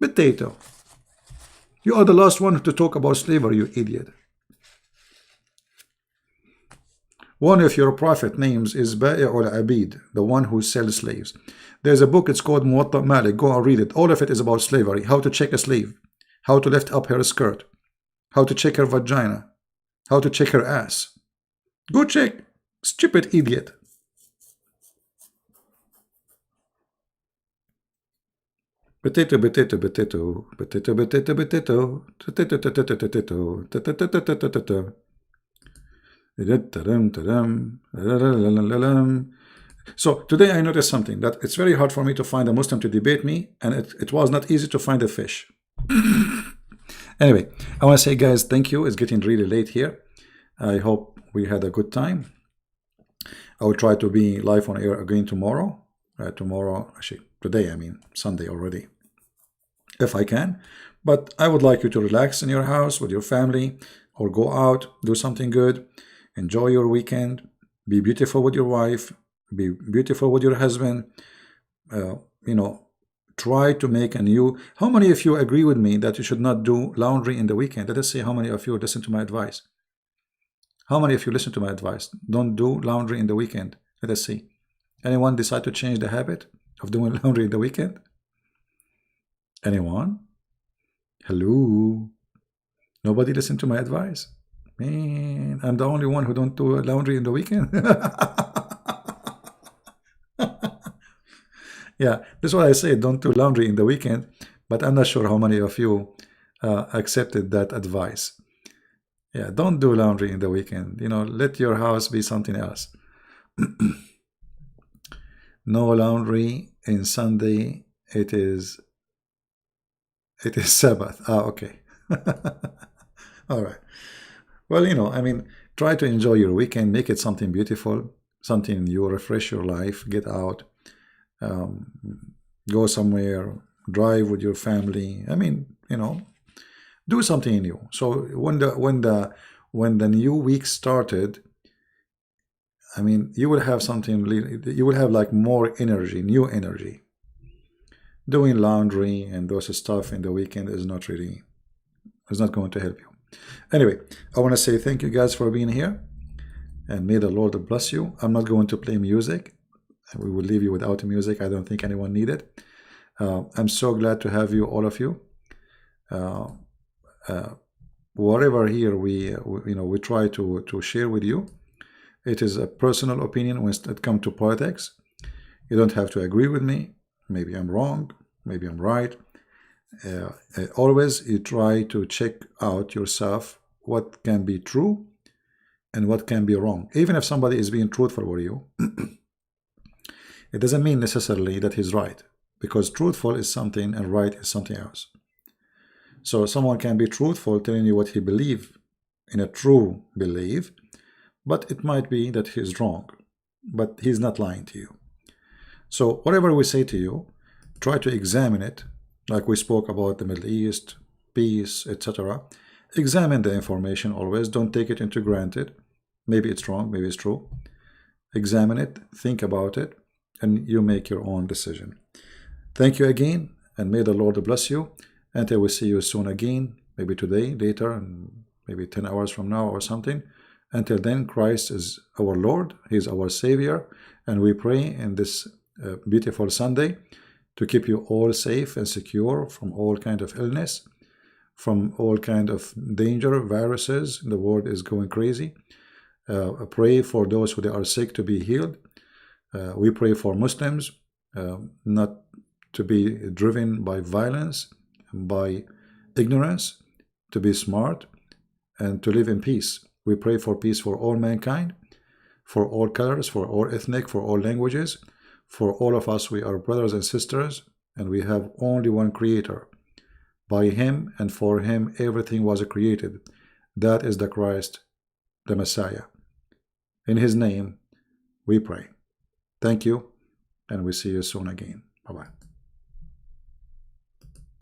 Potato. You are the last one to talk about slavery, you idiot. One of your prophet names is Ba'i'ul Abid, the one who sells slaves. There's a book, it's called Muwatta Malik. Go and read it. All of it is about slavery. How to check a slave. How to lift up her skirt. How to check her vagina. How to check her ass. Go check. Stupid idiot. Potato, potato, potato, potato, potato, potato, potato, potato, potato, potato. So today I noticed something, that it's very hard for me to find a Muslim to debate me, and it was not easy to find a fish. Anyway, I want to say, guys, thank you. It's getting really late here. I hope we had a good time. I will try to be live on air again tomorrow. Actually, today, I mean, Sunday already, if I can. But I would like you to relax in your house with your family, or go out, do something good, enjoy your weekend, be beautiful with your wife, be beautiful with your husband. Try to make a new. How many of you agree with me that you should not do laundry in the weekend? Let us see how many of you listen to my advice. How many of you listen to my advice? Don't do laundry in the weekend. Let us see. Anyone decide to change the habit of doing laundry in the weekend? Anyone? Hello? Nobody listen to my advice? Man, I'm the only one who don't do laundry in the weekend. Yeah, that's why I say don't do laundry in the weekend, but I'm not sure how many of you accepted that advice. Yeah, don't do laundry in the weekend. Let your house be something else. No laundry in Sunday. It is Sabbath. Okay. All right. Well, I mean, try to enjoy your weekend. Make it something beautiful, something new. Refresh your life. Get out. Go somewhere. Drive with your family. I mean, do something new. So when the new week started, I mean, you will have something. You will have like more energy, new energy. Doing laundry and those stuff in the weekend is not really. It's not going to help you. Anyway, I want to say thank you guys for being here, and may the Lord bless you. I'm not going to play music. We will leave you without music. I don't think anyone need it. I'm so glad to have you, all of you. Whatever here we try to share with you. It is a personal opinion when it comes to politics. You don't have to agree with me. Maybe I'm wrong. Maybe I'm right. Always you try to check out yourself what can be true and what can be wrong. Even if somebody is being truthful with you, it doesn't mean necessarily that he's right, because truthful is something and right is something else. So someone can be truthful, telling you what he believes in a true belief, but it might be that he's wrong, but he's not lying to you. So whatever we say to you, try to examine it, like we spoke about the Middle East, peace, etc. Examine the information always. Don't take it into granted. Maybe it's wrong, maybe it's true. Examine it, think about it, and you make your own decision. Thank you again, and may the Lord bless you. Until we see you soon again, maybe today, later, and maybe 10 hours from now or something. Until then, Christ is our Lord. He is our Savior. And we pray in this beautiful Sunday to keep you all safe and secure from all kind of illness, from all kind of danger, viruses. The world is going crazy. Pray for those who are sick to be healed. We pray for Muslims not to be driven by violence, by ignorance, to be smart, and to live in peace. We pray for peace for all mankind, for all colors, for all ethnic, for all languages. For all of us, we are brothers and sisters, and we have only one Creator. By Him and for Him, everything was created. That is the Christ, the Messiah. In His name, we pray. Thank you, and we see you soon again. Bye-bye.